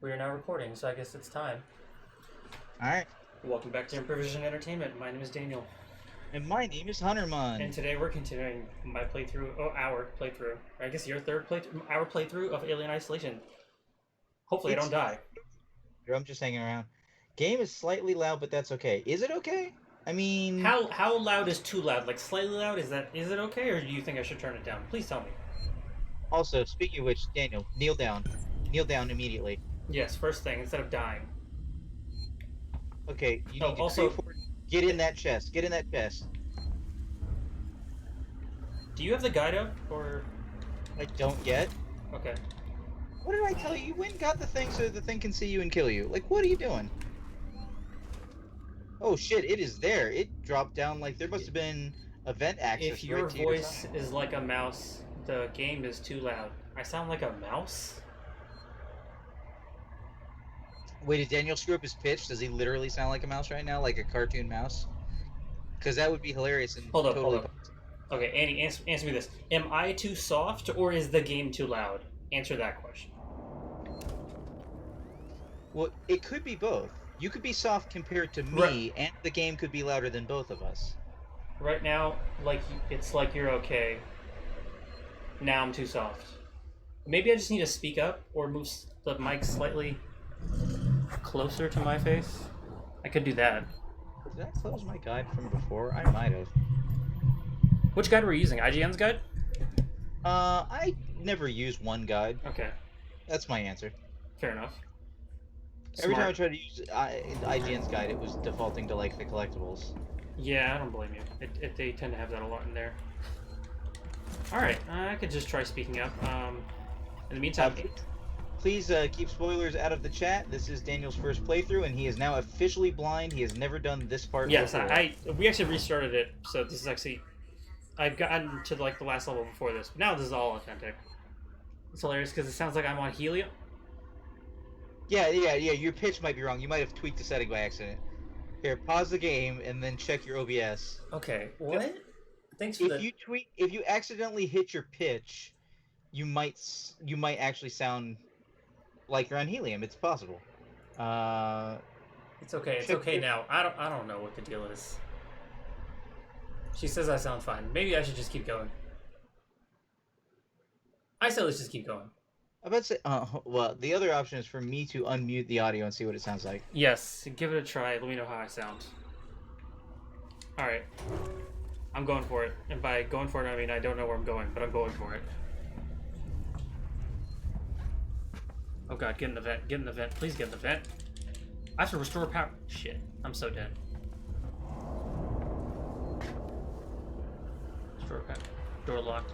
We are now recording, so I guess it's time. Alright, Welcome back to Improvision Entertainment. My name is Daniel, and my name is and Hunterman. today we're continuing my playthrough, our playthrough. I guess your third playthrough, our playthrough of Alien Isolation. Hopefully, I don't It's die. I'm just hanging around. Game is slightly loud, but that's okay. Is it okay? I mean, How loud is too loud? Like slightly loud? Is it okay, or do you think I should turn it down? Please tell me. also, speaking of which, Daniel, kneel down. Kneel down immediately. Yes, first thing instead of dying. Okay, you Oh, need to create also, forward. Get in that chest. Get in that chest. do you have the guide up or? I don't yet. Okay. What did I tell you? You went and got the thing so the thing can see you and kill you. Like, what are you doing? Oh shit, it is there. It dropped down like there must have been event If access right your to your voice time. is like a mouse, the game is too loud. I sound like a mouse? Wait, did Daniel screw up his pitch? Does he literally sound like a mouse right now? Like a cartoon mouse? Because that would be hilarious and Hold up, hold totally up. possible. Okay, Annie, answer me this. Am I too soft or is the game too loud? Answer that question. Well, it could be both. You could be soft compared to Right, me, and the game could be louder than both of us. right now, like it's like you're okay. Now I'm too soft. Maybe I just need to speak up or move the mic slightly closer to my face. I could do that. Did I close my guide from before? I might have. Which guide were you using? IGN's guide? I never use one guide. Okay, That's my answer. fair enough. Every time I Smart. tried to use IGN's guide, it was defaulting to like the collectibles. Yeah, I don't blame you. They tend to have that a lot in there. Alright, I could just try speaking up. In the meantime, Please keep spoilers out of the chat. This is Daniel's first playthrough, and he is now officially blind. He has never done this part yes, before. we actually restarted it, so this is actually I've gotten to like the last level before this, but now this is all authentic. It's hilarious because it sounds like I'm on helium. Yeah. Your pitch might be wrong. You might have tweaked the setting by accident. Here, pause the game and then check your OBS. Okay, what? Thanks for If you accidentally hit your pitch, you might actually sound like you're on helium. It's possible. It's okay. It's check okay your- now. I don't know what the deal is. She says I sound fine. Maybe I should just keep going. I say let's just keep going. I bet say. Well, the other option is for me to unmute the audio and see what it sounds like. Yes, give it a try. Let me know how I sound. All right, I'm going for it. And by going for it, I mean I don't know where I'm going, but I'm going for it. Oh god, get in the vent. Get in the vent. Please get in the vent. I have to restore power. Shit, I'm so dead. Restore power. Door locked.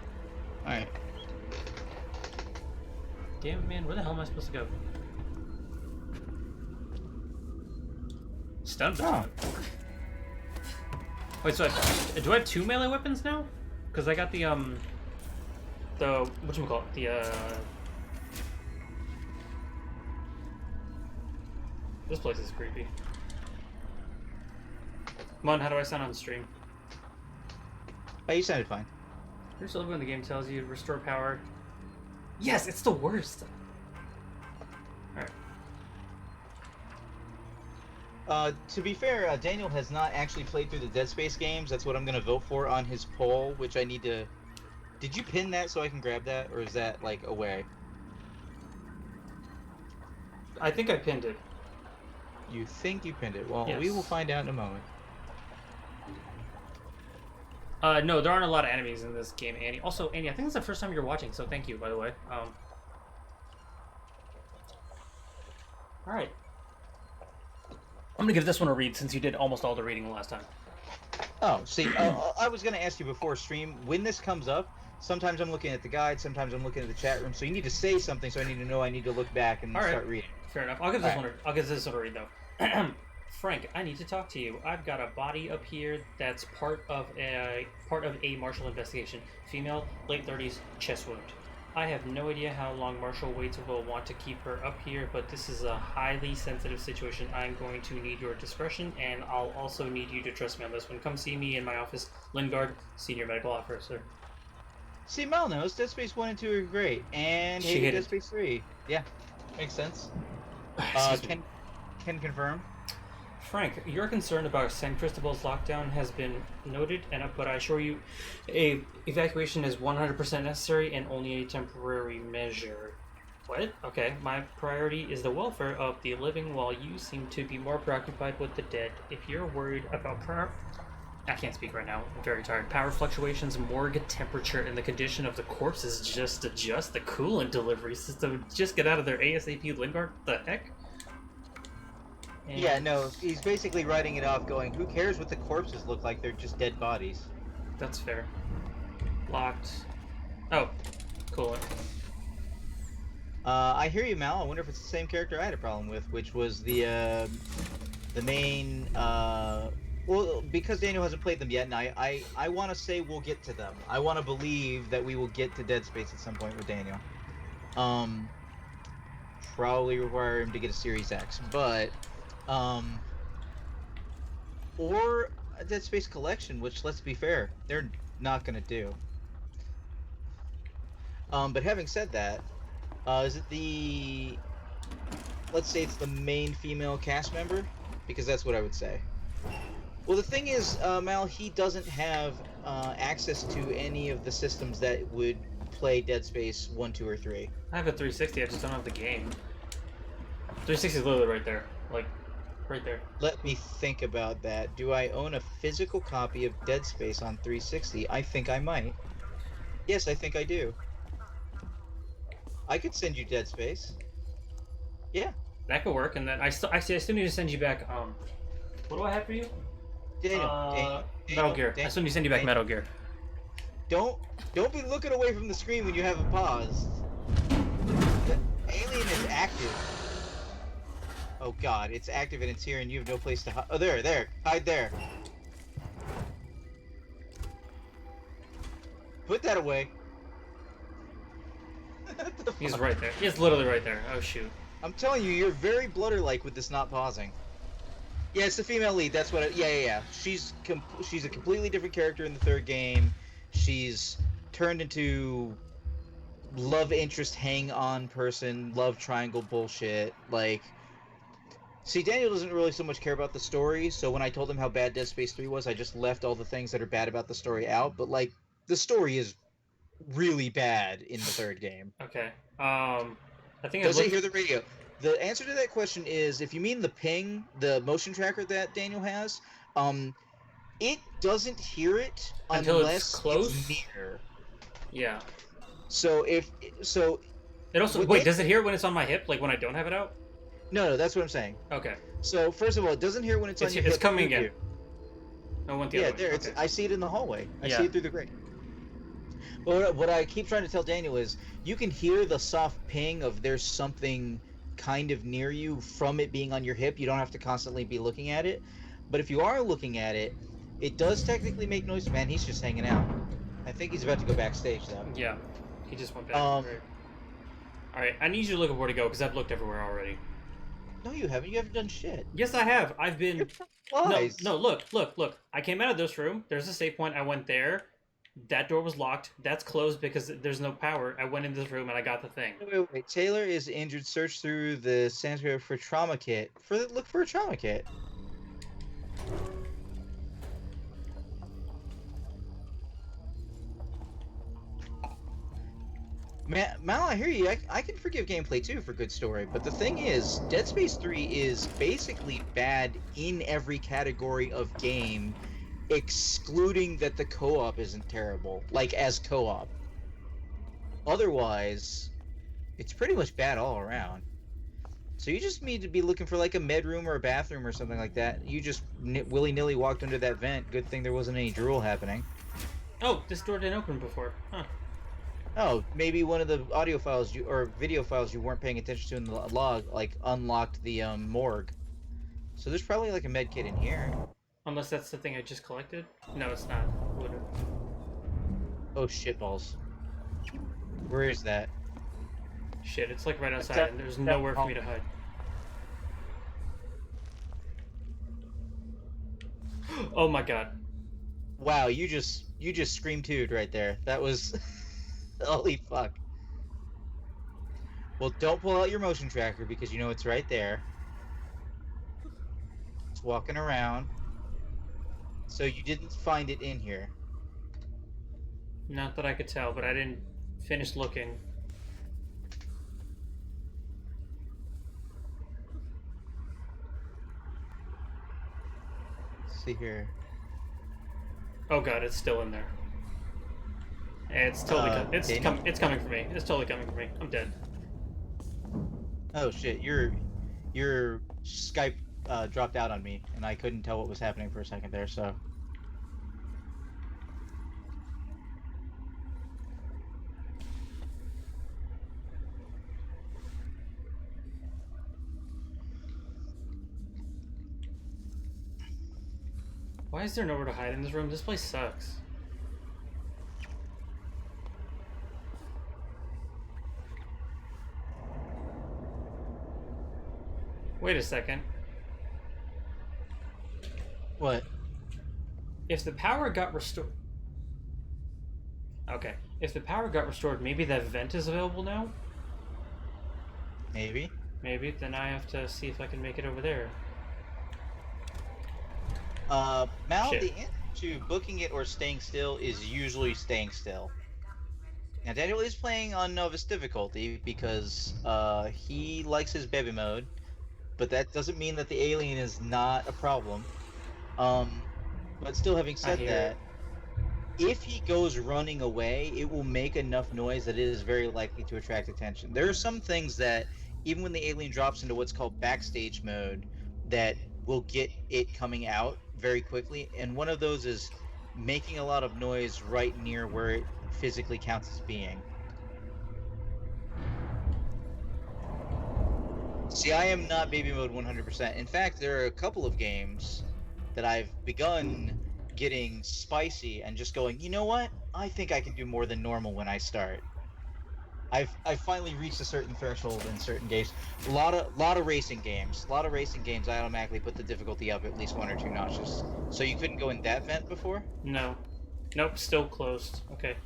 All right. Damn it, man. Where the hell am I supposed to go? Stun baton. Wait, so do I have two melee weapons now? Because I got the whatchamacallit? This place is creepy. Come on, how do I sound on stream? Oh, you sounded fine. Here's the when the game tells you restore power. Yes, it's the worst. Alright. To be fair, Daniel has not actually played through the Dead Space games. That's what I'm gonna vote for on his poll, which I need to. Did you pin that so I can grab that, or is that like away? I think I pinned it. You think you pinned it? Well, Yes. we will find out in a moment. No, there aren't a lot of enemies in this game, Annie. Also, Annie, I think it's the first time you're watching, so thank you, by the way. Alright. I'm gonna give this one a read since you did almost all the reading the last time. Oh, see, I was gonna ask you before stream when this comes up. Sometimes I'm looking at the guide, sometimes I'm looking at the chat room. So you need to say something, so I need to know. I need to look back and All right. start reading. Fair enough. I'll give this one a read though. Frank, I need to talk to you. I've got a body up here that's part of a Marshall investigation. Female, late 30s, chest wound. I have no idea how long Marshall Waits will want to keep her up here, but this is a highly sensitive situation. I'm going to need your discretion, and I'll also need you to trust me on this one. Come see me in my office. Lingard, Senior Medical Officer. See, Mel knows Dead Space 1 and 2 are great, and She hated hated- Dead Space 3. Yeah, makes sense. Excuse me. Can confirm. Frank, your concern about San Cristobal's lockdown has been noted, but I assure you, a evacuation is 100% necessary and only a temporary measure. What? Okay, my priority is the welfare of the living, while you seem to be more preoccupied with the dead. If you're worried about I can't speak right now. I'm very tired. Power fluctuations, morgue temperature, and the condition of the corpses, just adjust the coolant delivery system. Just get out of there ASAP, Lingard. The heck? And Yeah, no, he's basically writing it off, going, "Who cares what the corpses look like? They're just dead bodies." that's fair. Locked. Oh, coolant. I hear you, Mal. I wonder if it's the same character I had a problem with, which was the main. Well, because Daniel hasn't played them yet, and I want to say we'll get to them. I want to believe that we will get to Dead Space at some point with Daniel. Probably require him to get a Series X, but or a Dead Space collection, which, let's be fair, they're not gonna do. But having said that, is it the? Let's say it's the main female cast member, because that's what I would say. Well, the thing is, Mal, he doesn't have access to any of the systems that would play Dead Space 1, 2, or 3. I have a 360, I just don't have the game. 360 is literally right there. Like, right there. Let me think about that. Do I own a physical copy of Dead Space on 360? I think I might. Yes, I think I do. I could send you Dead Space. Yeah. That could work, and then I still need to send you back, what do I have for you? Daniel, Metal Gear. I still need to send you back Metal Gear. Don't be looking away from the screen when you have it paused. The alien is active. Oh god, it's active and it's here and you have no place to hide. Oh, there. Hide there. Put that away. He's right there. He's literally right there. Oh, shoot. I'm telling you, you're very Bludder-like with this not pausing. Yeah, it's the female lead. That's what. Yeah. She's a completely different character in the third game. She's turned into love interest, hang-on person, love triangle bullshit. Like, see, Daniel doesn't really so much care about the story. So when I told him how bad Dead Space 3 was, I just left all the things that are bad about the story out. But like, the story is really bad in the third game. Okay. I think Does it hear the radio? The answer to that question is, if you mean the ping, the motion tracker that Daniel has, it doesn't hear it until unless it's close. It's near. Yeah. So it also does it hear it when it's on my hip, like when I don't have it out? No, that's what I'm saying. Okay. So first of all, it doesn't hear when it's on your hip. It's coming again. I went the other way. There. Okay. I see it in the hallway. I see it through the grate. Well, what I keep trying to tell Daniel is, you can hear the soft ping of there's something kind of near you from it being on your hip. You don't have to constantly be looking at it. But if you are looking at it, it does technically make noise. Man, he's just hanging out. I think he's about to go backstage, though. Yeah, he just went back. All right, I need you to look at where to go, because I've looked everywhere already. No, you haven't. You haven't done shit. Yes, I have. I've been... No, look. I came out of this room. There's a save point. I went there. That door was locked. That's closed because there's no power. I went into this room and I got the thing. Wait. Taylor is injured. Search through the Sanskrit for trauma kit. Look for a trauma kit. Mal, I hear you. I can forgive gameplay too for good story, but the thing is, Dead Space 3 is basically bad in every category of game, excluding that the co-op isn't terrible, like as co-op. Otherwise, it's pretty much bad all around. So you just need to be looking for like a med room or a bathroom or something like that. You just willy-nilly walked under that vent. Good thing there wasn't any drool happening. Oh, this door didn't open before. Huh. Oh, maybe one of the audio files or video files you weren't paying attention to in the log, like, unlocked the morgue. So there's probably like a med kit in here. Unless that's the thing I just collected? No, it's not. Oh, shitballs. Where is that? Shit, it's like right outside, and there's nowhere for me to hide. Oh my god. Wow, you just scream-tooed right there. That was... Holy fuck. Well, don't pull out your motion tracker because you know it's right there. It's walking around. So you didn't find it in here. Not that I could tell, but I didn't finish looking. Let's see here. Oh god, it's still in there. It's totally it's coming for me. It's totally coming for me. I'm dead. Oh shit, your Skype dropped out on me, and I couldn't tell what was happening for a second there. So Why is there nowhere to hide in this room? This place sucks. Wait a second. what? If the power got restored... Okay. If the power got restored, maybe that vent is available now? Maybe. Maybe. Then I have to see if I can make it over there. Mal, Shit. the answer to booking it or staying still is usually staying still. Now, Daniel is playing on Novice difficulty because he likes his baby mode, but that doesn't mean that the alien is not a problem. But still, having said that, if he goes running away, it will make enough noise that it is very likely to attract attention. There are some things that, even when the alien drops into what's called backstage mode, that will get it coming out very quickly, and one of those is making a lot of noise right near where it physically counts as being. See, I am not baby mode 100%. In fact, there are a couple of games that I've begun getting spicy and just going, you know what? I think I can do more than normal when I start. I've finally reached a certain threshold in certain games. A lot of racing games. I automatically put the difficulty up at least 1 or 2 notches. So you couldn't go in that vent before? No. Nope, still closed. Okay.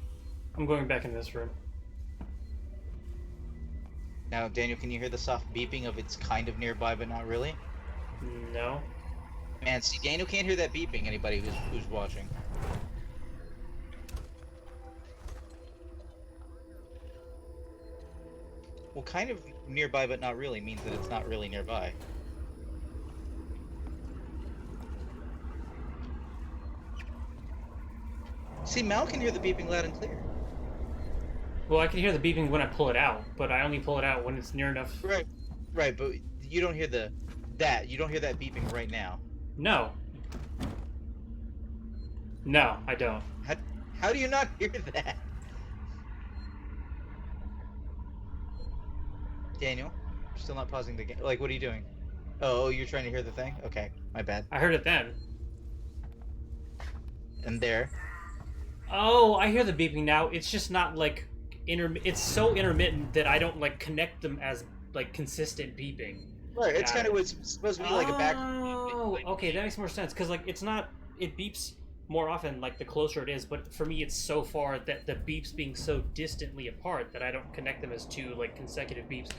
I'm going back in this room. Now, Daniel, can you hear the soft beeping of it's kind of nearby but not really? No. Man, see, Daniel can't hear that beeping, anybody who's watching. Well, kind of nearby but not really means that it's not really nearby. See, Mal can hear the beeping loud and clear. Well, I can hear the beeping when I pull it out, but I only pull it out when it's near enough. Right, but you don't hear you don't hear that beeping right now. No. No, I don't. How do you not hear that? Daniel, you're still not pausing the game. Like, what are you doing? Oh, you're trying to hear the thing? Okay, my bad. I heard it then. And there. Oh, I hear the beeping now. It's just not like it's so intermittent that I don't like connect them as like consistent beeping. Right, it's Got kind it. of what's supposed to be like a back. Oh, okay, that makes more sense because like it's not. It beeps more often like the closer it is, but for me it's so far that the beeps being so distantly apart that I don't connect them as two like consecutive beeps.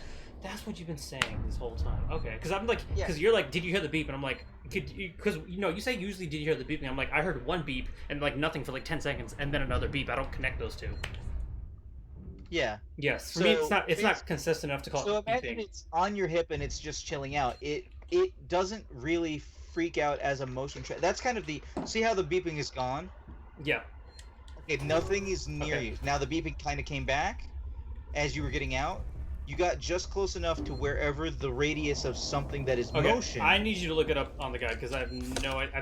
That's what you've been saying this whole time. Okay, because I'm like, because you're like, did you hear the beep? And I'm like, because you know, you say usually did you hear the beep? And I'm like, I heard one beep and like nothing for like 10 seconds, and then another beep. I don't connect those two. Yeah. Yes, for me it's not consistent enough to call So it imagine beeping. it's on your hip and it's just chilling out. It doesn't really freak out as a motion track. That's kind of the see how the beeping is gone. Yeah. Okay, nothing is near Okay. you. Now the beeping kind of came back as you were getting out. You got just close enough to wherever the radius of something that is Okay, motion. I need you to look it up on the guide because I've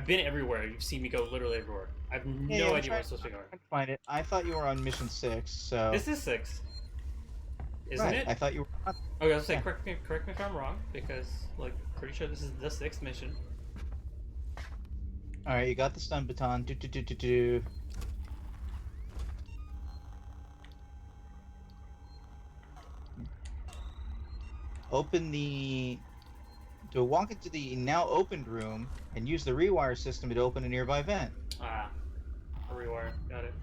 been everywhere. You've seen me go literally everywhere. I have no idea where I'm supposed to go. I can find it. I thought you were on mission 6, so. This is 6, isn't Right, it? I thought you were. Okay, I was say Yeah. correct me if I'm wrong because like pretty sure this is the 6th mission. All right, you got the stun baton. Do. Open the. To walk into the now opened room and use the rewire system to open a nearby vent. Ah, a rewire. Got it.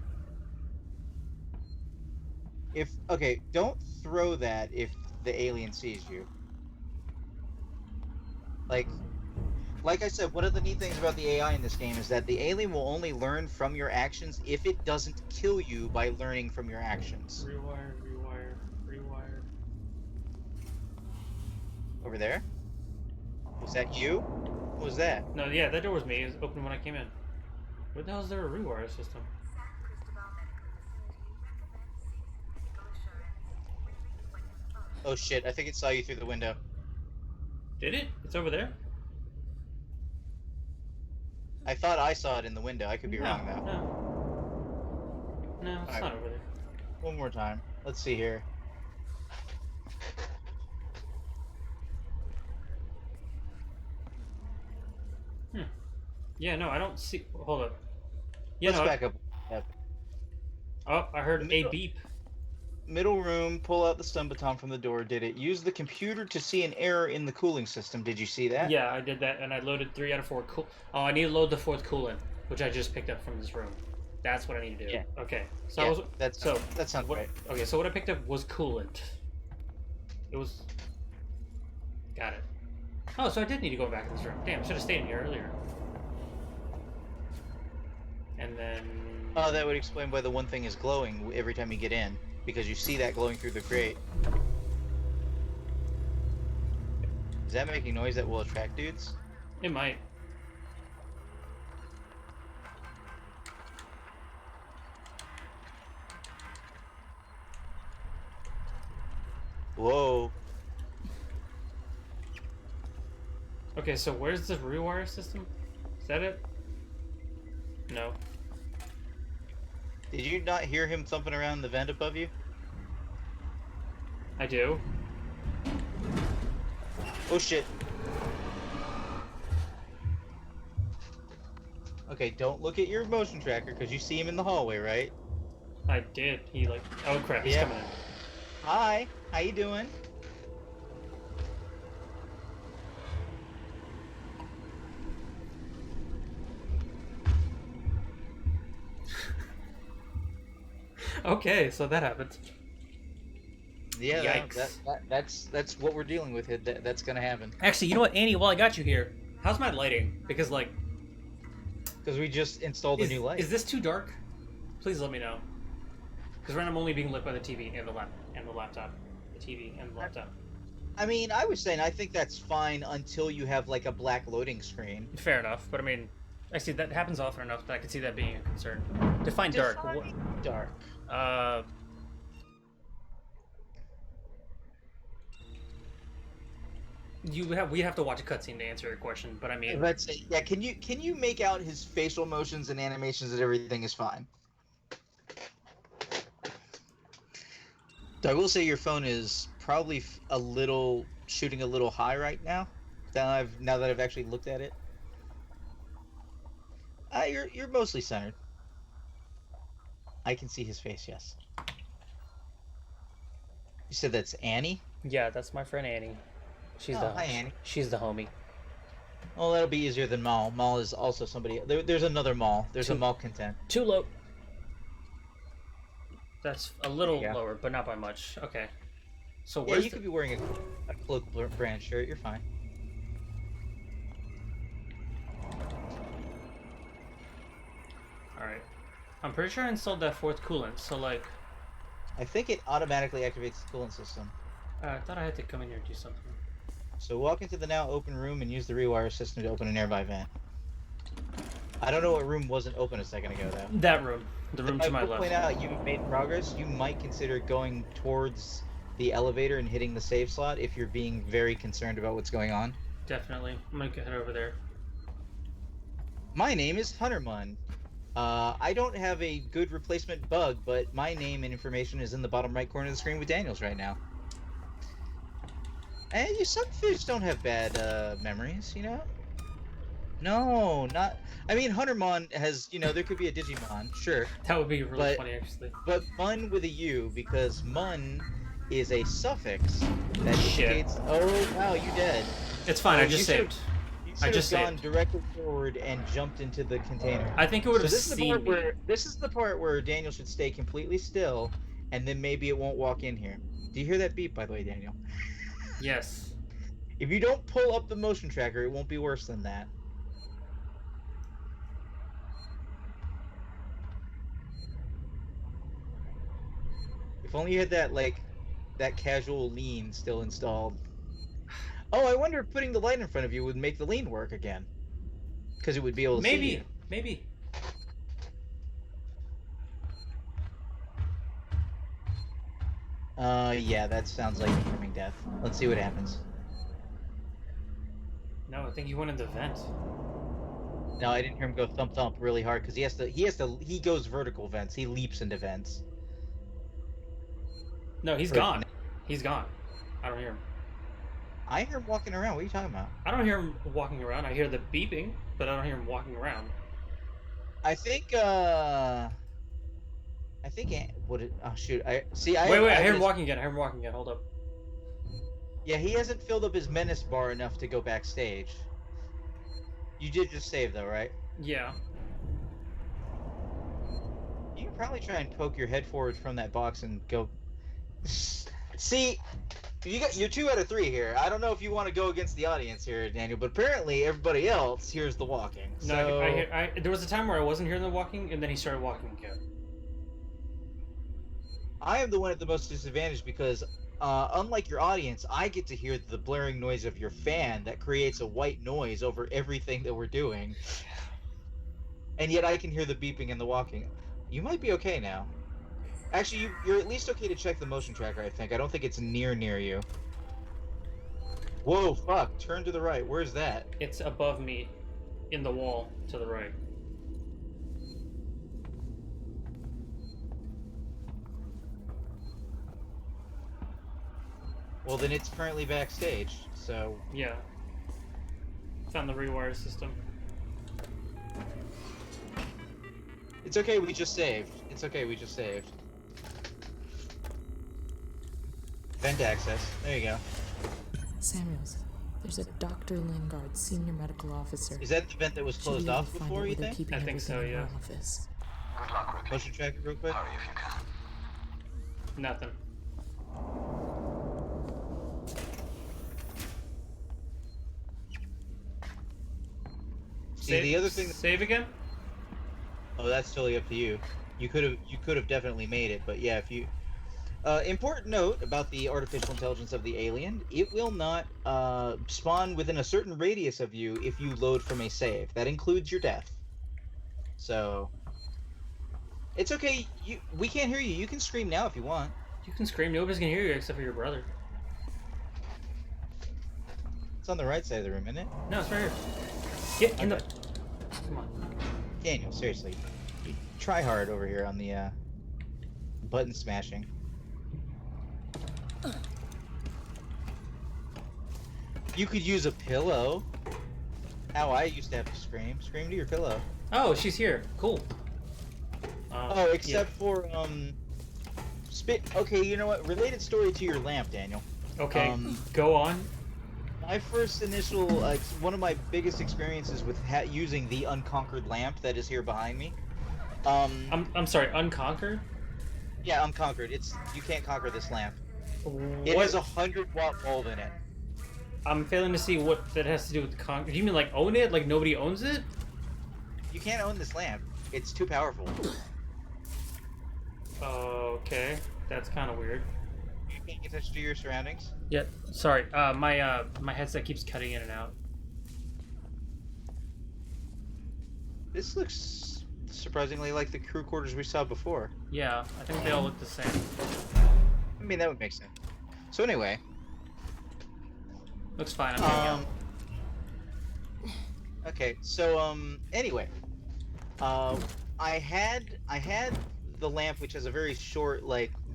Don't throw that if the alien sees you. Like I said, one of the neat things about the AI in this game is that the alien will only learn from your actions if it doesn't kill you by learning from your actions. Rewire. Over there? Was that you? What was that? No, yeah, that door was me. It was open when I came in. Where the hell is there a rewire system? Oh shit, I think it saw you through the window. Did it? It's over there? I thought I saw it in the window. I could be No, wrong though. No, it's Alright. not over there. One more time. Let's see here. Yeah, no, I don't see. Hold up. Yeah, Let's no. back up. Yep. Oh, I heard a Middle- beep. Middle room, pull out the stun baton from the door. Did it use the computer to see an error in the cooling system? Did you see that? Yeah, I did that, and I loaded 3 out of 4 cool. Oh, I need to load the 4th coolant, which I just picked up from this room. That's what I need to do. Yeah. Okay. So Yeah, I was. that sounds What? right. Okay, so what I picked up was coolant. It was. Got it. Oh, so I did need to go back in this room. Damn, I should have stayed in here earlier. And then. Oh, that would explain why the one thing is glowing every time you get in, because you see that glowing through the crate. Is that making noise that will attract dudes? It might. Whoa. Okay, so where's the rewire system? Is that it? No. Did you not hear him thumping around the vent above you? I do. Oh shit. Okay, don't look at your motion tracker because you see him in the hallway, right? I did. He like. Oh crap! He's Yeah. coming in. Hi, how you doing? Okay, so that happened. Yeah, Yikes. that's what we're dealing with. That's gonna happen Actually, you know what, Annie? While I got you here, how's my lighting? Because like, because we just installed a new light. is this too dark? Please let me know. Because right now I'm only being lit by the TV and the laptop, the TV and the laptop. I mean, I was saying I think that's fine until you have like a black loading screen. Fair enough, but I mean, I see that happens often enough that I could see that being a concern. Define dark. Define dark. Uh. We have to watch a cutscene to answer your question, but I mean, Let's say, yeah. Can you make out his facial motions and animations and everything is fine? I will say your phone is probably shooting a little high right now. Now that I've actually looked at it. You're mostly centered. I can see his face. Yes. You said that's Annie? yeah, that's my friend Annie. She's Oh, hi, Annie. She's the homie. Well, that'll be easier than Maul. Maul is also somebody. There's another Maul. There's a Two. Maul content. Too low. That's a little Yeah. lower, but not by much. Okay. So Yeah, where's you could be wearing a cloak brand shirt. You're fine. All right. I'm pretty sure I installed that 4th coolant. So like, I think it automatically activates the coolant system. I thought I had to come in here and do something. So walk into the now open room and use the rewire system to open a nearby vent. I don't know what room wasn't open a second ago though. That room, the room to my I will left. point out you've made progress. You might consider going towards the elevator and hitting the save slot if you're being very concerned about what's going on. Definitely. I'm gonna head over there. My name is Huntermun. I don't have a good replacement bug, but my name and information is in the bottom right corner of the screen with Daniel's right now. And some fish don't have bad memories, you know? No, not. I mean, Huntermon has, there could be a Digimon, sure. That would be really But- funny, actually. But Mun with a U, because Mun is a suffix that Shit. indicates. Oh, wow, you dead. It's fine. Oh, I just you should've- saved. You I should just have gone saved. directly forward and jumped into the container. I think it would have this is the seen part me. where this is the part where Daniel should stay completely still, and then maybe it won't walk in here. Do you hear that beep, by the way, Daniel? Yes. If you don't pull up the motion tracker, it won't be worse than that. If only you had that, like, that casual lean still installed. Oh, I wonder if putting the light in front of you would make the lean work again. Because it would be able to see you. Maybe. Yeah, that sounds like incoming death. Let's see what happens. No, I think he went in the vent. No, I didn't hear him go thump thump really hard because he goes vertical vents. He leaps into vents. No, he's gone. He's gone. I don't hear him. I hear him walking around. What are you talking about? I don't hear him walking around. I hear the beeping, but I don't hear him walking around. I think what it, oh shoot. I hear him walking again. Hold up. Yeah, he hasn't filled up his menace bar enough to go backstage. You did just save though, right? Yeah. You can probably try and poke your head forward from that box and go. See, you're 2 out of 3 here. I don't know if you want to go against the audience here, Daniel, but apparently everybody else hears the walking. No, so... there was a time where I wasn't hearing the walking, and then he started walking again. I am the one at the most disadvantage because, unlike your audience, I get to hear the blaring noise of your fan that creates a white noise over everything that we're doing. And yet I can hear the beeping and the walking. You might be okay now. Actually, you're at least okay to check the motion tracker, I think. I don't think it's near you. Whoa, fuck. Turn to the right. Where's that? It's above me, in the wall, to the right. Well, then it's currently backstage, so... Yeah. Found the rewire system. It's okay, we just saved. It's okay, we just saved. Vent access. There you go. Samuels, there's a Dr. Lingard, senior medical officer. Is that the vent that was closed off before, you think? I think so, yeah. Office. Good luck, Ripley. Motion tracker real quick. Hurry if you can. Nothing. See, the other thing... Save again? Oh, that's totally up to you. You could have definitely made it, but yeah, if you... important note about the artificial intelligence of the alien, it will not spawn within a certain radius of you if you load from a save. That includes your death. So... It's okay, we can't hear you. You can scream now if you want. You can scream, nobody's gonna hear you except for your brother. It's on the right side of the room, isn't it? No, it's right here. Get in the... Come on. Daniel, seriously. You try hard over here on the button smashing. You could use a pillow. How I used to have to scream. Scream to your pillow. Oh, she's here. Cool. Oh, except for, spit. Okay, you know what? Related story to your lamp, Daniel. Okay, go on. My first initial, one of my biggest experiences with using the unconquered lamp that is here behind me. I'm sorry, unconquered? Yeah, unconquered. You can't conquer this lamp. It What? has a 100-watt bulb in it. I'm failing to see what that has to do with the conquer. Do you mean like own it? Like nobody owns it? You can't own this lamp. It's too powerful. Okay, that's kind of weird. You can't get touch to your surroundings. Yeah, sorry. My headset keeps cutting in and out. This looks surprisingly like the crew quarters we saw before. Yeah, I think they all look the same. I mean, that would make sense. So anyway. Looks fine. I'm gonna go. Okay, so anyway, I had the lamp, which has a very short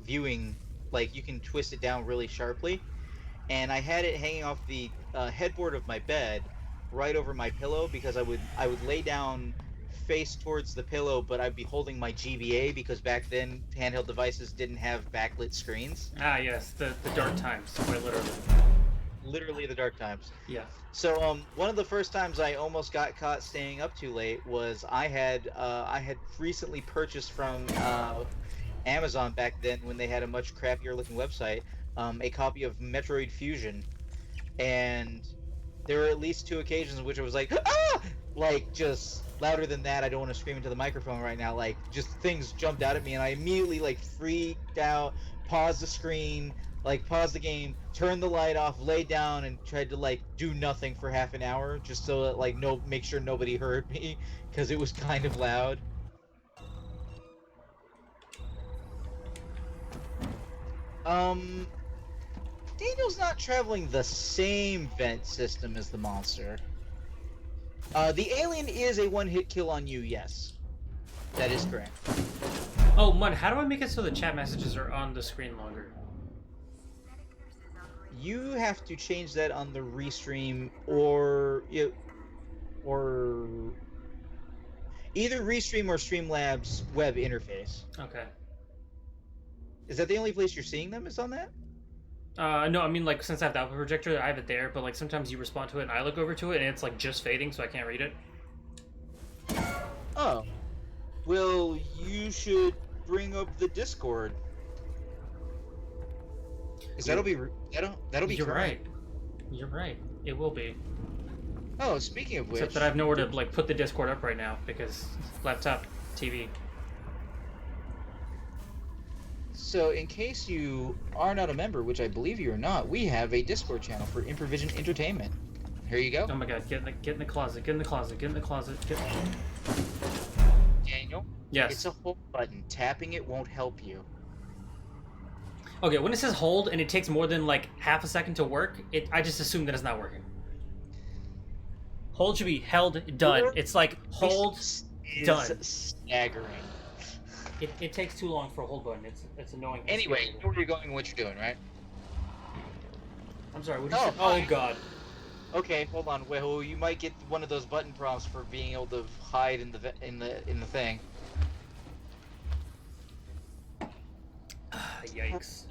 viewing, you can twist it down really sharply, and I had it hanging off the headboard of my bed, right over my pillow, because I would lay down face towards the pillow, but I'd be holding my GBA because back then handheld devices didn't have backlit screens. Ah, yes, the dark times, quite literally. Literally the dark times. Yeah. So one of the first times I almost got caught staying up too late was I had recently purchased from Amazon back then when they had a much crappier looking website a copy of Metroid Fusion, and there were at least 2 occasions in which I was like, ah! Like, just louder than that. I don't want to scream into the microphone right now. Like, just things jumped out at me, and I immediately, like, freaked out, paused the screen, like, paused the game, turned the light off, laid down, and tried to, like, do nothing for half an hour, just so that, like, make sure nobody heard me, because it was kind of loud. Daniel's not traveling the same vent system as the monster. The alien is a one-hit kill on you, yes. That is correct. Oh, Mun, how do I make it so the chat messages are on the screen longer? You have to change that on the restream, or either restream or Streamlabs web interface. Okay. Is that the only place you're seeing them? Is on that? No, I mean, like, since I have the output projector, I have it there, but, like, sometimes you respond to it and I look over to it and it's, like, just fading, so I can't read it. Oh. Well, you should bring up the Discord. Because that'll be You're current. right. You're right. It will be. Oh, speaking of which... Except that I have nowhere to, like, put the Discord up right now, because laptop, TV. So, in case you are not a member, which I believe you are not, we have a Discord channel for Improvision Entertainment. Here you go. Oh my god, get in the closet, get in the closet, get in the closet, get... Daniel? Yes. It's a hold button. Tapping it won't help you. Okay, when it says hold and it takes more than, like, half a second to work, I just assume that it's not working. Hold should be held, done. It's like, hold, done. Staggering. It takes too long for a hold button. It's annoying. Anyway, you know where you're going and what you're doing, right? I'm sorry, what did you say? Oh god. Okay, hold on. Well, you might get one of those button prompts for being able to hide in the thing. Yikes.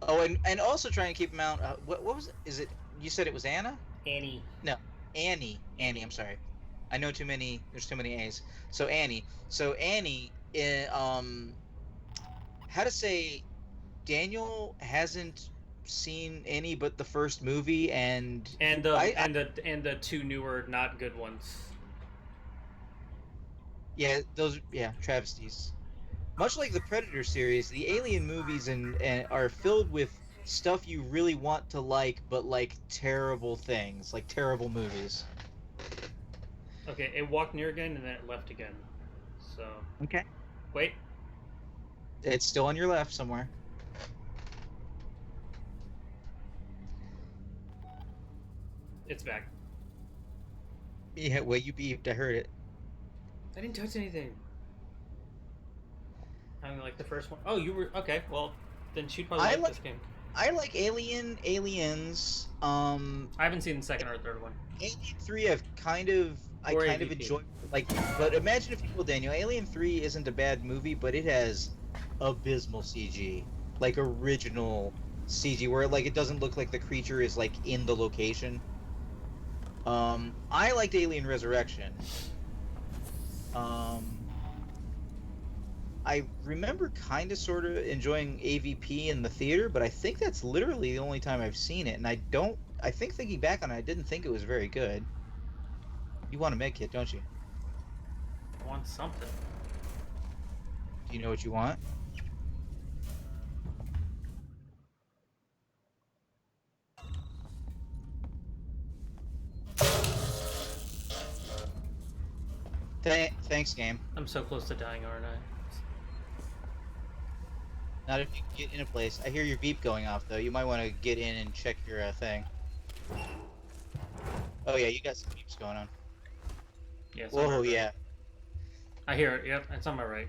Oh, and also try and keep them out. What was it? Is it? You said it was Anna? Annie. No, Annie. Annie. I'm sorry. I know too many. There's too many A's. So Annie. So Annie. How to say? Daniel hasn't seen any but the first movie and the 2 newer not good ones. Yeah, those travesties. Much like the Predator series, the Alien movies and are filled with stuff you really want to like, but like terrible things, like terrible movies. Okay, it walked near again and then it left again. So. Okay. Wait. It's still on your left somewhere. It's back. Yeah, well, you beeped. I heard it. I didn't touch anything. I mean, like the first one. Oh, you were okay. Well, then she'd probably like this game. I like Aliens. I haven't seen the second or third one. Alien 3, I kind of enjoyed. Like, but imagine if you will, Daniel. Alien 3 isn't a bad movie, but it has abysmal CG, like original CG, where like it doesn't look like the creature is like in the location. I liked Alien Resurrection. I remember kind of sort of enjoying AVP in the theater, but I think that's literally the only time I've seen it, and I think thinking back on it, I didn't think it was very good. You want a med kit, don't you? I want something. Do you know what you want? Thanks, game. I'm so close to dying, aren't I? Not if you get in a place. I hear your beep going off, though. You might want to get in and check your thing. Oh, yeah, you got some beeps going on. Yeah. Whoa, yeah. I hear it. Yep, it's on my right.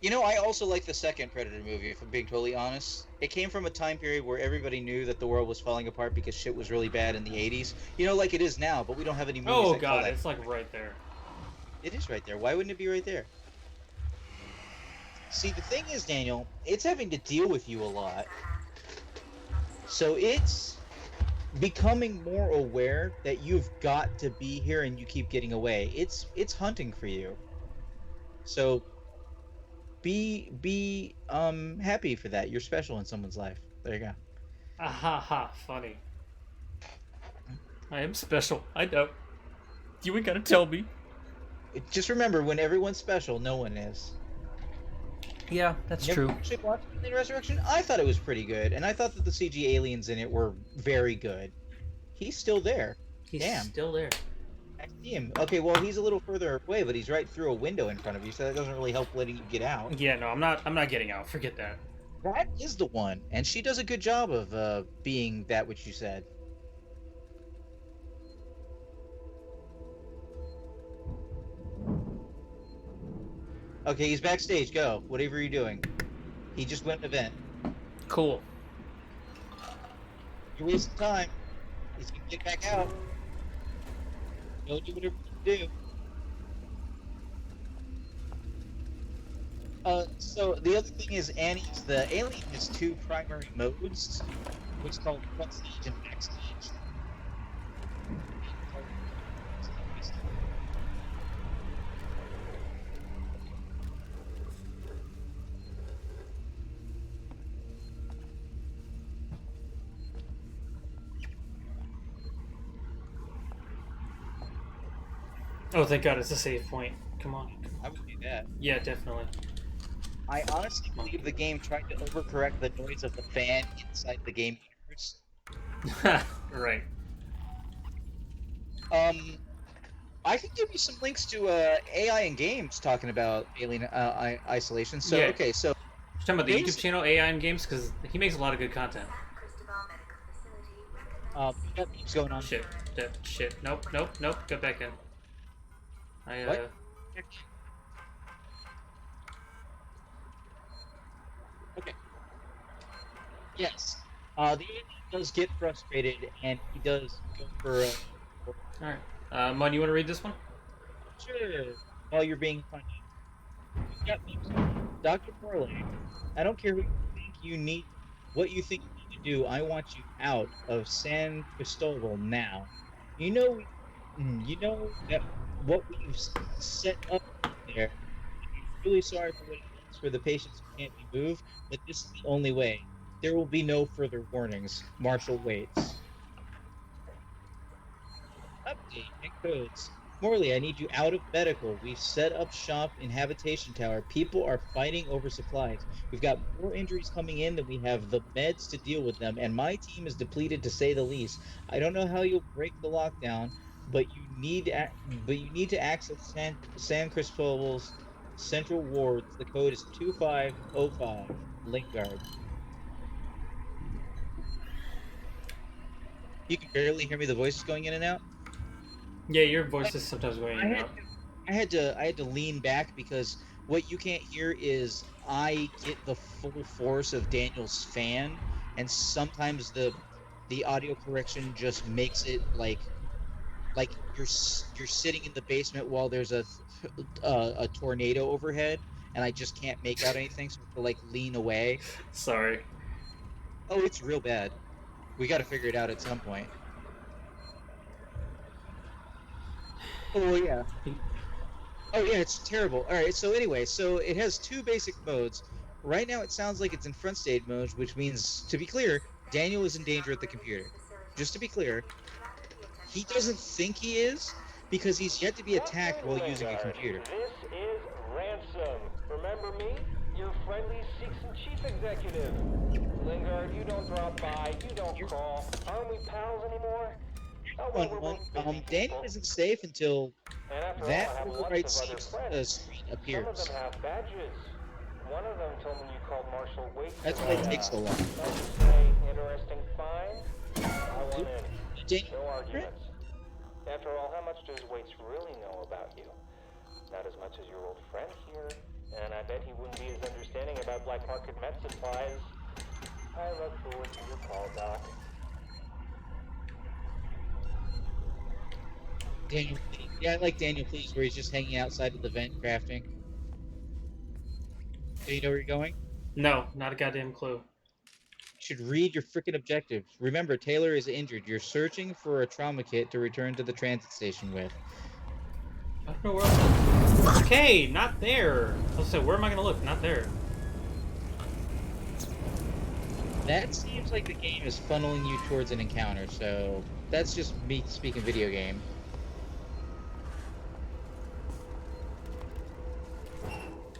You know, I also like the second Predator movie, if I'm being totally honest. It came from a time period where everybody knew that the world was falling apart because shit was really bad in the 80s. You know, like it is now, but we don't have any movies Oh, that call God, that. it's like right there. It is right there. Why wouldn't it be right there? See, the thing is, Daniel, it's having to deal with you a lot. So it's becoming more aware that you've got to be here and you keep getting away. It's hunting for you. So be happy for that. You're special in someone's life. There you go. Ah ha ha! Funny. I am special. I know. You ain't gotta tell me. Just remember, when everyone's special, no one is. Yeah, that's Never true. actually watched Alien Resurrection. I thought it was pretty good, and I thought that the CG aliens in it were very good. He's still there. He's Damn. still there. I see him. Okay, well he's a little further away, but he's right through a window in front of you, so that doesn't really help letting you get out. Yeah, no, I'm not. I'm not getting out. Forget that. That is the one, and she does a good job of being that which you said. Okay, he's backstage. Go. Whatever you're doing. He just went an event. Cool. You're wasting time. He's gonna get back out. Go do whatever you do. So the other thing is the alien has two primary modes, which is called front stage and backstage. Oh, thank God, it's a save point. Come on. I would do that. Yeah, definitely. I honestly believe the game tried to overcorrect the noise of the fan inside the game universe. Right. I can give you some links to AI in games talking about Alien Isolation. So Yeah. okay, so You're talking about the Basi- YouTube channel AI in Games because he makes a lot of good content. that keeps going on. Shit. Shit. Nope. Nope. Nope. Get back in. What? Okay. Yes. The alien does get frustrated, and he does go for. All right. Mon, you want to read this one? Sure. While you're being funny. Yep. Dr. Morley, I don't care what you think you need to do. I want you out of San Cristobal now. You know that what we've set up there. I'm really sorry for what it means for the patients who can't be moved, but this is the only way. There will be no further warnings. Marshall waits. Update and codes. Morley, I need you out of medical. We've set up shop in Habitation Tower. People are fighting over supplies. We've got more injuries coming in than we have the meds to deal with them, and my team is depleted to say the least. I don't know how you'll break the lockdown, but you need to access San Cristobal's central wards. The code is 2505. Lingard. You can barely hear me. The voice is going in and out. Yeah, your voice is sometimes going in and out. I had to lean back because what you can't hear is I get the full force of Daniel's fan, and sometimes the audio correction just makes it like you're sitting in the basement while there's a tornado overhead, and I just can't make out anything, so I have to like lean away. Sorry. Oh, it's real bad. We got to figure it out at some point. Oh yeah. Oh yeah, it's terrible. All right, so anyway, so it has two basic modes. Right now, it sounds like it's in front stage mode, which means, to be clear, Daniel is in danger at the computer. Just to be clear, he doesn't think he is because he's yet to be attacked while using a computer. This is Ransom. Remember me? Your friendly Seegson chief executive. Lingard, you don't drop by, you don't call. Aren't we pals anymore? Oh, well, we're both busy Daniel people. isn't safe until And after that all, I have override lots of other friends. screen Some of appears. them have badges. One of them told me you called Marshall Waits. That's why it takes so long. Let's say interesting find. I want in. Daniel, No arguments. After all, how much does Waits really know about you? Not as much as your old friend here. And I bet he wouldn't be as understanding about black market med supplies. I look forward to your call, Doc. Daniel, please. Yeah, I like Daniel, please, where he's just hanging outside of the vent crafting. Do you know where you're going? No, not a goddamn clue. You should read your freaking objectives. Remember, Taylor is injured. You're searching for a trauma kit to return to the transit station with. I don't know where else. Okay, not there. I was saying, where am I gonna look? Not there. That seems like the game is funneling you towards an encounter, so that's just me speaking video game.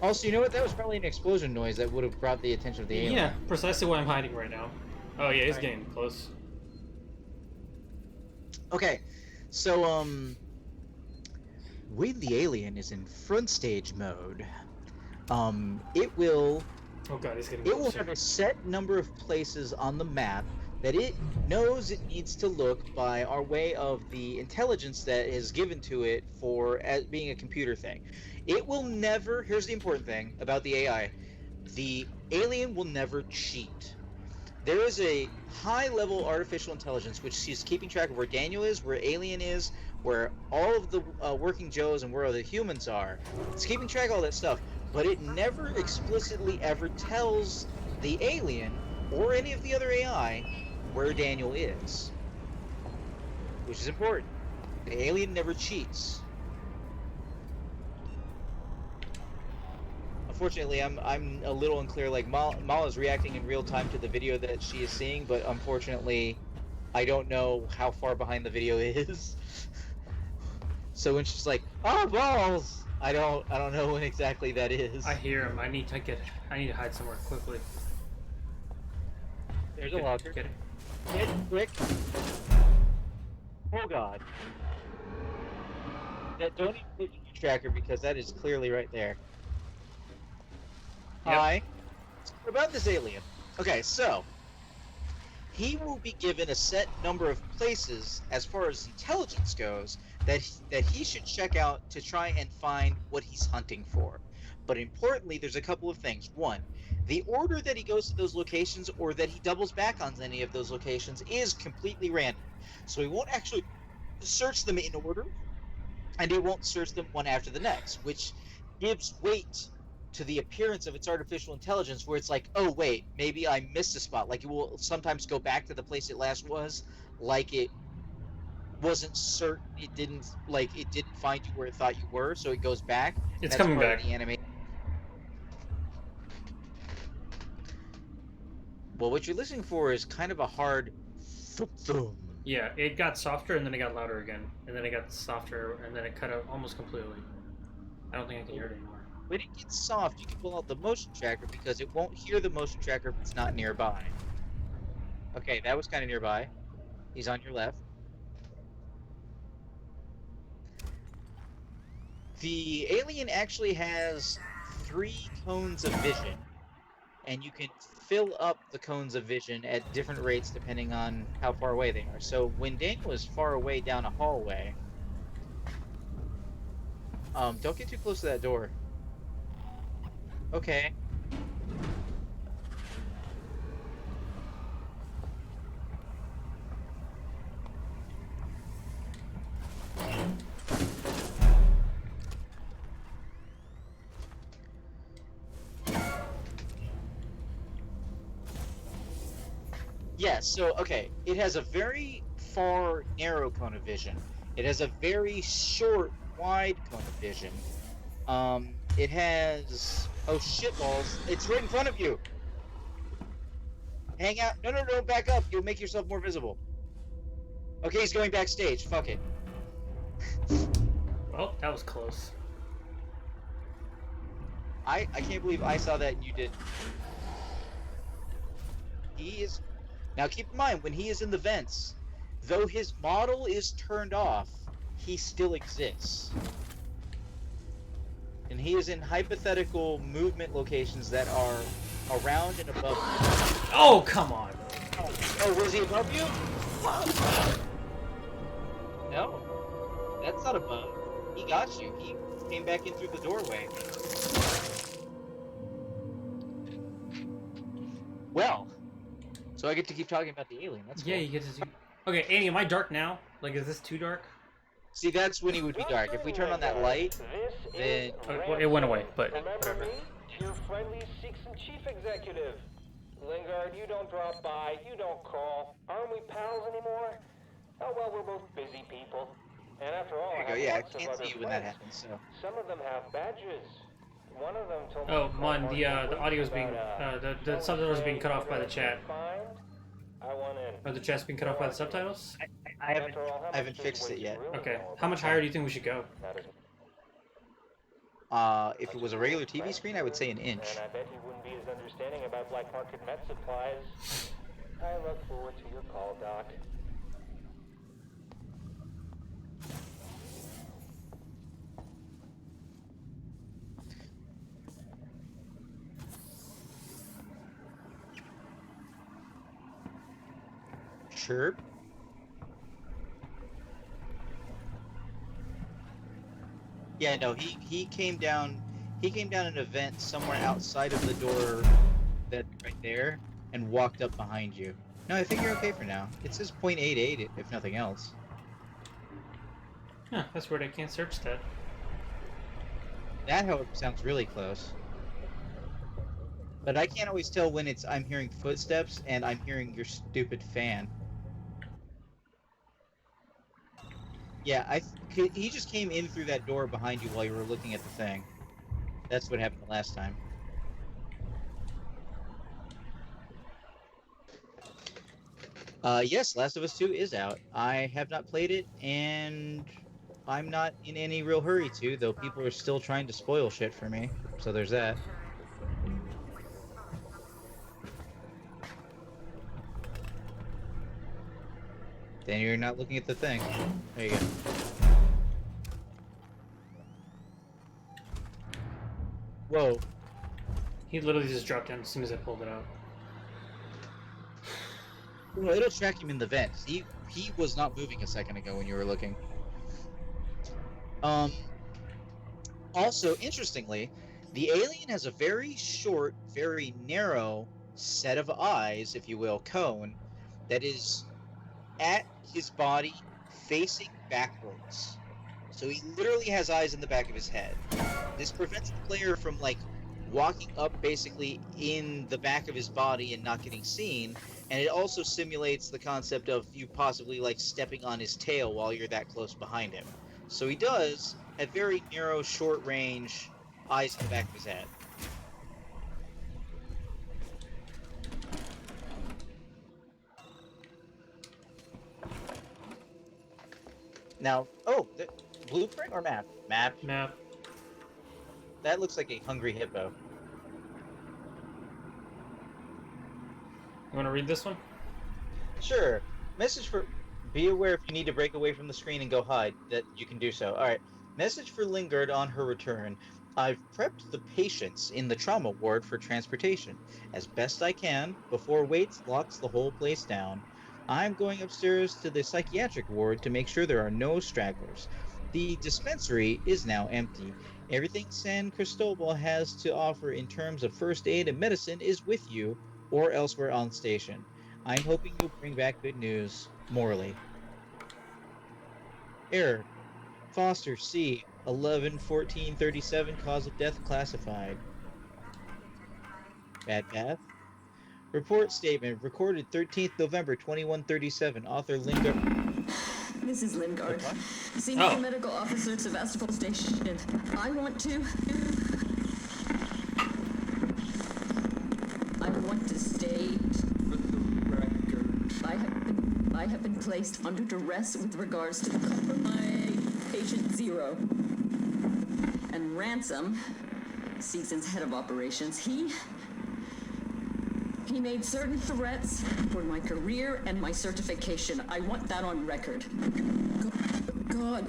Also, you know what? That was probably an explosion noise that would have brought the attention of the alien. Yeah, precisely why I'm hiding right now. Oh yeah, he's Right. getting close. Okay, so when the alien is in front stage mode, it will Oh god, he's getting it will closer. have a set number of places on the map that it knows it needs to look by our way of the intelligence that is given to it for as being a computer thing. It will never. Here's the important thing about the AI: the alien will never cheat. There is a high-level artificial intelligence which she's keeping track of where Daniel is, where Alien is, where all of the working Joes and where the humans are. It's keeping track of all that stuff, but it never explicitly ever tells the alien or any of the other AI where Daniel is, which is important. The alien never cheats. Unfortunately, I'm a little unclear. Like Mala's reacting in real time to the video that she is seeing, but unfortunately, I don't know how far behind the video is. So when she's like, "Oh balls," I don't know when exactly that is. I hear him. I need to hide somewhere quickly. There's a locker. Get it. Get it quick. Oh god. Don't even put your tracker because that is clearly right there. Yep. Hi. So what about this alien? Okay, so he will be given a set number of places as far as intelligence goes that he should check out to try and find what he's hunting for. But importantly, there's a couple of things. One, the order that he goes to those locations or that he doubles back on any of those locations is completely random. So he won't actually search them in order, and he won't search them one after the next, which gives weight to the appearance of its artificial intelligence, where it's like, oh wait, maybe I missed a spot. Like it will sometimes go back to the place it last was, like it wasn't certain, it didn't find you where it thought you were, so it goes back. It's That's coming part of back. the anime. Well, what you're listening for is kind of a hard thump. Yeah, it got softer and then it got louder again, and then it got softer and then it cut out almost completely. I don't think I can hear it anymore. When it gets soft, you can pull out the motion tracker because it won't hear the motion tracker if it's not nearby. Okay, that was kind of nearby. He's on your left. The alien actually has 3 cones of vision, and you can fill up the cones of vision at different rates depending on how far away they are. So when Daniel is far away down a hallway, don't get too close to that door. Okay. Yeah, so, okay, it has a very far, narrow cone of vision. It has a very short, wide cone of vision. It has... Oh, shitballs. It's right in front of you! Hang out. No, back up. You'll make yourself more visible. Okay, he's going backstage. Fuck it. Well, that was close. I can't believe I saw that and you didn't. He is... Now keep in mind, when he is in the vents, though his model is turned off, he still exists. And he is in hypothetical movement locations that are around and above him. Oh, come on. Oh, was he above you? No. That's not above. He got you. He came back in through the doorway. Well, so I get to keep talking about the alien. That's Yeah, cool. you get to do... Okay, Annie, am I dark now? Like, is this too dark? See, that's when he would be dark. If we turn on that light, then... Well, it went away, but Remember whatever. me? Your friendly Seegson chief executive. Lingard, you don't drop by, you don't call. Aren't we pals anymore? Oh well, we're both busy people. And after all, There I you go. have Yeah, I lots of can't other see when that friends. happens. So. Some of them have badges. One of them told me Oh, to call Mon, Mark the Waite audio's being about, the subtitles are being cut off by the someone chat. find. I want in. Or the chat's being cut off by the subtitles. I haven't After all, how I haven't much does fixed it Waite yet. really Okay. know How much about higher do you think we should go? Not as If it was a regular TV much screen, I would say an inch. And I bet he wouldn't be as understanding about black market med supplies. I look forward to your call, Doc. Chirp. Yeah, no, he came down. He came down an event somewhere outside of the door, that right there, and walked up behind you. No, I think you're okay for now. It says .88 if nothing else. Huh, that's weird. I can't search that. That, however, sounds really close. But I can't always tell when it's I'm hearing footsteps and I'm hearing your stupid fan. Yeah, he just came in through that door behind you while you were looking at the thing. That's what happened the last time. Yes, Last of Us 2 is out. I have not played it, and I'm not in any real hurry to, though people are still trying to spoil shit for me. So there's that. Then you're not looking at the thing. There you go. Whoa. He literally just dropped down as soon as I pulled it out. Well, it'll track him in the vents. He was not moving a second ago when you were looking. Also, interestingly, the alien has a very short, very narrow set of eyes, if you will, cone, that is at his body facing backwards. So he literally has eyes in the back of his head. This prevents the player from, like, walking up basically in the back of his body and not getting seen, and it also simulates the concept of you possibly, like, stepping on his tail while you're that close behind him. So he does have very narrow, short-range eyes in the back of his head. Now, blueprint or map? Map. Map. That looks like a hungry hippo. You want to read this one? Sure. Message for... Be aware if you need to break away from the screen and go hide, that you can do so. Alright. Message for Lingard on her return. I've prepped the patients in the trauma ward for transportation, as best I can, before Waits locks the whole place down. I'm going upstairs to the psychiatric ward to make sure there are no stragglers. The dispensary is now empty. Everything San Cristobal has to offer in terms of first aid and medicine is with you, or elsewhere on station. I'm hoping you'll bring back good news. Morley. Error. Foster C. 11-14-37, cause of death classified. Bad Path. Report statement recorded 13th November 2137. Author Lingard. This is Lingard, What? Senior Medical Officer, Sevastopol Station. I want to state for the record. I have been placed under duress with regards to the call of my patient Zero. And Ransom, Season's head of operations, he made certain threats for my career and my certification. I want that on record. God,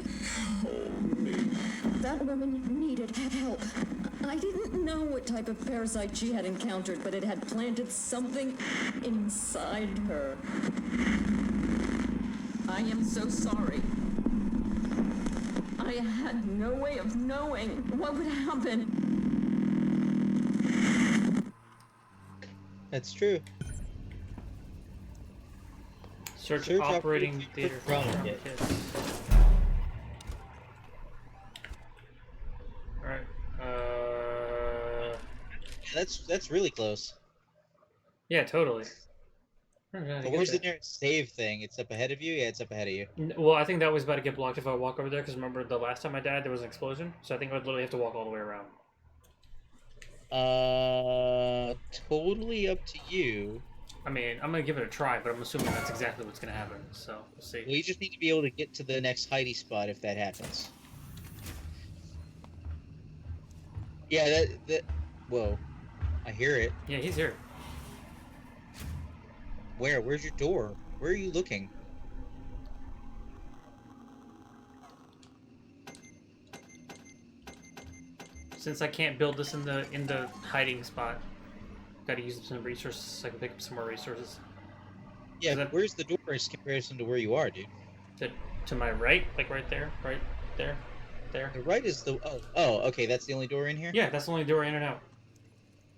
help me. That woman needed help. I didn't know what type of parasite she had encountered, but it had planted something inside her. I am so sorry. I had no way of knowing what would happen. That's true. Search Search operating operating theater for trauma trauma kit. kits. Alright. That's really close. Yeah, totally. But where's the nearest save thing? It's up ahead of you? Yeah, it's up ahead of you. Well, I think that was about to get blocked if I walk over there, because remember the last time I died, there was an explosion? So I think I would literally have to walk all the way around. Totally up to you. I mean, I'm going to give it a try, but I'm assuming that's exactly what's going to happen, so we'll see. Well, you just need to be able to get to the next hidey spot if that happens. Yeah, that... Whoa. I hear it. Yeah, he's here. Where? Where's your door? Where are you looking? Since I can't build this in the hiding spot, gotta use some resources so I can pick up some more resources. Yeah, that- where's the door in comparison to where you are, dude? To my right, like right there, there. The right is the... Oh, okay, that's the only door in here? Yeah, that's the only door in and out.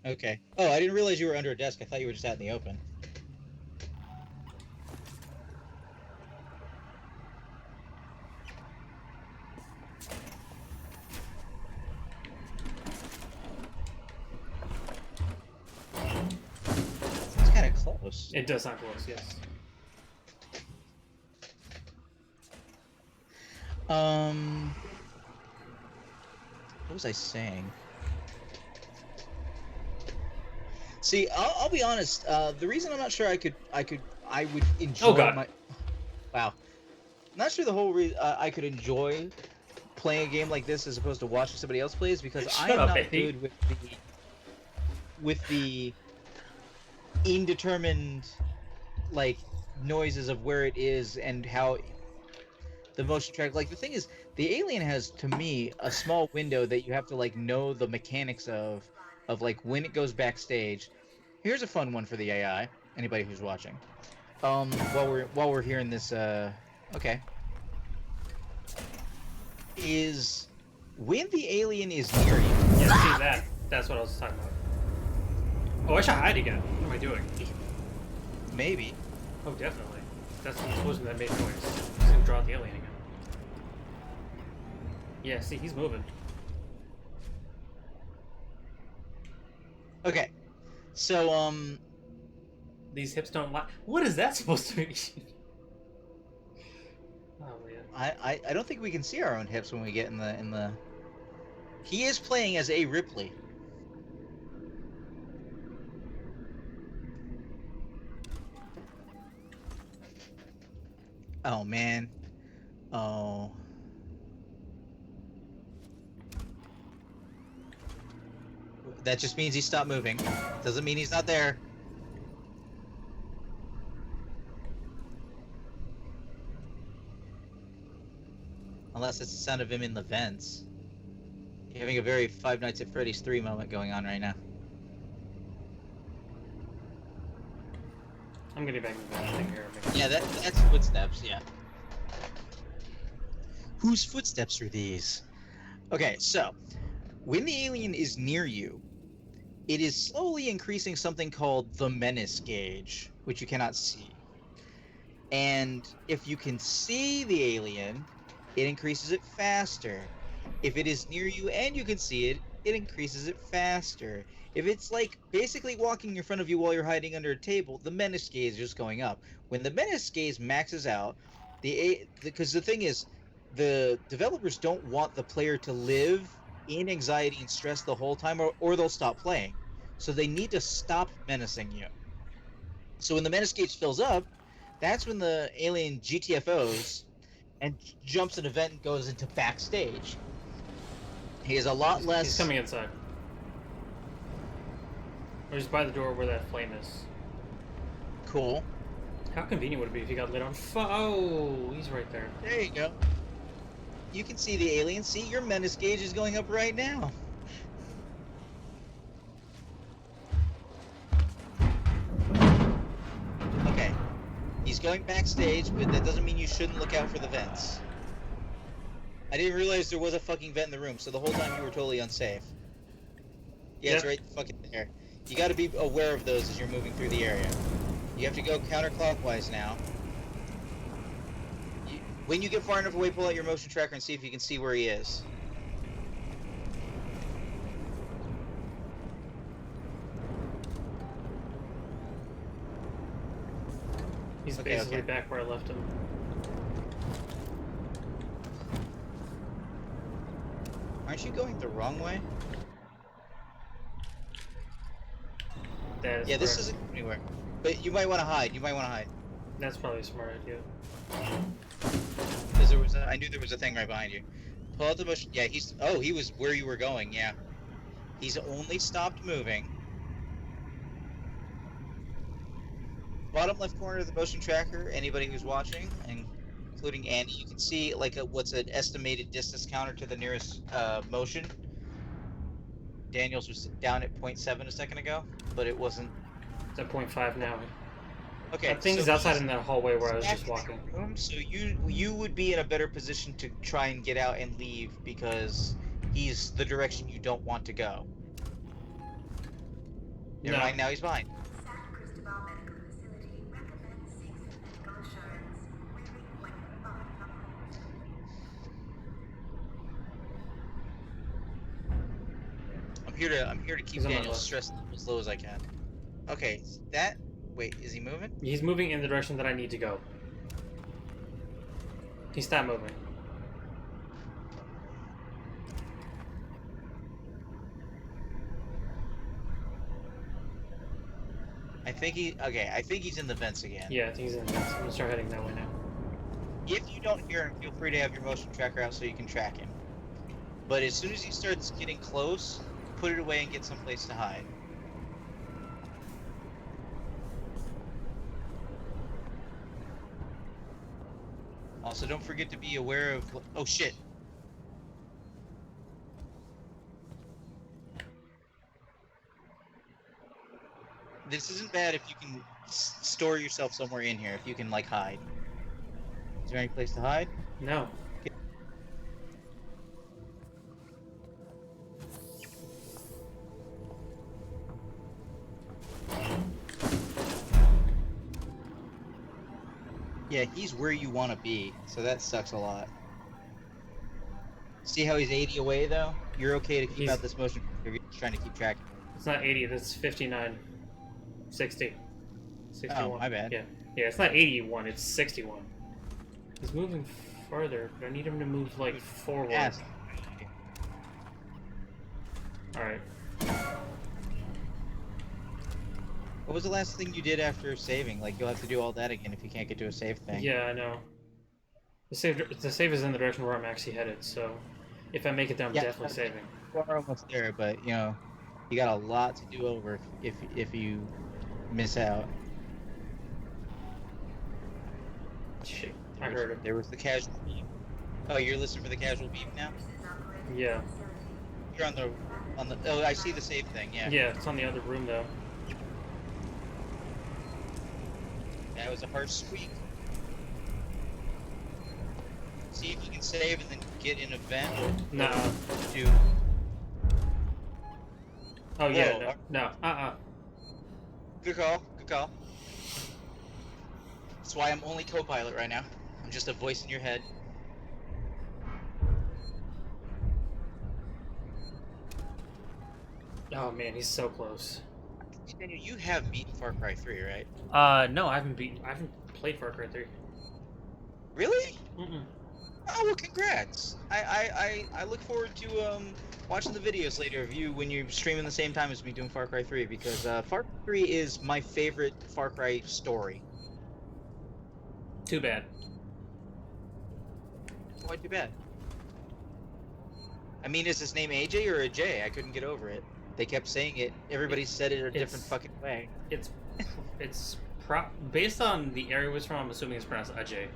Okay. Oh, I didn't realize you were under a desk. I thought you were just out in the open. It's kind of close. It does sound close, yes. What was I saying? See, I'll be honest. The reason I'm not sure I would enjoy Oh, God. my... Wow. I'm not sure the whole reason I could enjoy playing a game like this as opposed to watching somebody else play is because Shut I'm up, not baby. good with the indeterminate, like, noises of where it is and how the motion track. Like, the thing is, the Alien has, to me, a small window that you have to, like, know the mechanics of like when it goes backstage. Here's a fun one for the AI. Anybody who's watching. While we're hearing this, okay, is when the alien is near you. Yeah, see that's what I was talking about. Oh, I should hide again. What am I doing? Maybe. Oh, definitely. That's the explosion that made noise. It's gonna draw out the alien again. Yeah, see, he's moving. Okay. So, These hips don't lie. What is that supposed to be? Oh, man. I don't think we can see our own hips when we get in the... He is playing as A. Ripley. Oh, man. Oh. That just means he stopped moving. Doesn't mean he's not there. Unless it's the sound of him in the vents. You're having a very Five Nights at Freddy's 3 moment going on right now. I'm gonna back the thing here. Yeah, that's footsteps, yeah. Whose footsteps are these? Okay, so, when the alien is near you, it is slowly increasing something called the menace gauge, which you cannot see. And if you can see the alien, it increases it faster. If it is near you and you can see it, it increases it faster. If it's like basically walking in front of you while you're hiding under a table, the menace gauge is just going up. When the menace gauge maxes out, because the thing is, the developers don't want the player to live in anxiety and stress the whole time, or they'll stop playing. So they need to stop menacing you. So when the menace gauge fills up, that's when the alien GTFOs and jumps an event and goes into backstage. He is a lot less... He's coming inside. Or just by the door where that flame is. Cool. How convenient would it be if he got lit on fire? Oh, he's right there. There you go. You can see the alien. See, your menace gauge is going up right now. Okay. He's going backstage, but that doesn't mean you shouldn't look out for the vents. I didn't realize there was a fucking vent in the room, so the whole time you were totally unsafe. Yeah, it's Yep. right fucking there. You gotta be aware of those as you're moving through the area. You have to go counterclockwise now. When you get far enough away, pull out your motion tracker and see if you can see where he is. He's Okay, basically okay. back where I left him. Aren't you going the wrong way? That is Yeah, this correct. isn't anywhere. But you might want to hide. You might want to hide. That's probably a smart idea. Because there was I knew there was a thing right behind you. Pull out the motion. Yeah, he was where you were going, yeah. He's only stopped moving. Bottom left corner of the motion tracker, anybody who's watching, including Andy, you can see like what's an estimated distance counter to the nearest motion. Daniels was down at 0.7 a second ago, but it wasn't. It's at 0.5 now. Okay, That thing's so outside he's in that hallway where I was back just in the walking. room, so you would be in a better position to try and get out and leave because he's the direction you don't want to go. Never No. mind, now he's behind. I'm here to keep He's on my Daniel's left. stress level as low as I can. Okay, wait, is he moving? He's moving in the direction that I need to go. He stopped moving. I think he's in the vents again. Yeah, I think he's in this. I'm gonna start heading that way now. If you don't hear him, feel free to have your motion tracker out so you can track him. But as soon as he starts getting close, put it away and get someplace to hide. Also, don't forget to be aware of... Oh, shit. This isn't bad if you can store yourself somewhere in here, if you can, like, hide. Is there any place to hide? No. Yeah, he's where you want to be, so that sucks a lot. See how he's 80 away, though? You're okay to keep He's- out this motion if you're just trying to keep track. It's not 80, that's 59. 60. 61. Oh, my bad. Yeah. Yeah, it's not 81, it's 61. He's moving farther, but I need him to move, like, forward. Yes. Alright. What was the last thing you did after saving? Like, you'll have to do all that again if you can't get to a save thing. Yeah, I know. The save is in the direction where I'm actually headed, so if I make it there, I'm Yeah. definitely saving. You are almost there, but, you know, you got a lot to do over if you miss out. Shit, I heard him. There was the casual beam. Oh, you're listening for the casual beam now? Yeah. You're on the... Oh, I see the save thing, yeah. Yeah, it's on the other room, though. That was a harsh squeak. See if you can save and then get in a vent. Nah. Do. Oh, yeah, Whoa. no. Good call. Good call. That's why I'm only co-pilot right now. I'm just a voice in your head. Oh, man, he's so close. Daniel, you have beaten Far Cry 3, right? No, I haven't played Far Cry 3. Really? Mm-mm. Oh, well, congrats. I look forward to watching the videos later of you when you're streaming the same time as me doing Far Cry 3, because Far Cry 3 is my favorite Far Cry story. Too bad. Why too bad? I mean, is his name AJ or a J? I couldn't get over it. They kept saying it. Everybody said it a different fucking way. It's based on the area it was from. I'm assuming it's pronounced Ajay.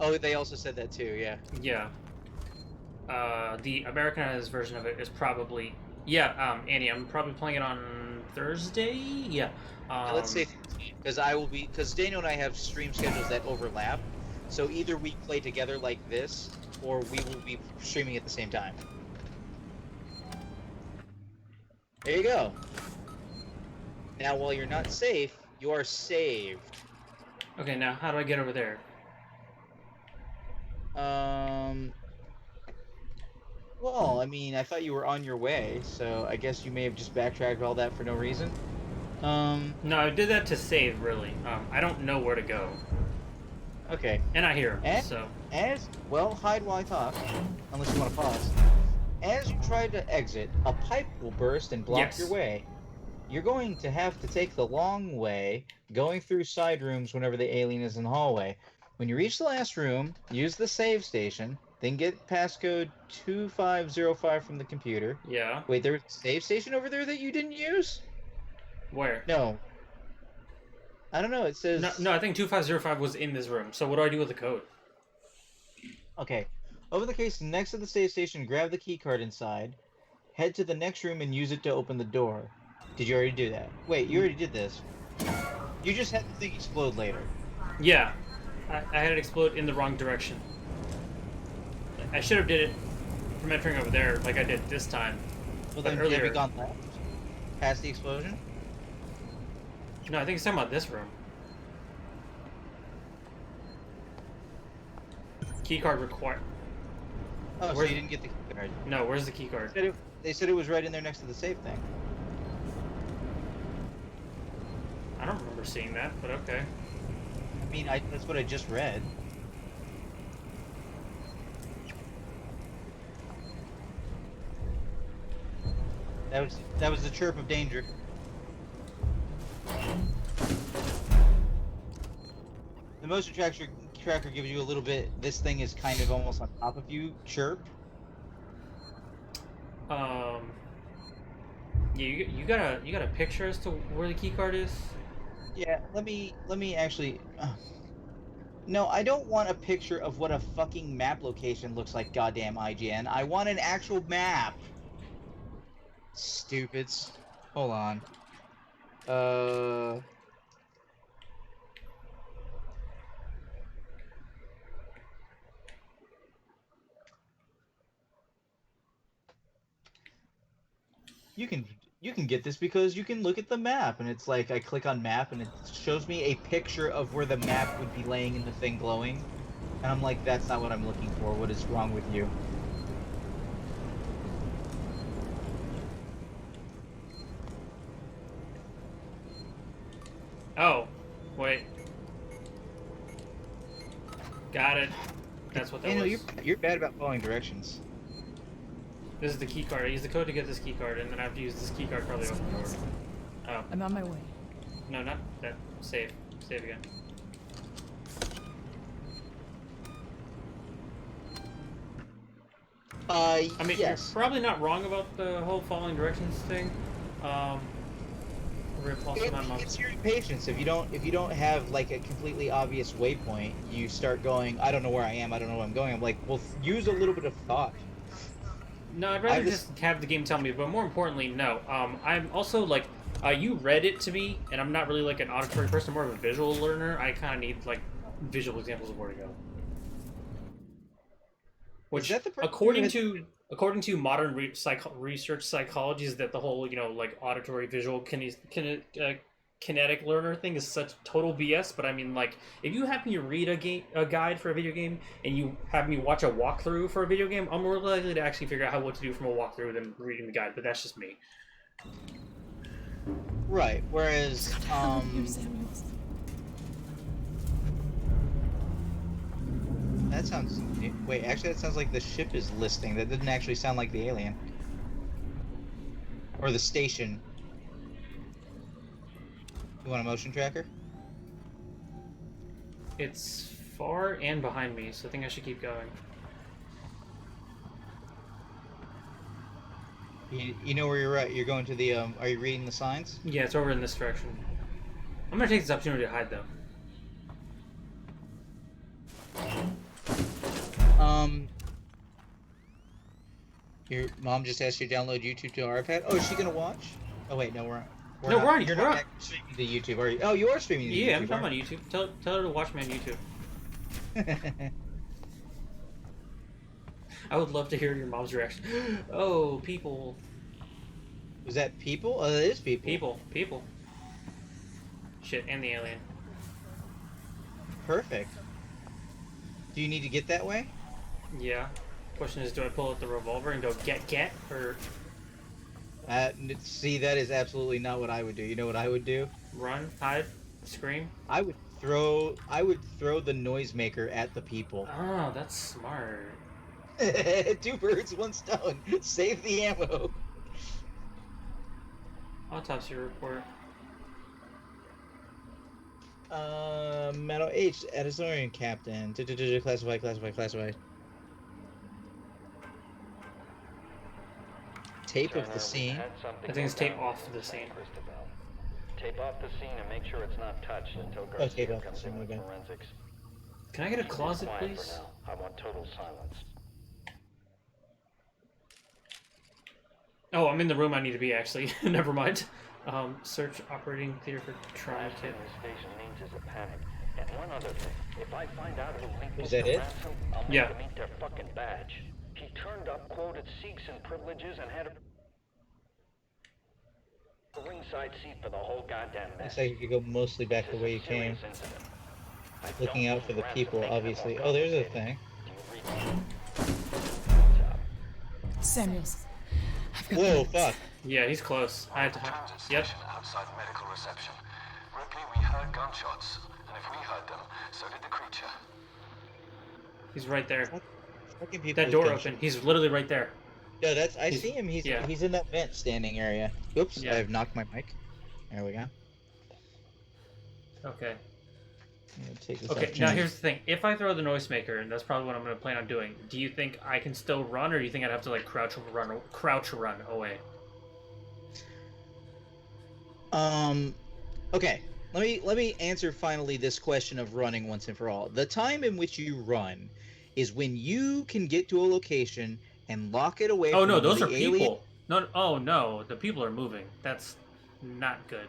Oh, they also said that too, yeah. Yeah. The Americanized version of it is probably Annie. I'm probably playing it on Thursday. Yeah. Let's say because Daniel and I have stream schedules that overlap. So either we play together like this, or we will be streaming at the same time. There you go. Now, while you're not safe, you are saved. Okay, now how do I get over there? Well, I mean, I thought you were on your way, so I guess you may have just backtracked all that for no reason. No, I did that to save, really. I don't know where to go. Okay. And I hear him, Eh? so... Well, hide while I talk, unless you want to pause. As you try to exit, a pipe will burst and block Yes. your way. You're going to have to take the long way, going through side rooms whenever the alien is in the hallway. When you reach the last room, use the save station, then get passcode 2505 from the computer. Yeah. Wait, there's a save station over there that you didn't use? Where? No. I don't know, it says... No, I think 2505 was in this room, so what do I do with the code? Okay. Over the case next to the save station, grab the key card inside, head to the next room and use it to open the door. Did you already do that? Wait, you already did this. You just had the thing explode later. Yeah. I had it explode in the wrong direction. I should have did it from entering over there like I did this time. Well, But then earlier... have you gone left? Past the explosion? No, I think it's talking about this room. Keycard required. Oh, so Where's- you didn't get the key card. No, where's the keycard? They said it was right in there next to the save thing. I don't remember seeing that, but okay. I mean, that's what I just read. That was the chirp of danger. The motion tracker gives you a little bit. This thing is kind of almost on top of you. Chirp. Yeah, you got a picture as to where the keycard is? Yeah. Let me actually. No, I don't want a picture of what a fucking map location looks like. Goddamn IGN. I want an actual map. Stupids. Hold on. You can get this because you can look at the map and it's like I click on map and it shows me a picture of where the map would be laying in the thing glowing. And I'm like, that's not what I'm looking for. What is wrong with you? Oh, wait. Got it. That's what that Hey, no, was. you're bad about following directions. This is the keycard. I use the code to get this keycard, and then I have to use this keycard probably open the door. Oh, I'm on my way. no, not that. Save. Save again. I mean, yes. you're probably not wrong about the whole following directions thing. Rip also my mom. It's your impatience. If you don't have like a completely obvious waypoint, you start going, I don't know where I am, I don't know where I'm going. I'm like, well, use a little bit of thought. No, I'd rather just have the game tell me, but more importantly, no. I'm also like, you read it to me, and I'm not really like an auditory person, I'm more of a visual learner. I kind of need like visual examples of where to go. Which, Is that the according to modern research psychology, is that the whole like auditory visual kinetic learner thing is such total BS. But I mean, like, if you have me read a guide for a video game and you have me watch a walkthrough for a video game, I'm more likely to actually figure out what to do from a walkthrough than reading the guide. But that's just me. Right. Whereas, Here, Samuels. that sounds. Wait, actually, that sounds like the ship is listing. That didn't actually sound like the alien. Or the station. You want a motion tracker? It's far and behind me, so I think I should keep going. You know where you're at. You're going to the. Are you reading the signs? Yeah, it's over in this direction. I'm gonna take this opportunity to hide though. Your mom just asked you to download YouTube to our iPad. Oh, is she gonna watch? Oh wait, no, we're No, we're on- You're we're not on- actually streaming to YouTube, are you? Oh, you are streaming to Yeah, YouTube. I'm talking on YouTube. Tell her to watch me on YouTube. YouTube. I would love to hear your mom's reaction. Oh, people. Was that people? Oh, it is people. People. Shit, and the alien. Perfect. Do you need to get that way? Yeah. Question is, do I pull out the revolver and go get, or See, that is absolutely not what I would do. You know what I would do? Run, hide, scream. I would throw the noisemaker at the people. Oh, that's smart. 2 birds, 1 stone. Save the ammo. Autopsy report. Metal H, Edisorian Captain. Classified. Tape of the scene. I think it's tape off the scene. Tape off the scene and make sure it's not touched until tape Garcia off the comes scene, in with okay. forensics. Can I get a closet, Quiet for please? now. I want total silence. Oh, I'm in the room I need to be, actually. Never mind. Search operating theater for trauma Last thing kit. this station needs is a panic. And one other thing, if I find out who linked Is this that to it? ransom, I'll make Yeah. them eat their fucking badge. He turned up, quoted Seegson privileges, and had a ringside seat for the whole goddamn mess. Looks like you could go mostly back the way you came. Looking out for the people, obviously. Oh, there's a thing. Samuels. I've got Whoa, the fuck. Yeah, he's close. I had to. Transit Yep. station outside medical reception. Ripley, we heard gunshots, and if we heard them, so did the creature. He's right there. Fucking people That door with open. gunshots. He's literally right there. Yeah, that's. I He's- see him. He's yeah. he's in that vent standing area. Oops, Yeah. I've knocked my mic. There we go. Okay. I'm gonna take this Okay, now opportunity. here's the thing. If I throw the noisemaker, and that's probably what I'm going to plan on doing, do you think I can still run, or do you think I'd have to, like, crouch run away? Okay. Let me answer finally this question of running once and for all. The time in which you run is when you can get to a location and lock it away Oh, from no, those the are alien. people. No, oh, no, the people are moving. That's not good.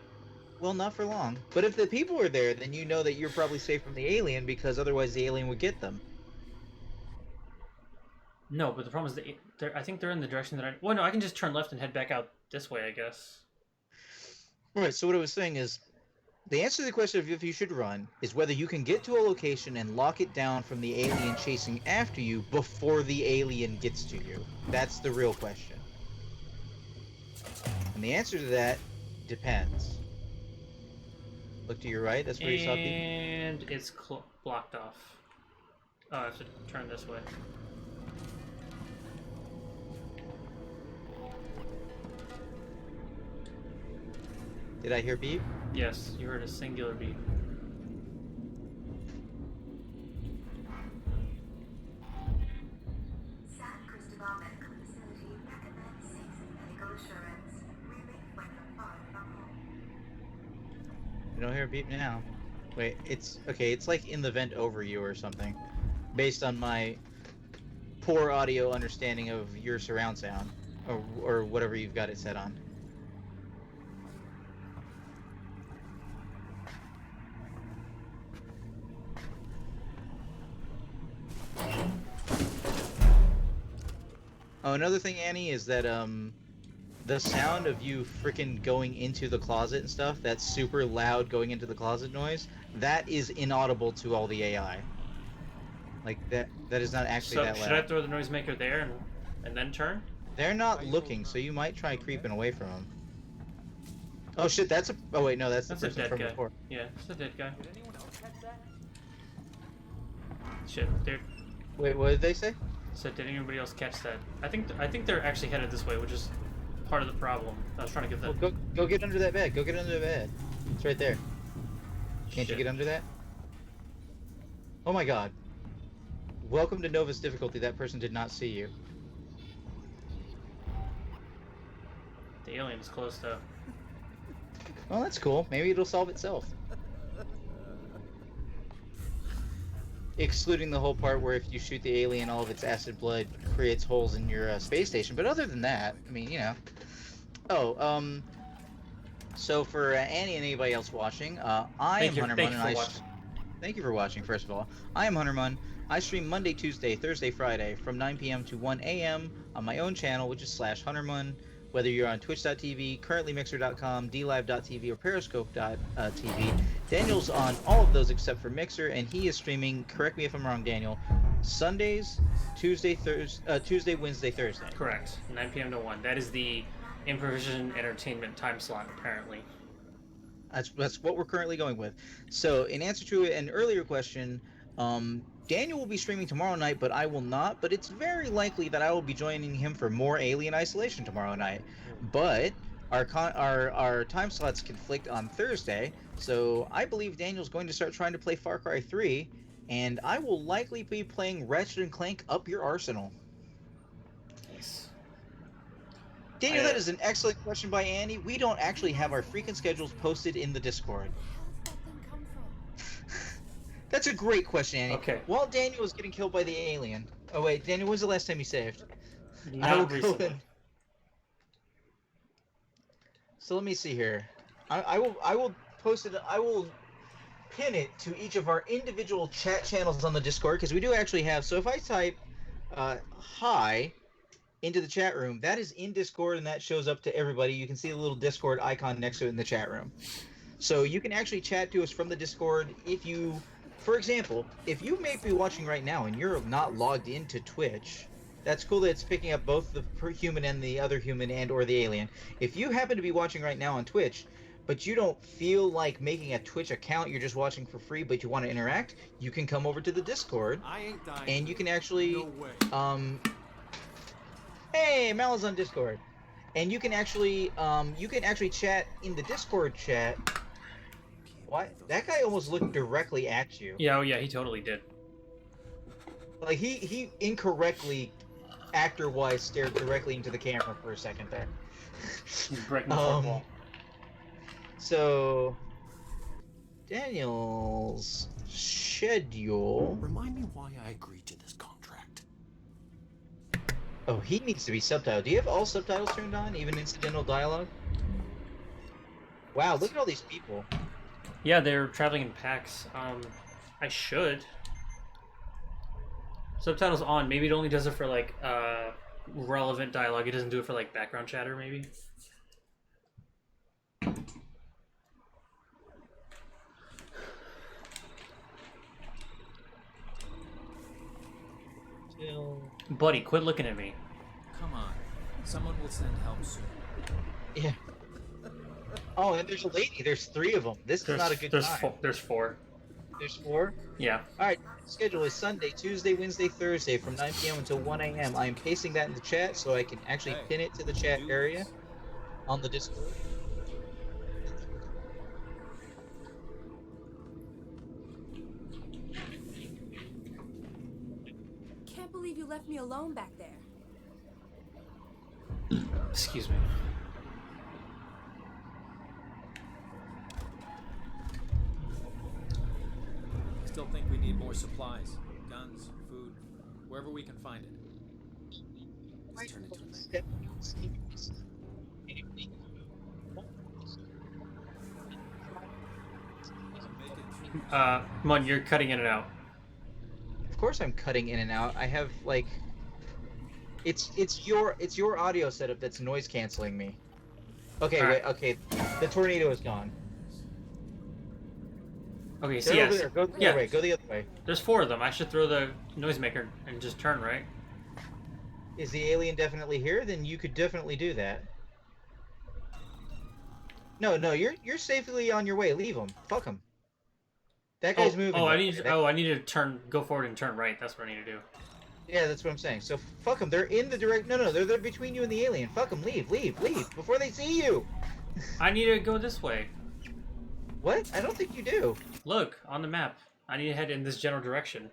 Well, not for long. But if the people are there, then you know that you're probably safe from the alien because otherwise the alien would get them. No, but the problem is that I think they're in the direction that I... Well, no, I can just turn left and head back out this way, I guess. Right, so what I was saying is, the answer to the question of if you should run is whether you can get to a location and lock it down from the alien chasing after you before the alien gets to you. That's the real question. And the answer to that depends. Look to your right, that's where you saw people. And it's blocked off. Oh, I have to turn this way. Did I hear beep? Yes, you heard a singular beep. San Cristobal Medical Facility recommends Seegson Medical Assurance. We make when you're far from home. I don't hear a beep now. Wait, it's okay, it's like in the vent over you or something. Based on my poor audio understanding of your surround sound. Or whatever you've got it set on. Oh, another thing, Annie, is that the sound of you freaking going into the closet and stuff, that super loud going into the closet noise, that is inaudible to all the AI. Like that is not actually So, that loud. should I throw the noisemaker there and then turn? They're not looking, so you might try creeping away from them. Oh shit, that's a. Oh wait, no, that's the That's a person dead from guy. before. Yeah, it's a dead guy. Shit, they're... Wait, what did they say? So did anybody else catch that? I think they're actually headed this way, which is part of the problem. I was trying to get that. Well, go get under that bed. Go get under the bed. It's right there. Can't you Shit. get under that? Oh my god. Welcome to Nova's difficulty. That person did not see you. The alien is close though. Well, that's cool. Maybe it'll solve itself. Excluding the whole part where if you shoot the alien, all of its acid blood creates holes in your space station. But other than that, I mean, you know. Oh, so for Annie and anybody else watching, I am Huntermun, Thank you and for I watching. thank you for watching. First of all, I am Huntermun. I stream Monday, Tuesday, Thursday, Friday from 9 p.m. to 1 a.m. on my own channel, which is /Huntermun. Whether you're on Twitch.tv, currently Mixer.com, DLive.tv, or Periscope.tv, Daniel's on all of those except for Mixer, and he is streaming. Correct me if I'm wrong, Daniel. Sundays, Tuesday, Wednesday, Thursday. Correct. 9 p.m. to 1. That is the Improvision Entertainment time slot, apparently. That's what we're currently going with. So, in answer to an earlier question, Daniel will be streaming tomorrow night, but I will not. But it's very likely that I will be joining him for more Alien Isolation tomorrow night. But our time slots conflict on Thursday, so I believe Daniel's going to start trying to play Far Cry 3, and I will likely be playing Ratchet and Clank Up Your Arsenal. Nice. Daniel, that is an excellent question by Annie. We don't actually have our freaking schedules posted in the Discord. That's a great question, Annie. Okay. While Daniel was getting killed by the alien. Oh wait, Daniel, when's the last time you saved? I will Not go recently. in. So let me see here. I will post it. I will pin it to each of our individual chat channels on the Discord, because we do actually have. So if I type hi into the chat room, that is in Discord, and that shows up to everybody. You can see the little Discord icon next to it in the chat room. So you can actually chat to us from the Discord if you, for example, if you may be watching right now and you're not logged into Twitch. That's cool that it's picking up both the human and the other human and or the alien. If you happen to be watching right now on Twitch, but you don't feel like making a Twitch account, you're just watching for free, but you want to interact, you can come over to the Discord, and you can actually, hey, Mal is on Discord, and you can actually chat in the Discord chat. What? That guy almost looked directly at you. Yeah, oh yeah, he totally did. Like he incorrectly, actor-wise, stared directly into the camera for a second there. He's breaking the fourth wall. So, Daniel's schedule. Remind me why I agreed to this contract. Oh, he needs to be subtitled. Do you have all subtitles turned on, even incidental dialogue? Wow, look at all these people. Yeah, they're traveling in packs. I should. Subtitles on. Maybe it only does it for like relevant dialogue. It doesn't do it for like background chatter, maybe. Buddy, quit looking at me. Come on. Someone will send help soon. Yeah. Oh, and there's a lady. There's 3 of them. This is not a good time. There's 4. There's 4? Yeah. Alright, schedule is Sunday, Tuesday, Wednesday, Thursday from 9 p.m. until 1 a.m. I am pasting that in the chat so I can actually pin it to the chat area on the Discord. Can't believe you left me alone back there. Excuse me. Still think we need more supplies, guns, food, wherever we can find it. Let's turn into a nightmare. Mun, you're cutting in and out. Of course I'm cutting in and out. I have like it's your audio setup that's noise canceling me. Okay, All right. wait, okay. The tornado is gone. Okay, so They're yes. over there. Go the Yeah. other way. Go the other way. There's 4 of them. I should throw the noisemaker and just turn, right? Is the alien definitely here? Then you could definitely do that. No, you're safely on your way. Leave him. Fuck him. That guy's moving. Oh, I right need. there. I need to go forward and turn right. That's what I need to do. Yeah, that's what I'm saying. So fuck them. They're in the direct. No, they're between you and the alien. Fuck them. Leave before they see you. I need to go this way. What? I don't think you do. Look on the map. I need to head in this general direction.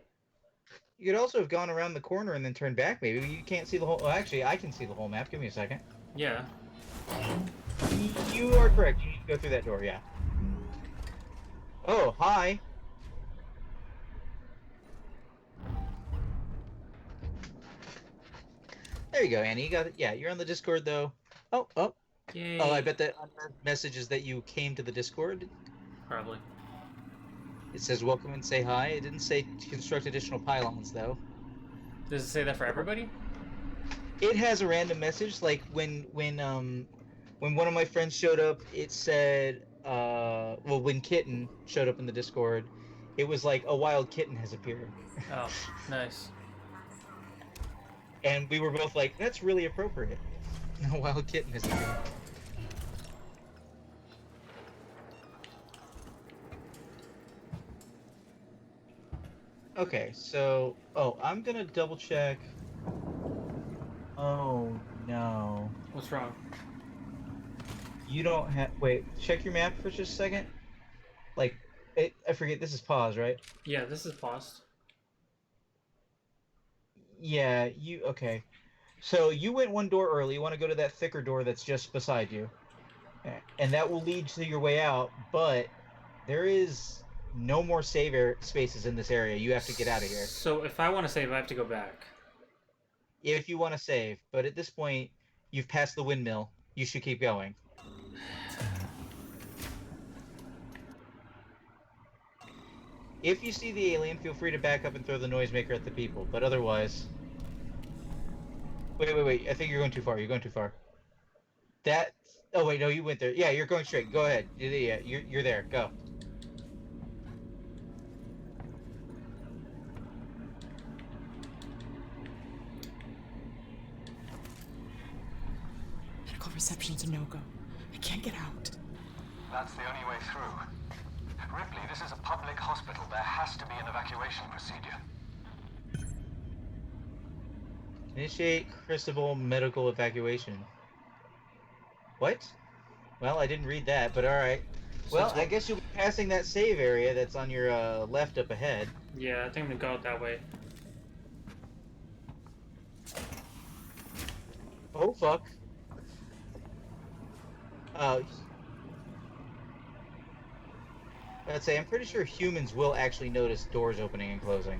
You could also have gone around the corner and then turned back. Maybe you can't see the whole. Oh, actually, I can see the whole map. Give me a second. Yeah. You are correct. You need to go through that door. Yeah. Oh, hi. There you go, Annie. You got it. Yeah, you're on the Discord though. Oh. Yay. Oh, I bet that message is that you came to the Discord. Probably. It says welcome and say hi. It didn't say construct additional pylons though. Does it say that for everybody? It has a random message, like when one of my friends showed up, it said when Kitten showed up in the Discord, it was like a wild kitten has appeared. Oh, nice. And we were both like, that's really appropriate. No wild kitten is here. Okay, so I'm gonna double check. Oh no. What's wrong? You don't have. Wait, check your map for just a second. Like, I forget. This is pause, right? Yeah, this is paused. Yeah. Okay? So you went one door early. You want to go to that thicker door that's just beside you, and that will lead to your way out. But there is no more spaces in this area. You have to get out of here So if I want to save, I have to go back. if you want to save. But at this point, you've passed the windmill. You should keep going. If you see the alien, feel free to back up and throw the noisemaker at the people. But otherwise... Wait. I think you're going too far. You're going too far. That... Oh, wait, no, you went there. Yeah, you're going straight. Go ahead. Yeah, you're there. Go. Medical reception's a no-go. I can't get out. That's the only way through. Ripley, this is a public hospital. There has to be an evacuation procedure. Initiate Crucible medical evacuation. What? Well, I didn't read that, but alright. Well, I guess you'll be passing that save area that's on your left up ahead. Yeah, I think I'm gonna go out that way. Oh, fuck. I'd say I'm pretty sure humans will actually notice doors opening and closing.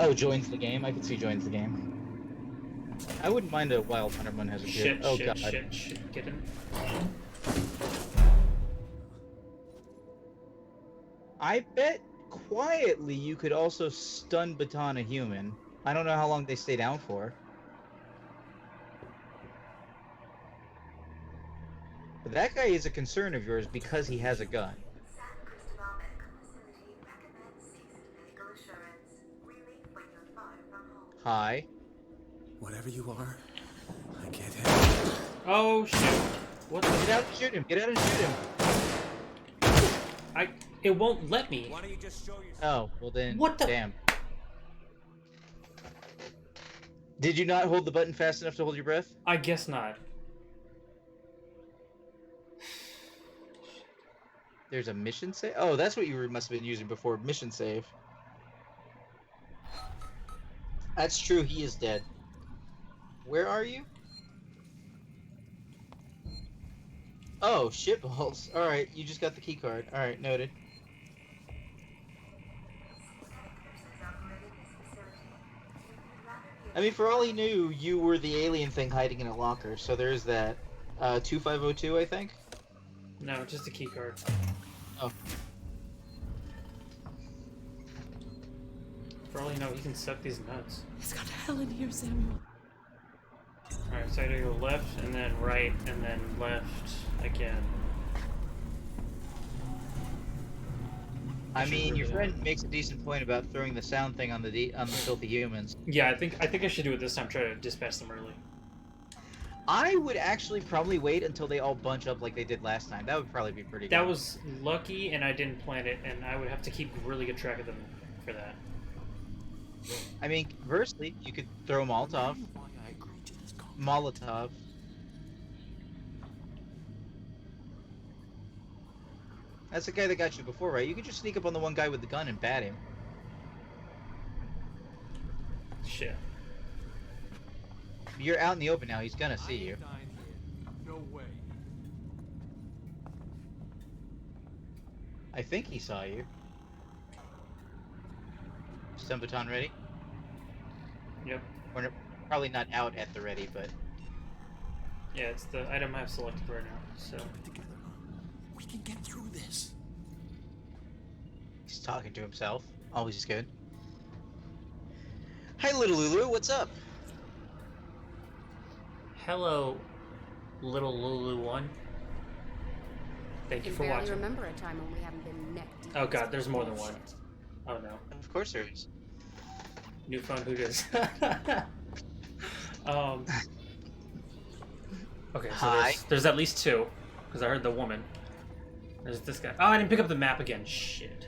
Oh, joins the game? I can see joins the game. I wouldn't mind a Wild Hunterman has appeared. Shit. Get in. I bet quietly you could also stun baton a human. I don't know how long they stay down for. But that guy is a concern of yours because he has a gun. San Cristobal Medical Facility recommends cease medical assurance. We leave when you're far from home. Hi. Whatever you are, I can't handle it. Oh shit! What the? Get out and shoot him! Get out and shoot him! It won't let me. Why don't you just show yourself? Oh, well then. What the? Damn. Did you not hold the button fast enough to hold your breath? I guess not. There's a mission save? Oh, that's what you must have been using before. Mission save. That's true, he is dead. Where are you? Oh, shitballs. Alright, you just got the key card. Alright, noted. I mean, for all he knew, you were the alien thing hiding in a locker, so there's that. 2502, I think? No, just a key card. Oh. For all you know, he can suck these nuts. It's got hell in here, Samuel. Alright, so I gotta go left, and then right, and then left again. I mean, your friend makes a decent point about throwing the sound thing on the filthy humans. Yeah, I think I should do it this time. Try to dispatch them early. I would actually probably wait until they all bunch up like they did last time. That would probably be pretty good. That was lucky, and I didn't plan it, and I would have to keep really good track of them for that. I mean, conversely, you could throw Molotov. Molotov. That's the guy that got you before, right? You could just sneak up on the one guy with the gun and bat him. Shit. You're out in the open now. He's gonna see you. No way. I think he saw you. Stun baton ready? Yep. Or probably not out at the ready, but... Yeah, it's the item I've selected right now, so... Together. We can get through this. He's talking to himself. Always good. Hi, little Lulu. What's up? Hello, little Lulu one. Thank you can for barely watching. remember a time when we haven't been neck deep. Oh in god, some there's more than one. bullshit. Oh no. Of course there is. New phone, who does? um. Okay, so Hi. there's at least two, because I heard the woman. There's this guy. Oh, I didn't pick up the map again. Shit.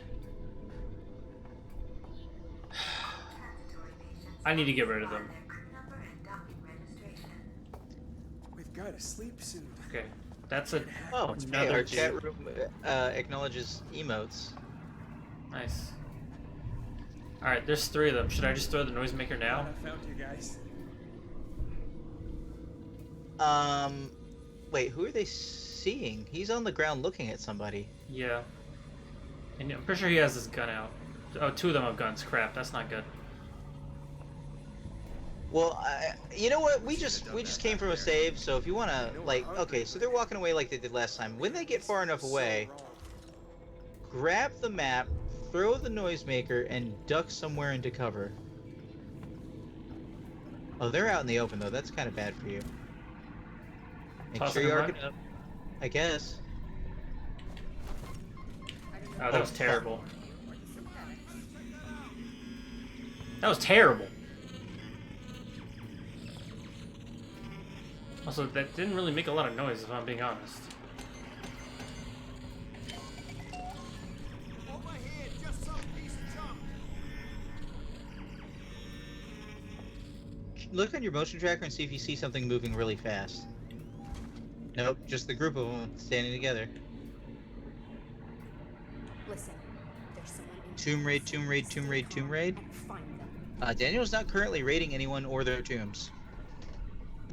I need to get rid of them. We've got a sleep suit. Okay, that's a Oh, hey, another our chat dude. room acknowledges emotes. Nice. All right, there's three of them. Should I just throw the noisemaker now? I found you guys. Wait, who are they seeing? He's on the ground looking at somebody. Yeah. And I'm pretty sure he has his gun out. Oh, two of them have guns. Crap, that's not good. Well, you know what? We just came from a save, so if you wanna like, okay, so they're walking away like they did last time. When they get far enough away, grab the map, throw the noisemaker, and duck somewhere into cover. Oh, they're out in the open though. That's kind of bad for you. Make Toss sure it you in arc right? it up. I guess. Oh, that was terrible. That was terrible. Also, that didn't really make a lot of noise, if I'm being honest. Over here, just some piece of junk. Look on your motion tracker and see if you see something moving really fast. Nope, just the group of them standing together. Listen, there's someone in Tomb raid, tomb raid, tomb raid, tomb raid. and find them. Daniel's not currently raiding anyone or their tombs.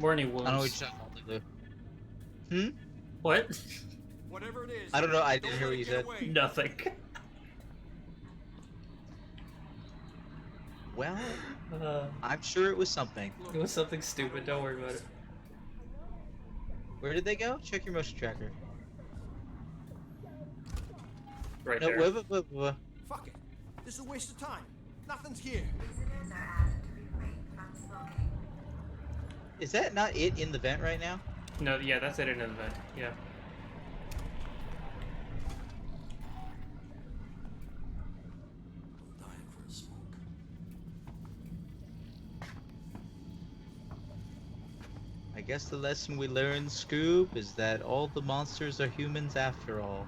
Or any I don't know what wounds. you're talking about, Lulu. What? Whatever it is. I don't know, I didn't hear let what it you get said. away. Nothing. Well, I'm sure it was something. It was something stupid, don't worry about it. Where did they go? Check your motion tracker. Right No, there. whoa. Fuck it. This is a waste of time. Nothing's here. Visitors are asked to refrain from smoking. Is that not it in the vent right now? No, yeah, that's it in an event. Yeah. Dying for a smoke. I guess the lesson we learned, Scoob, is that all the monsters are humans after all.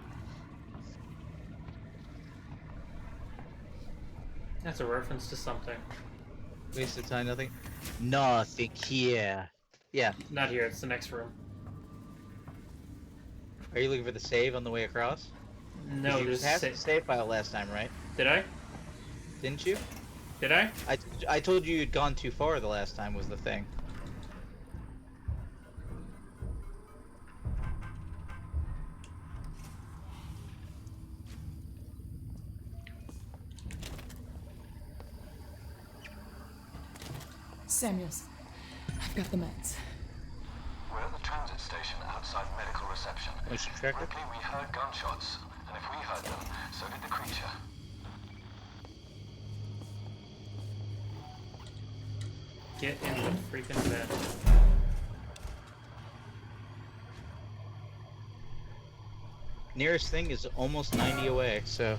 That's a reference to something. Waste of time, nothing. Nothing here. Yeah. Not here, it's the next room. Are you looking for the save on the way across? No, you there's passed the save file last time, right? Did I? Didn't you? Did I? I told you you'd gone too far the last time was the thing. Samuels, I've got the meds. We're at the transit station outside medical reception. Motion tracker? Ripley, we heard gunshots, and if we heard them, so did the creature. Get in the freaking vent. Nearest thing is almost 90 away, so...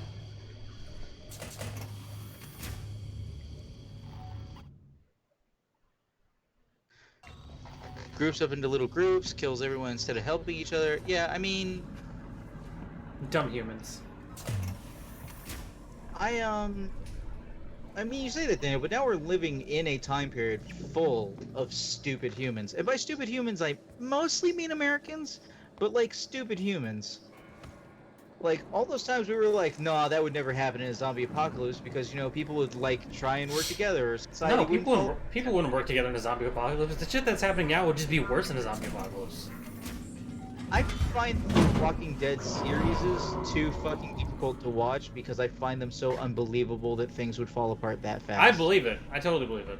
Groups up into little groups, kills everyone instead of helping each other. Yeah, I mean... Dumb humans. I mean, you say that, Daniel, but now we're living in a time period full of stupid humans. And by stupid humans, I mostly mean Americans, but like stupid humans. Like, all those times we were like, nah, that would never happen in a zombie apocalypse because, you know, people would, like, try and work together or society No, wouldn't people wouldn't work together in a zombie apocalypse. The shit that's happening now would just be worse in a zombie apocalypse. I find the Walking Dead series too fucking difficult to watch because I find them so unbelievable that things would fall apart that fast. I believe it. I totally believe it.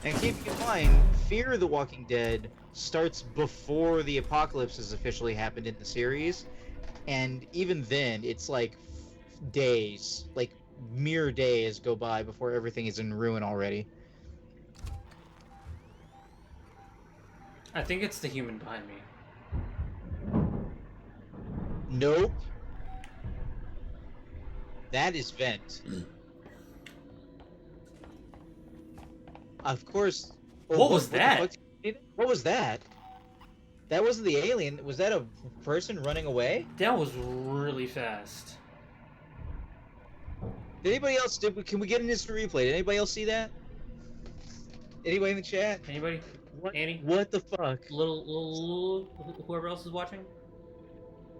And keep in mind, Fear of the Walking Dead starts before the apocalypse has officially happened in the series, and even then, it's like days, like mere days go by before everything is in ruin already. I think it's the human behind me. Nope. That is vent. Of course. Oh, What was the that? fuck? What was that? That wasn't the alien. Was that a person running away? That was really fast. Did anybody else? Can we get an instant replay? Did anybody else see that? Anybody in the chat? Anybody? What? Annie? What the fuck? Little whoever else is watching?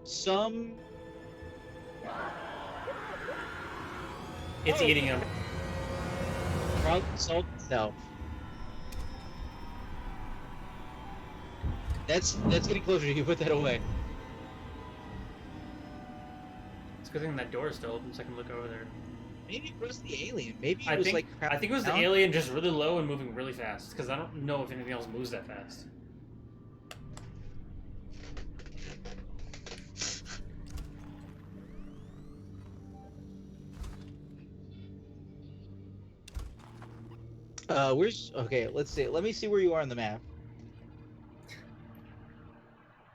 Some. It's eating him. Probably salt itself. That's getting closer. You put that away. It's a good thing that door is still open so I can look over there. Maybe it was the alien. Maybe it I was think like. I think it was the down. alien just really low and moving really fast because I don't know if anything else moves that fast. Where's okay? Let's see. Let me see where you are on the map.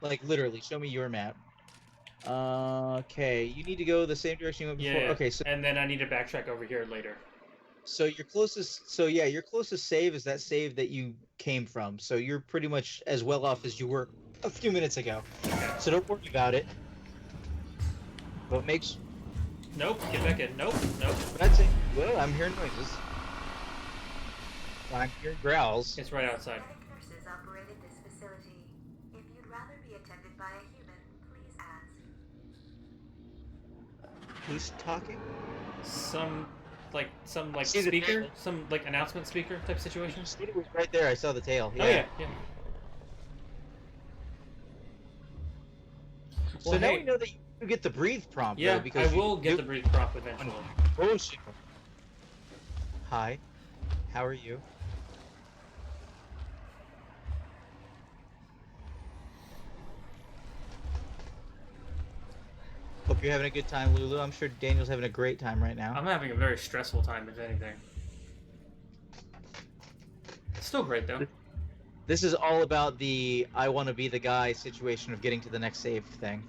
Like literally, show me your map. Okay, you need to go the same direction you went before. Yeah. Okay, so and then I need to backtrack over here later. your closest. So yeah, your closest save is that save that you came from. So you're pretty much as well off as you were a few minutes ago. So don't worry about it. But makes. Nope. Get back in. Nope. Nope. That's it. Well, I'm hearing noises. I'm hearing growls. It's right outside. Medic nurses operated this facility. If you'd rather be attended by a human, please ask. Who's talking? Some like See the speaker, tail? some like announcement speaker type situation. It was right there. I saw the tail. Oh yeah. Yeah. So Well, now hey. we know that you get the breathe prompt. Yeah, though, because I will get the breathe prompt eventually. Oh shit. Hi. How are you? Hope you're having a good time, Lulu. I'm sure Daniel's having a great time right now. I'm having a very stressful time, if anything. It's still great though. This is all about the I want to be the guy situation of getting to the next save thing.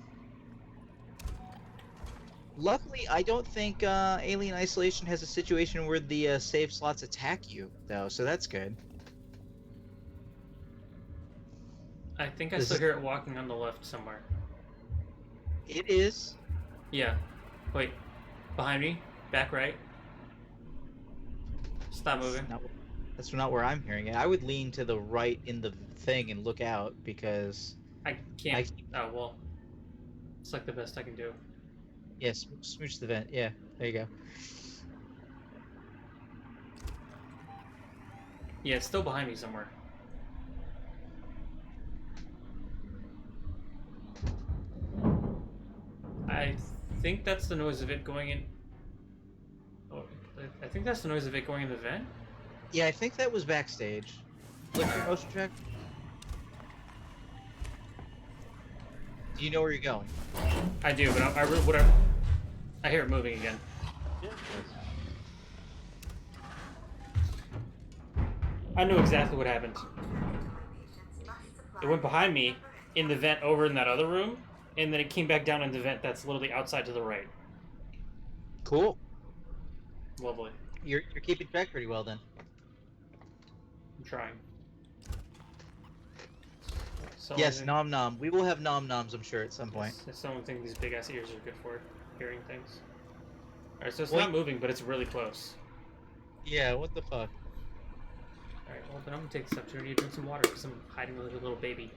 Luckily, I don't think Alien Isolation has a situation where the save slots attack you, though, so that's good. I think I This still is- hear it walking on the left somewhere. It is. Yeah. Wait. Behind me. Back right. Stop moving. That's not where I'm hearing it. I would lean to the right in the thing and look out because. I can't. Oh well. It's like the best I can do. Yes, smooch the vent. Yeah, there you go. Yeah, it's still behind me somewhere. I think that's the noise of it going in. Oh, I think that's the noise of it going in the vent. Yeah, I think that was backstage. Look your motion track. Do you know where you're going? I do, but I hear it moving again. I know exactly what happened. It went behind me in the vent over in that other room, and then it came back down in the vent that's literally outside to the right. Cool. Lovely. You're keeping track pretty well then. I'm trying. Yes, nom nom. We will have nom noms, I'm sure, at some point. Someone think these big ass ears are good for hearing things. Alright, so it's Well, not moving, but it's really close. Yeah, what the fuck? Alright, well then I'm gonna take this opportunity to drink some water because I'm hiding like a little baby.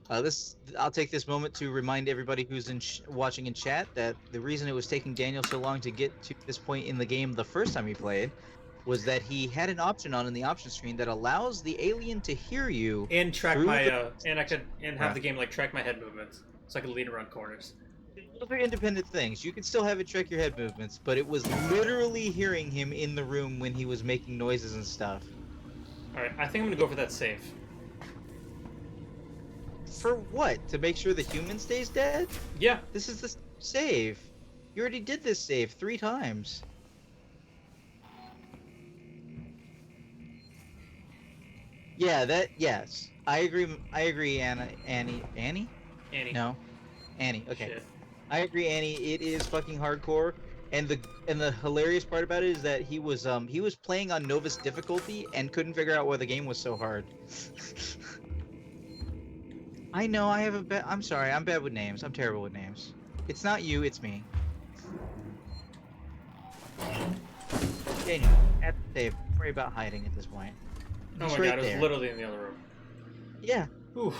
I'll take this moment to remind everybody who's watching in chat that the reason it was taking Daniel so long to get to this point in the game the first time he played was that he had an option on in the option screen that allows the alien to hear you And track through my the- and I could have the game like track my head movements so I could lean around corners. Those are independent things. You can still have it track your head movements, but it was literally hearing him in the room when he was making noises and stuff. Alright, I think I'm gonna go for that save. For what? To make sure the human stays dead? Yeah. This is the save. You already did this save 3 times. Yeah, yes. I agree, Annie? Annie. No. Annie. Okay. Shit. I agree, Annie. It is fucking hardcore, and the hilarious part about it is that he was playing on Novus difficulty and couldn't figure out why the game was so hard. I know. I have a bad. I'm sorry. I'm bad with names. I'm terrible with names. It's not you. It's me. Daniel, at the save. Don't worry about hiding at this point. Oh He's my right god, it was there. literally in the other room. Yeah. Oof.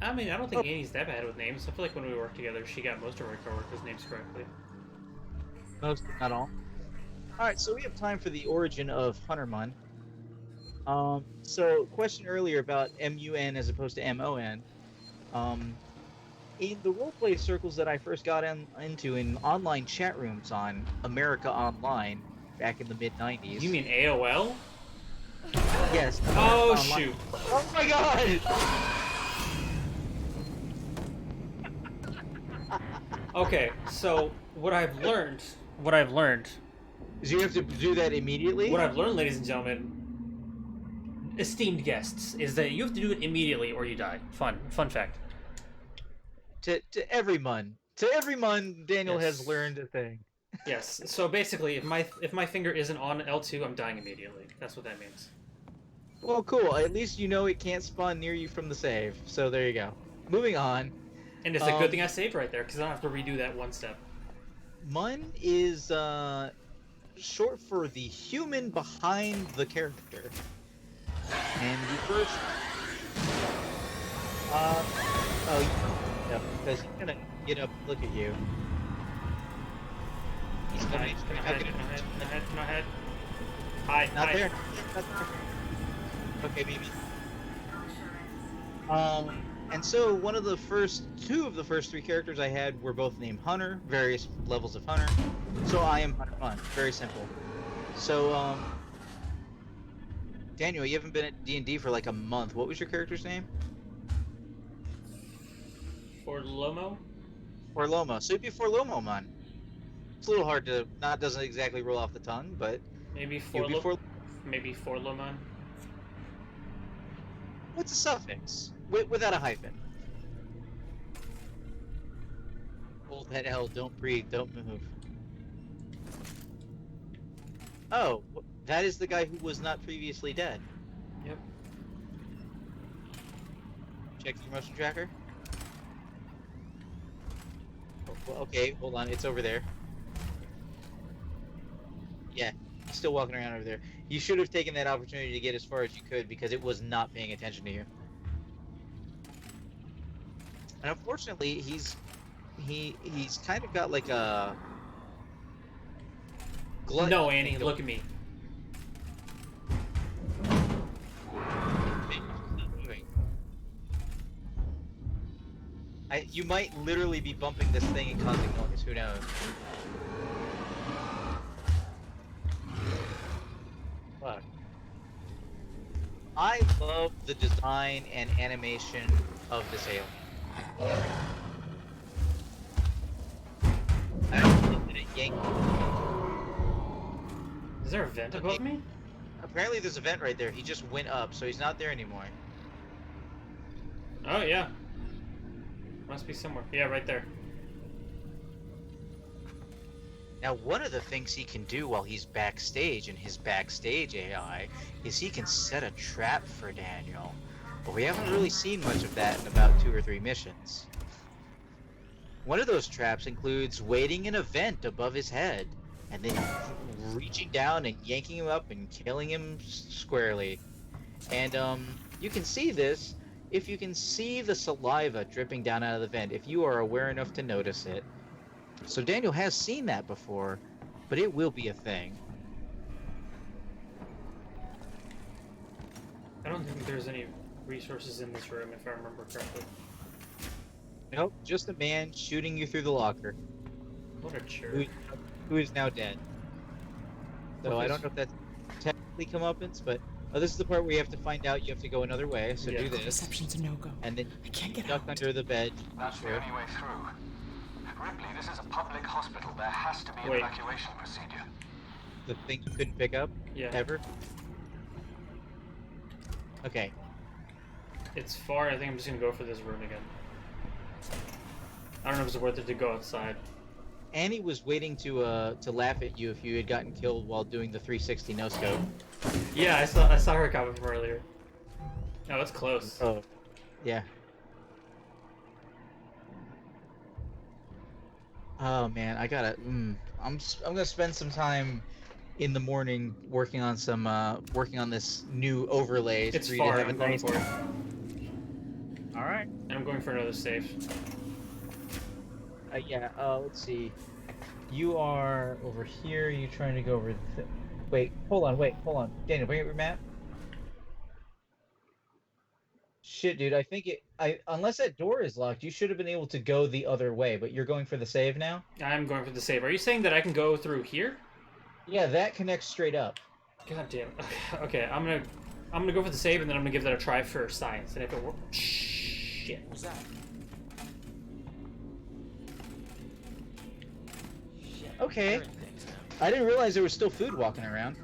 I mean, I don't think Annie's that bad with names. I feel like when we worked together, she got most of our coworkers' names correctly. Most, not all. Alright, so we have time for the origin of Huntermon. So, question earlier about MUN as opposed to MON. In the roleplay circles that I first got into in online chat rooms on America Online back in the mid-90s. You mean AOL? Yes. Oh, online. shoot. Oh my god! Okay, so what I've learned, Is you have to do that immediately? ladies and gentlemen, esteemed guests, is that you have to do it immediately or you die. Fun fact. To every mun. To every mun, Daniel Yes. has learned a thing. Yes. So basically, if my finger isn't on L2, I'm dying immediately. That's what that means. Well, cool. At least you know it can't spawn near you from the save. So there you go. Moving on. And it's a good thing I saved right there because I don't have to redo that one step. Mun is short for the human behind the character. And the first... no, because he's gonna get up and look at you. He's gonna Can I head? Hi. Not hi. there. Not there. Okay, maybe. And so two of the first three characters I had were both named Hunter, various levels of Hunter. So I am Hunter Fun. Very simple. So, Daniel, you haven't been at D&D for like a month. What was your character's name? Forlomo? Forlomo. So it'd be Forlomo, man. It's a little hard to, doesn't exactly roll off the tongue, but Maybe you'll be Maybe Forlomon. What's a suffix? Without a hyphen. Hold that L, don't breathe, don't move. Oh, that is the guy who was not previously dead. Yep. Check your motion tracker. Oh, well, okay, hold on, it's over there. Yeah, he's still walking around over there. You should have taken that opportunity to get as far as you could because it was not paying attention to you. And unfortunately, he's kind of got like a glut. No, Annie, look at me. You might literally be bumping this thing and causing noise. Who knows? Fuck. I love the design and animation of this alien. I don't think that it yanked. Is there a vent above me? Apparently there's a vent right there. He just went up, so he's not there anymore. Oh, yeah. Must be somewhere. Yeah, right there. Now, one of the things he can do while he's backstage in his backstage AI is he can set a trap for Daniel. But we haven't really seen much of that in about 2 or 3 missions. One of those traps includes waiting in a vent above his head, and then reaching down and yanking him up and killing him squarely. And you can see this if you can see the saliva dripping down out of the vent, if you are aware enough to notice it. So Daniel has seen that before, but it will be a thing. I don't think there's any resources in this room, if I remember correctly. Nope, just a man shooting you through the locker. What a jerk. Who is now dead. So I don't know if that's technically comeuppance, but this is the part where you have to find out you have to go another way, so do this. Reception's a no-go. And then I can't get duck out. under the bed. That's the only way through. Ripley, this is a public hospital. There has to be an Wait. evacuation procedure. The thing you couldn't pick up? Yeah. Ever? Okay. It's far. I think I'm just gonna go for this room again. I don't know if it's worth it to go outside. Annie was waiting to laugh at you if you had gotten killed while doing the 360 no scope. Yeah, I saw her comment from earlier. Oh, it's close. Oh, yeah. Oh man, I gotta. I'm gonna spend some time in the morning working on this new overlay. It's for you far. to have I'm a going nice... for it. All right. And I'm going for another save. Yeah. Let's see. You are over here. You trying to go over? Wait. Hold on. Daniel, bring up your map. Shit, dude. I think unless that door is locked, you should have been able to go the other way. But you're going for the save now. I'm going for the save. Are you saying that I can go through here? Yeah, that connects straight up. God damn. Okay, I'm gonna go for the save, and then I'm gonna give that a try for science. And if it works, shit. What's that? Okay. I didn't realize there was still food walking around.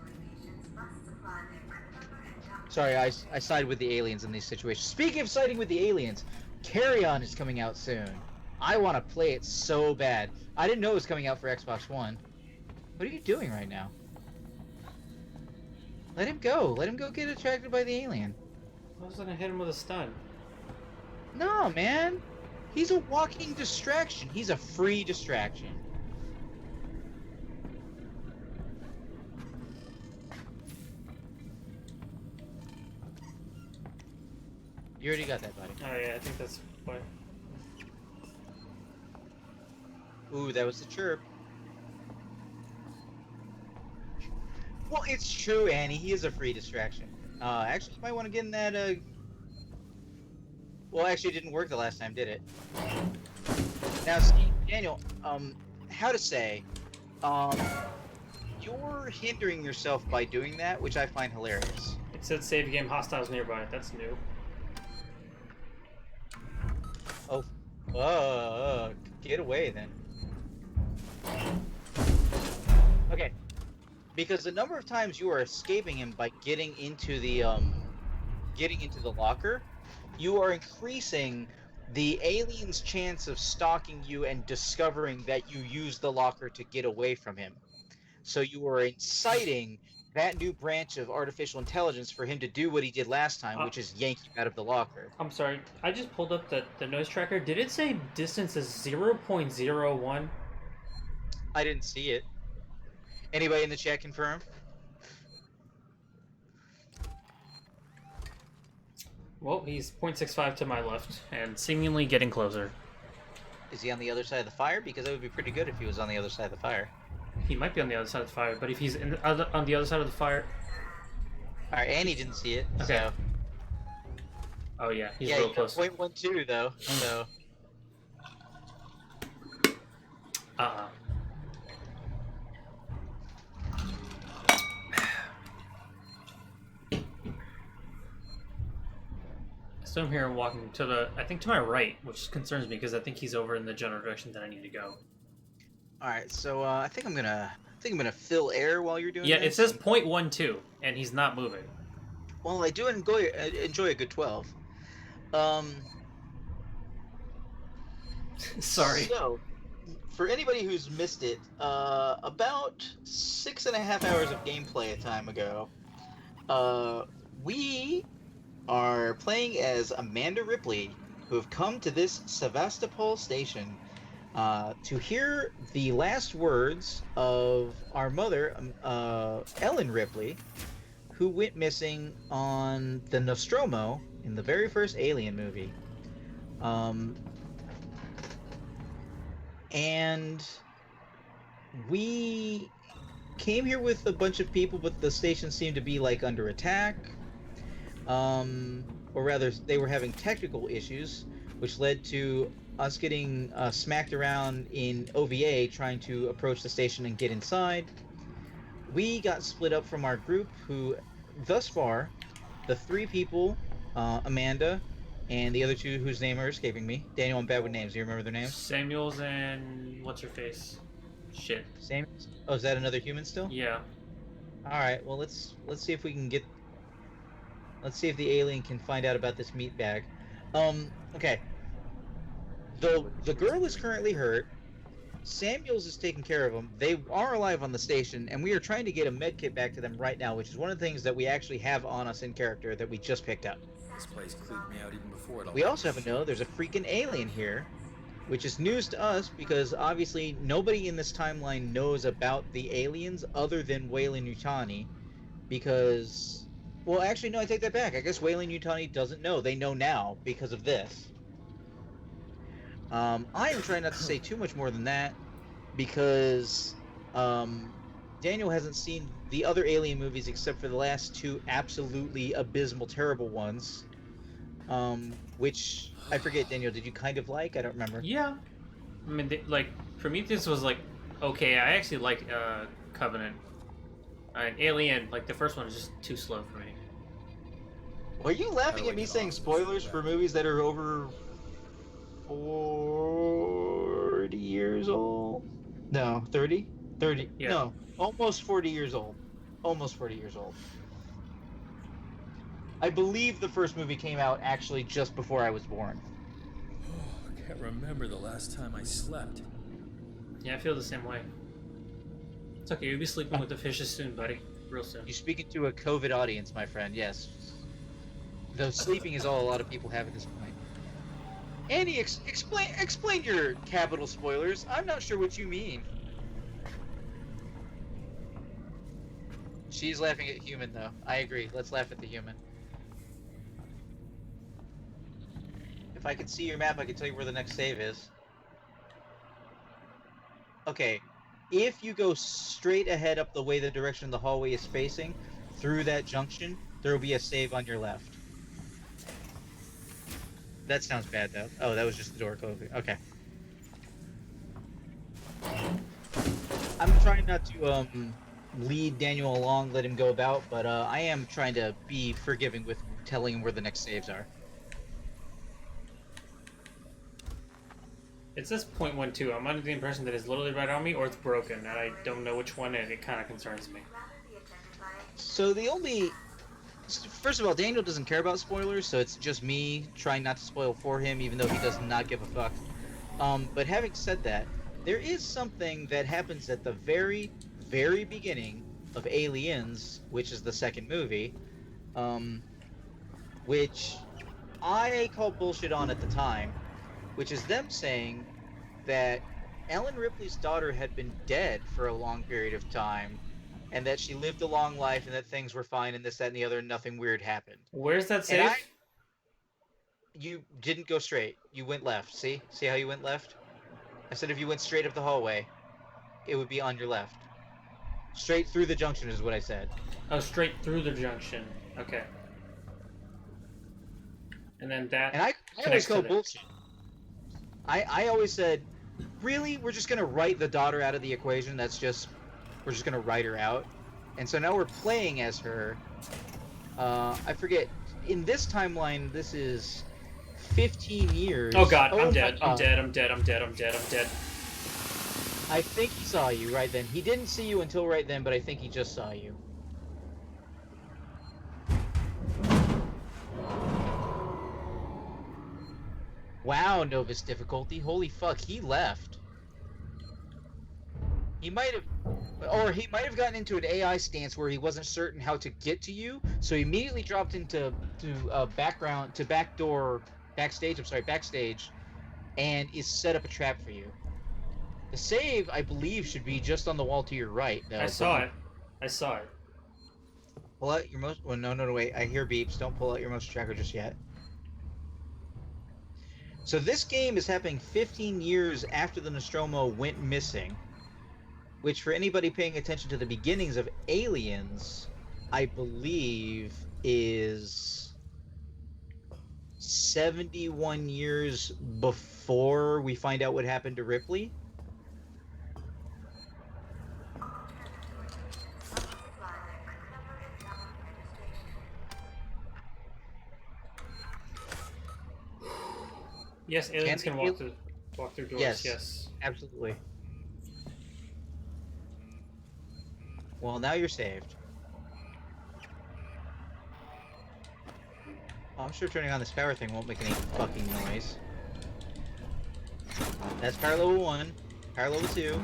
Sorry, I side with the aliens in these situations. Speaking of siding with the aliens, Carry-On is coming out soon. I want to play it so bad. I didn't know it was coming out for Xbox One. What are you doing right now? Let him go. Let him go get attracted by the alien. I was gonna hit him with a stun. No, man. He's a walking distraction. He's a free distraction. You already got that, buddy. Oh yeah, I think that's why. Ooh, that was the chirp. Well, it's true, Annie. He is a free distraction. Actually, you might want to get in that, Well, actually, it didn't work the last time, did it? Now, see, Daniel, how to say, you're hindering yourself by doing that, which I find hilarious. It said save game hostiles nearby. That's new. Oh, get away then. Okay. Because the number of times you are escaping him by getting into the locker, you are increasing the alien's chance of stalking you and discovering that you used the locker to get away from him. So you are inciting that new branch of artificial intelligence for him to do what he did last time, which is yank you out of the locker. I'm sorry, I just pulled up the noise tracker. Did it say distance is 0.01? I didn't see it. Anybody in the chat confirm? Well, he's 0.65 to my left, and seemingly getting closer. Is he on the other side of the fire? Because that would be pretty good if he was on the other side of the fire. He might be on the other side of the fire, but if he's on the other side of the fire... Alright, Annie didn't see it, okay. So... Oh yeah, he's yeah, real close. 0.12 though, so... So I'm here and walking to the, I think to my right, which concerns me because I think he's over in the general direction that I need to go. Alright, so I think I'm gonna fill air while you're doing Yeah, this. it says 0.12, and he's not moving. Well, I do enjoy a good 12. Sorry. So, for anybody who's missed it, about 6.5 hours of gameplay a time ago, we are playing as Amanda Ripley, who have come to this Sevastopol station to hear the last words of our mother, Ellen Ripley, who went missing on the Nostromo in the very first Alien movie. And we came here with a bunch of people, but the station seemed to be like under attack. Or rather, they were having technical issues, which led to us getting smacked around in OVA trying to approach the station and get inside. We got split up from our group, who, thus far, the 3 people, Amanda, and the other 2 whose names are escaping me. Daniel, I'm bad with names. Do you remember their names? Samuels and what's her face? Shit. Samuels? Oh, is that another human still? Yeah. All right. Well, let's see if we can get. Let's see if the alien can find out about this meat bag. Okay. The girl is currently hurt. Samuels is taking care of them. They are alive on the station, and we are trying to get a med kit back to them right now, which is one of the things that we actually have on us in character that we just picked up. This place creeped me out even before it all. We also have to know there's a freaking alien here, which is news to us because obviously nobody in this timeline knows about the aliens other than Weyland-Yutani, because... Well, actually, no, I take that back. I guess Weyland-Yutani doesn't know. They know now because of this. I am trying not to say too much more than that because Daniel hasn't seen the other Alien movies except for the last two absolutely abysmal, terrible ones. Which, I forget, Daniel, did you kind of like? I don't remember. Yeah. I mean, for me, this was okay, I actually like Covenant. Alien, the first one is just too slow for me. Are you laughing at me saying spoilers for movies that are over 40 years old? No, 30? 30. Yeah. No, almost 40 years old. Almost 40 years old. I believe the first movie came out actually just before I was born. Oh, I can't remember the last time I slept. Yeah, I feel the same way. It's okay, you'll be sleeping with the fishes soon, buddy. Real soon. You're speaking to a COVID audience, my friend, yes. Though sleeping is all a lot of people have at this point. Andy, explain your capital spoilers. I'm not sure what you mean. She's laughing at human, though. I agree. Let's laugh at the human. If I could see your map, I could tell you where the next save is. Okay. If you go straight ahead up the way the direction the hallway is facing, through that junction, there will be a save on your left. That sounds bad, though. Oh, that was just the door closing. Okay. I'm trying not to lead Daniel along, let him go about, but I am trying to be forgiving with telling him where the next saves are. It says 0.12. I'm under the impression that it's literally right on me or it's broken, and I don't know which one, and it kind of concerns me. So the only... First of all, Daniel doesn't care about spoilers, so it's just me trying not to spoil for him, even though he does not give a fuck. But having said that, there is something that happens at the very, very beginning of Aliens, which is the second movie, which I called bullshit on at the time, which is them saying that Ellen Ripley's daughter had been dead for a long period of time, and that she lived a long life, and that things were fine, and this, that, and the other, and nothing weird happened. Where's that save? You didn't go straight. You went left. See? See how you went left? I said if you went straight up the hallway, it would be on your left. Straight through the junction is what I said. Oh, straight through the junction. Okay. And then that. And I always call bullshit. I always said, really? We're just gonna write the daughter out of the equation? We're just gonna write her out? And so now we're playing as her. I forget. In this timeline, this is 15 years. Oh god, I'm dead. I'm dead. I think he saw you right then. He didn't see you until right then, but I think he just saw you. Wow, Novus difficulty. Holy fuck, he left. He might have gotten into an AI stance where he wasn't certain how to get to you, so he immediately dropped into backstage, and is set up a trap for you. The save, I believe, should be just on the wall to your right, though. I saw it. Pull out your most... Well, no, wait. I hear beeps. Don't pull out your motion tracker just yet. So this game is happening 15 years after the Nostromo went missing. Which, for anybody paying attention to the beginnings of Aliens, I believe is 71 years before we find out what happened to Ripley. Yes, aliens can walk through doors. Yes, absolutely. Well, now you're saved. Oh, I'm sure turning on this power thing won't make any fucking noise. That's power level 1, power level 2,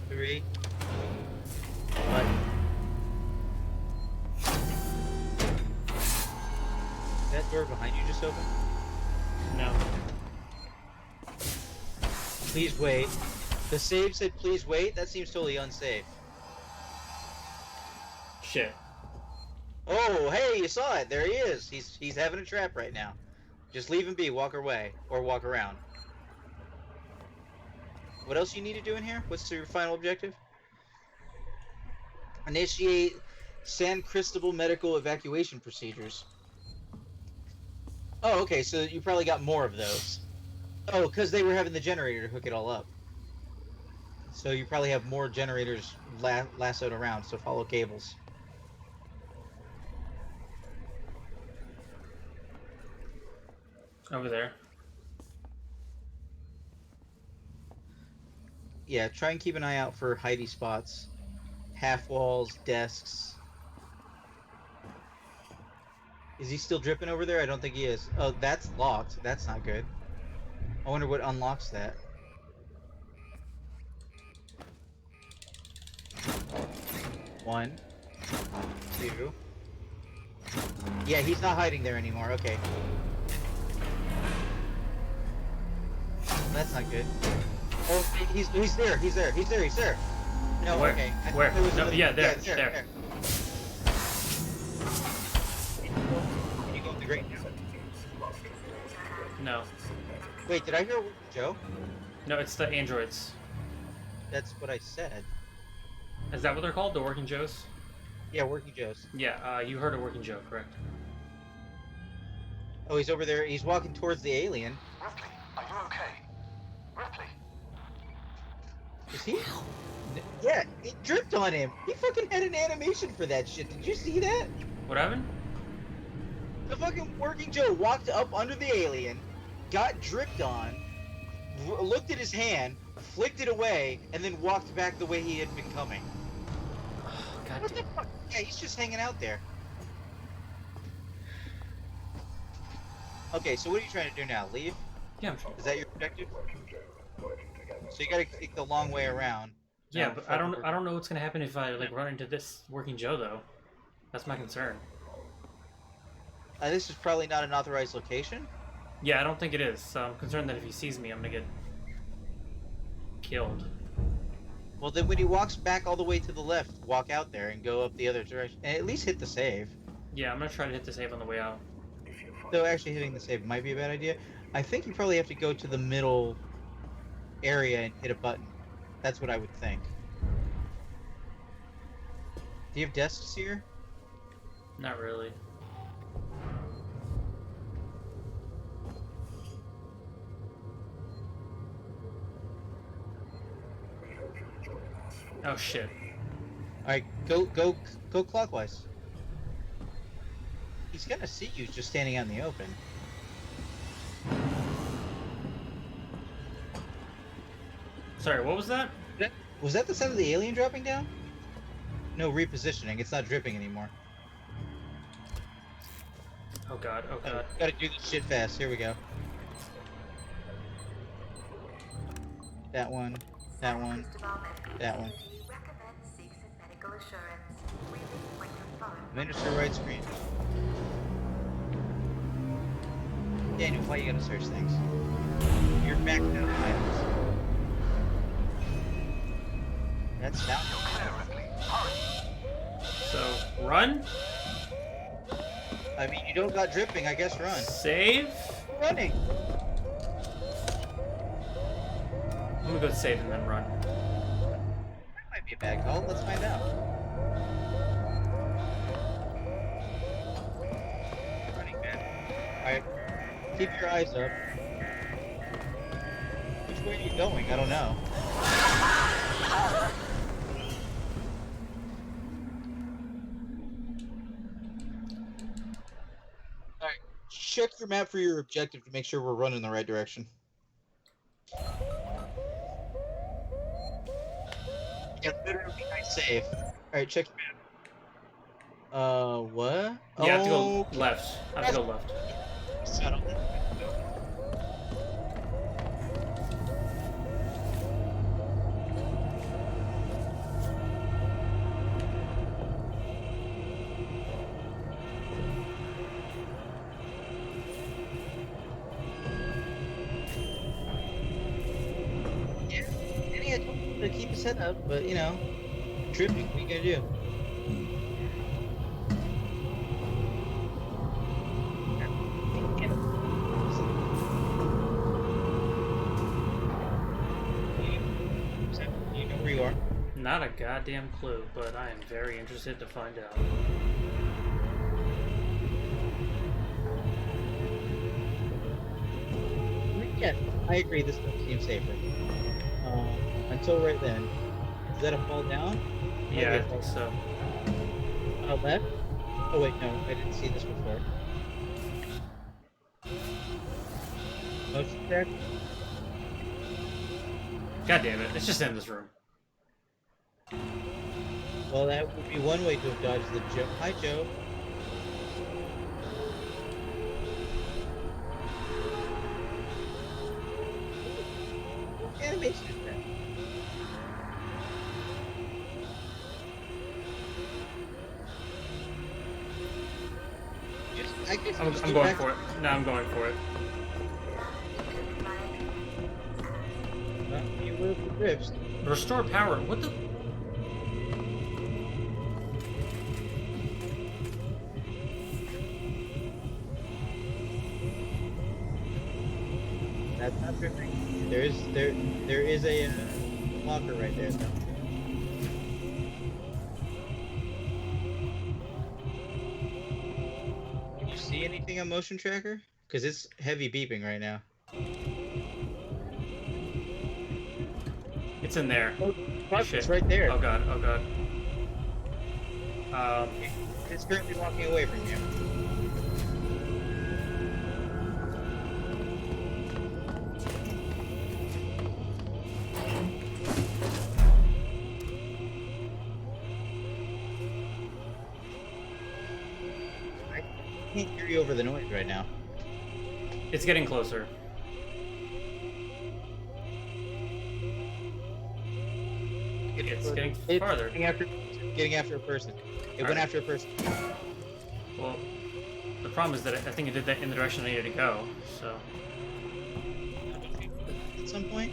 3. What? That door behind you just opened? No. Please wait. The save said please wait? That seems totally unsafe. Shit. Oh, hey, you saw it. There he is. He's having a trap right now. Just leave him be. Walk away. Or walk around. What else you need to do in here? What's your final objective? Initiate San Cristobal medical evacuation procedures. Oh, okay, so you probably got more of those. Oh, because they were having the generator to hook it all up. So you probably have more generators lassoed around, so follow cables. Over there. Yeah, try and keep an eye out for hidey spots. Half walls, desks. Is he still dripping over there? I don't think he is. Oh, that's locked. That's not good. I wonder what unlocks that. One. 2. Yeah, he's not hiding there anymore. Okay. That's not good. Oh, he's there. He's there. He's there. He's there. No, Where? okay. Where? No, yeah, there. Yeah, there. Can you go in the grate now? No. Wait, did I hear Joe? No, it's the androids. That's what I said. Is that what they're called? The Working Joes? Yeah, Working Joes. Yeah, you heard a Working Joe, correct? Oh, he's over there. He's walking towards the alien. Ripley, are you okay? Ripley? Is he? Yeah, it dripped on him. He fucking had an animation for that shit. Did you see that? What happened? The fucking Working Joe walked up under the alien, got dripped on, looked at his hand, flicked it away, and then walked back the way he had been coming. God What the damn. fuck? Yeah, he's just hanging out there. Okay, so what are you trying to do now? Leave? Yeah, I'm sure. Is that your objective? So you gotta take the long way around. Yeah, No, but I don't know what's gonna happen if I like run into this Working Joe though. That's my concern. This is probably not an authorized location. Yeah, I don't think it is. So I'm concerned that if he sees me, I'm gonna get killed. Well, then when he walks back all the way to the left, walk out there and go up the other direction, and at least hit the save. Yeah, I'm gonna try to hit the save on the way out. Though actually hitting the save might be a bad idea. I think you probably have to go to the middle area and hit a button. That's what I would think. Do you have desks here? Not really. Oh shit. Alright, go clockwise. He's gonna see you just standing out in the open. Sorry, what was that? Was that the sound of the alien dropping down? No, repositioning. It's not dripping anymore. Oh god, oh god. Gotta do this shit fast. Here we go. That one. That one. That one. Recommend seeks medical assurance. We leave when confirmed. Administer right screen. Daniel, why you gotta search things? You're back now, items. That's sound. Clear, Ripley. Hurry. So, run? I mean, you don't got dripping. I guess run. Save? Running. I'm gonna go save and then run. That might be a bad call. Let's find out. Running, man. Alright. Keep your eyes up. Which way are you going? I don't know. Alright. Check your map for your objective to make sure we're running the right direction. Yeah, better be nice safe. Alright, check your map. What? Yeah, I have to go Oh, left. I have to go left. settle. Yeah, Danny had told him to keep his head up, but you know, tripping. What are you gonna do? You know where you are. Not a goddamn clue, but I am very interested to find out. Yeah, I agree. This does seem safer. Until right then. Is that a fall down? Yeah, Maybe I a think fall so. left? Oh wait, no, I didn't see this before. Motion check. God damn it! It's just in this room. Well, that would be one way to have dodged the Joe. Hi, Joe. Animation is that. I guess I'm going for it. No, I'm going for it. You were the drifts. Restore power. What the? That's not drifting. There is a locker right there. Though. Can you see anything on motion tracker? Because it's heavy beeping right now. It's in there. Oh, fuck, Shit. it's right there. Oh god. Oh god. It's currently walking away from you. I can't hear you over the noise right now. It's getting closer. It's getting farther. Getting after a person. It went Alright. after a person. Well, the problem is that I think it did that in the direction I needed to go. So, At some point,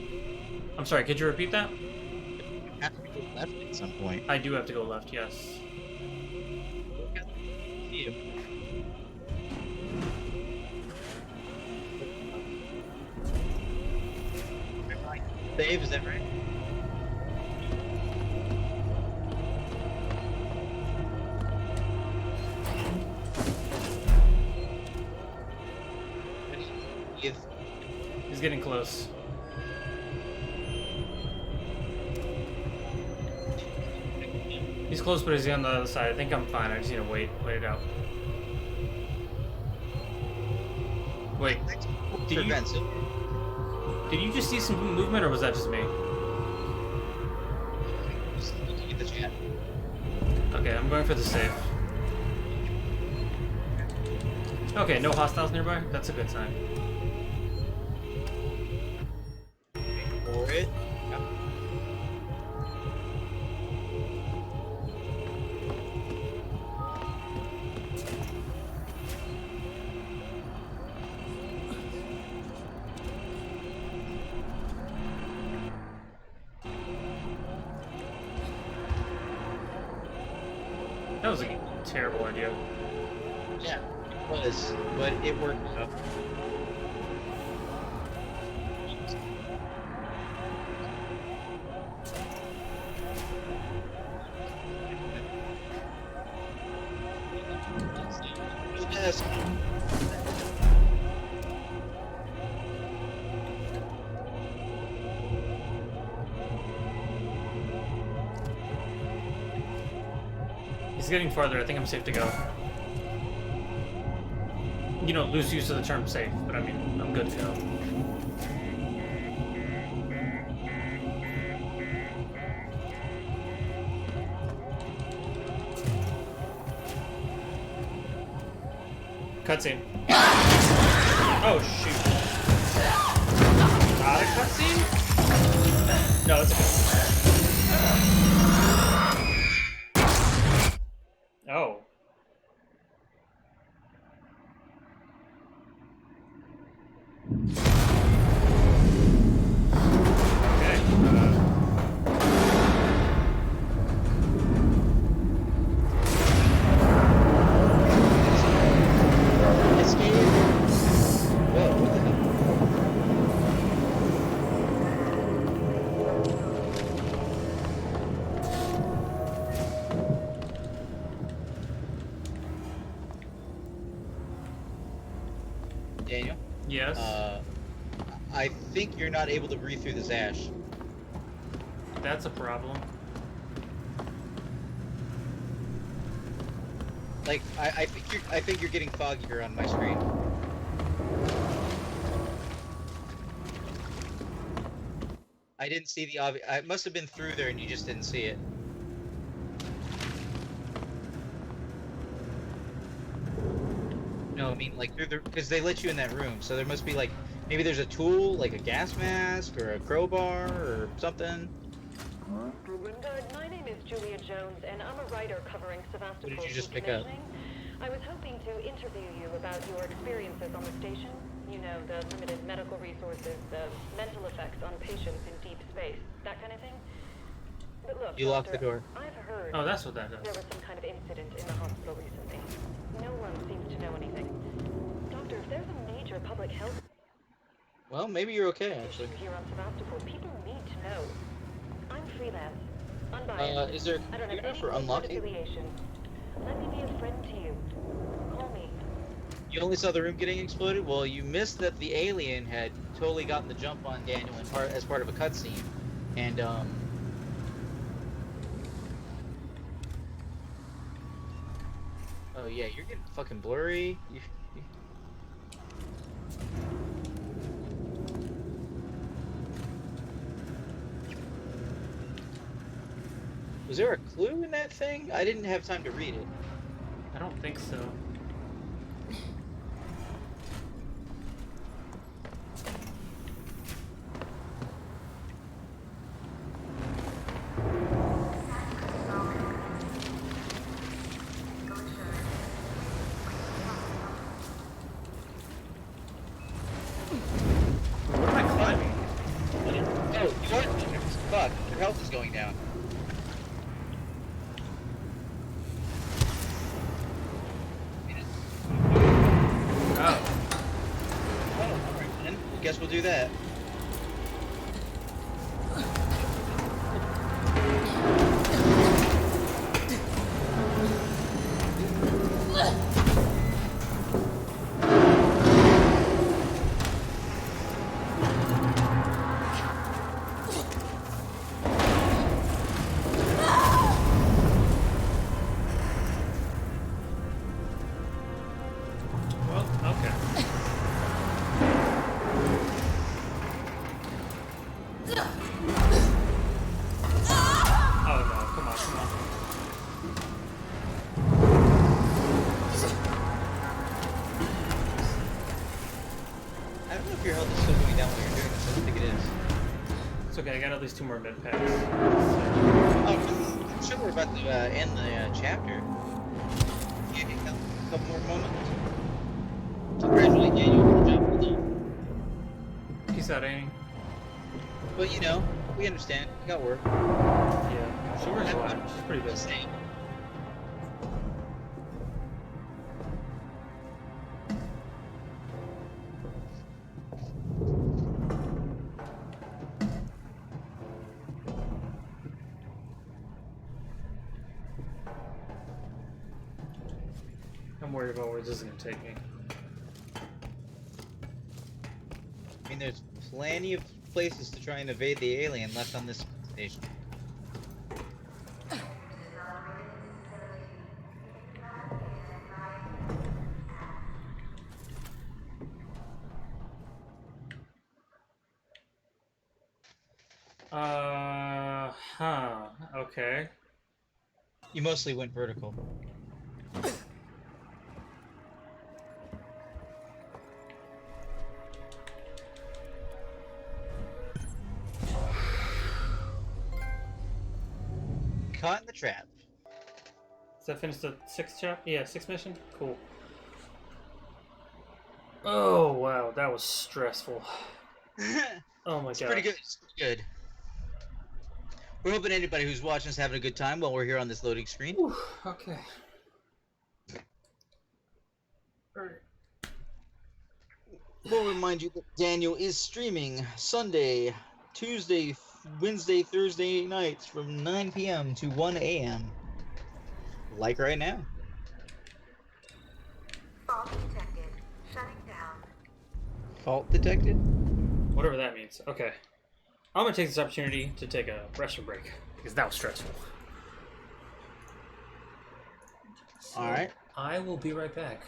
I'm sorry. Could you repeat that? you have to go left at some point. I do have to go left. Yes. See you. Save, is that right? He's getting close. He's close, but he's on the other side. I think I'm fine. I just need to wait it out. Wait, did you just see some movement, or was that just me? Just looking at the chat. Okay, I'm going for the save. Okay, no hostiles nearby? That's a good sign. For it. Yep. That was a terrible idea. Yeah, it was, but it worked out. Yes. He's getting farther. I think I'm safe to go. You don't lose use of the term safe, but I mean, I'm good to go. cutscene. Oh shoot. Not a cutscene? No, it's a cutscene. Oh. Okay. Escape. Whoa, what the hell? Daniel? Yes. I think you're not able to breathe through this ash. That's a problem. Like, I think you're getting foggier on my screen. I didn't see the obvious. I must have been through there and you just didn't see it. No, I mean like through the because they let you in that room, so there must be like maybe there's a tool like a gas mask or a crowbar or something. Wingard, my name is Julia Jones, and I'm a writer covering Sevastopol What did you just pick up? decommissioning. I was hoping to interview you about your experiences on the station. You know, the limited medical resources, the mental effects on patients in deep space, that kind of thing. But look, You locked the Doctor, door. I've heard Oh, that's what that there does. was some kind of incident in the hospital recently. No one seems to know anything. Doctor, if there's a major public health Well, maybe you're okay actually. issue here on Sevastopol, people need to know. I'm freelance, unbiased. Is there a I don't have computer any for corporate unlocking? affiliation. Let me be a friend to you. Call me. You only saw the room getting exploded? Well, you missed that the alien had totally gotten the jump on Daniel as part of a cutscene. And, oh yeah, you're getting fucking blurry. Was there a clue in that thing? I didn't have time to read it. I don't think so. What am I climbing? Oh, you are? Fuck, your health is going down. Oh. Oh, alright then. Guess we'll do that. Well, okay. Oh no, come on, come on. I don't know if your health is still going down while you're doing this. I don't think it is. It's okay, I got at least 2 more med packs. Oh, I'm sure we're about to end the chapter. Give you a couple more moments. Congratulate Daniel for the job well done. Peace out, Amy. But you know, we understand. You got work. Yeah, she works a lot. She's pretty good. Same. I'm worried about where this is gonna take me. I mean, there's plenty of places to try and evade the alien left on this station. Okay. You mostly went vertical. caught in the trap. Does that finish the sixth chapter? Yeah, sixth mission? Cool. Oh, wow, that was stressful. Oh my It's god. pretty good. It's pretty good. We're hoping anybody who's watching is having a good time while we're here on this loading screen. Whew, okay. Alright. We'll remind you that Daniel is streaming Sunday, Tuesday, Wednesday, Thursday nights from 9 p.m. to 1 a.m. Like right now. Fault detected. Shutting down. Fault detected? Whatever that means. Okay. I'm gonna take this opportunity to take a restroom break, because that was stressful. So Alright. I will be right back.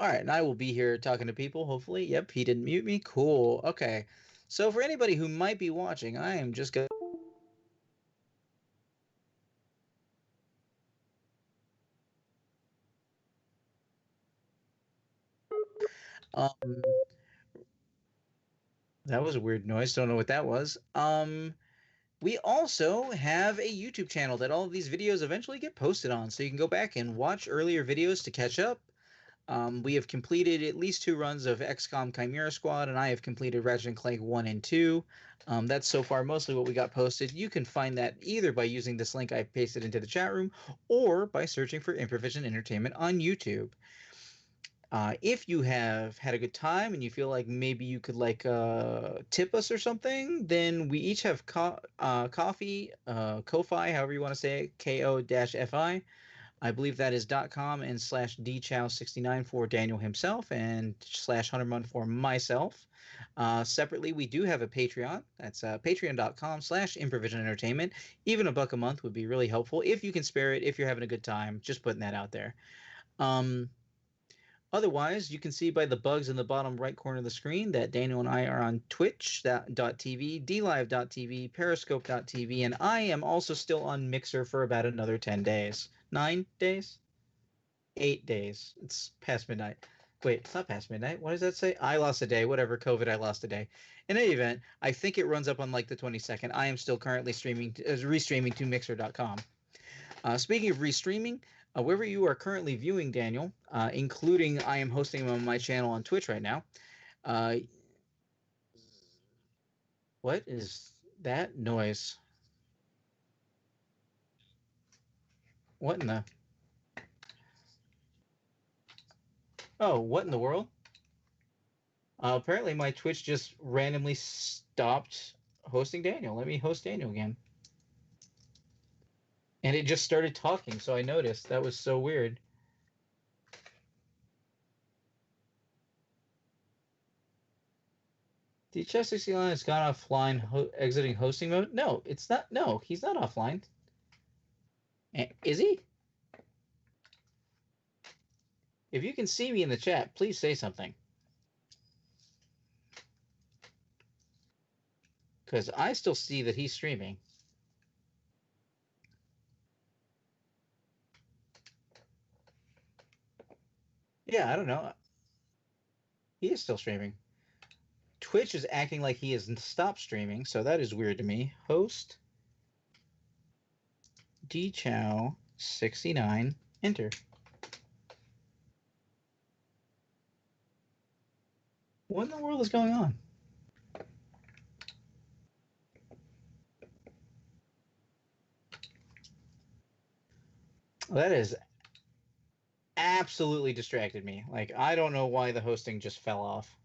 Alright, and I will be here talking to people, hopefully. Yep, he didn't mute me. Cool. Okay. So for anybody who might be watching, I am just going that was a weird noise. Don't know what that was. We also have a YouTube channel that all of these videos eventually get posted on, so you can go back and watch earlier videos to catch up. We have completed at least 2 runs of XCOM Chimera Squad, and I have completed Ratchet & Clank 1 and 2. That's so far mostly what we got posted. You can find that either by using this link I pasted into the chat room, or by searching for Improvision Entertainment on YouTube. If you have had a good time and you feel like maybe you could tip us or something, then we each have coffee, Ko-Fi, however you want to say it, ko-fi. I believe that is .com and /dchow69 for Daniel himself and /HunterMun for myself. Separately, we do have a Patreon. That's patreon.com/Improvision Entertainment. Even $1 a month would be really helpful if you can spare it, if you're having a good time. Just putting that out there. Otherwise, you can see by the bugs in the bottom right corner of the screen that Daniel and I are on Twitch.tv, DLive.tv, Periscope.tv, and I am also still on Mixer for about another 10 days. 9 days? 8 days. It's past midnight. Wait, it's not past midnight. What does that say? I lost a day. Whatever, COVID, I lost a day. In any event, I think it runs up on the 22nd. I am still currently restreaming to Mixer.com. Speaking of restreaming, wherever you are currently viewing Daniel, including I am hosting him on my channel on Twitch right now. What is that noise? What in the... Oh, what in the world? Apparently my Twitch just randomly stopped hosting Daniel. Let me host Daniel again. And it just started talking, so I noticed. That was so weird. The Chess69 has gone offline, exiting hosting mode? No, it's not. No, he's not offline. Is he? If you can see me in the chat, please say something. Because I still see that he's streaming. Yeah, I don't know. He is still streaming. Twitch is acting like he has stopped streaming, so that is weird to me. Host dchow69, enter. What in the world is going on? That is absolutely distracted me. Like, I don't know why the hosting just fell off.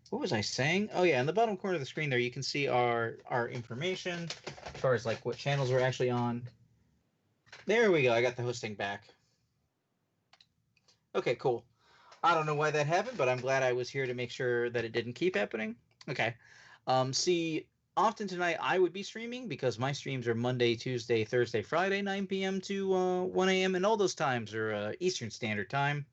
What was I saying? Oh yeah, in the bottom corner of the screen there, you can see our information as far as what channels we're actually on. There we go. I got the hosting back. Okay, cool. I don't know why that happened, but I'm glad I was here to make sure that it didn't keep happening. Okay. See, often tonight I would be streaming because my streams are Monday, Tuesday, Thursday, Friday, 9 p.m. to 1 a.m. and all those times are Eastern Standard Time.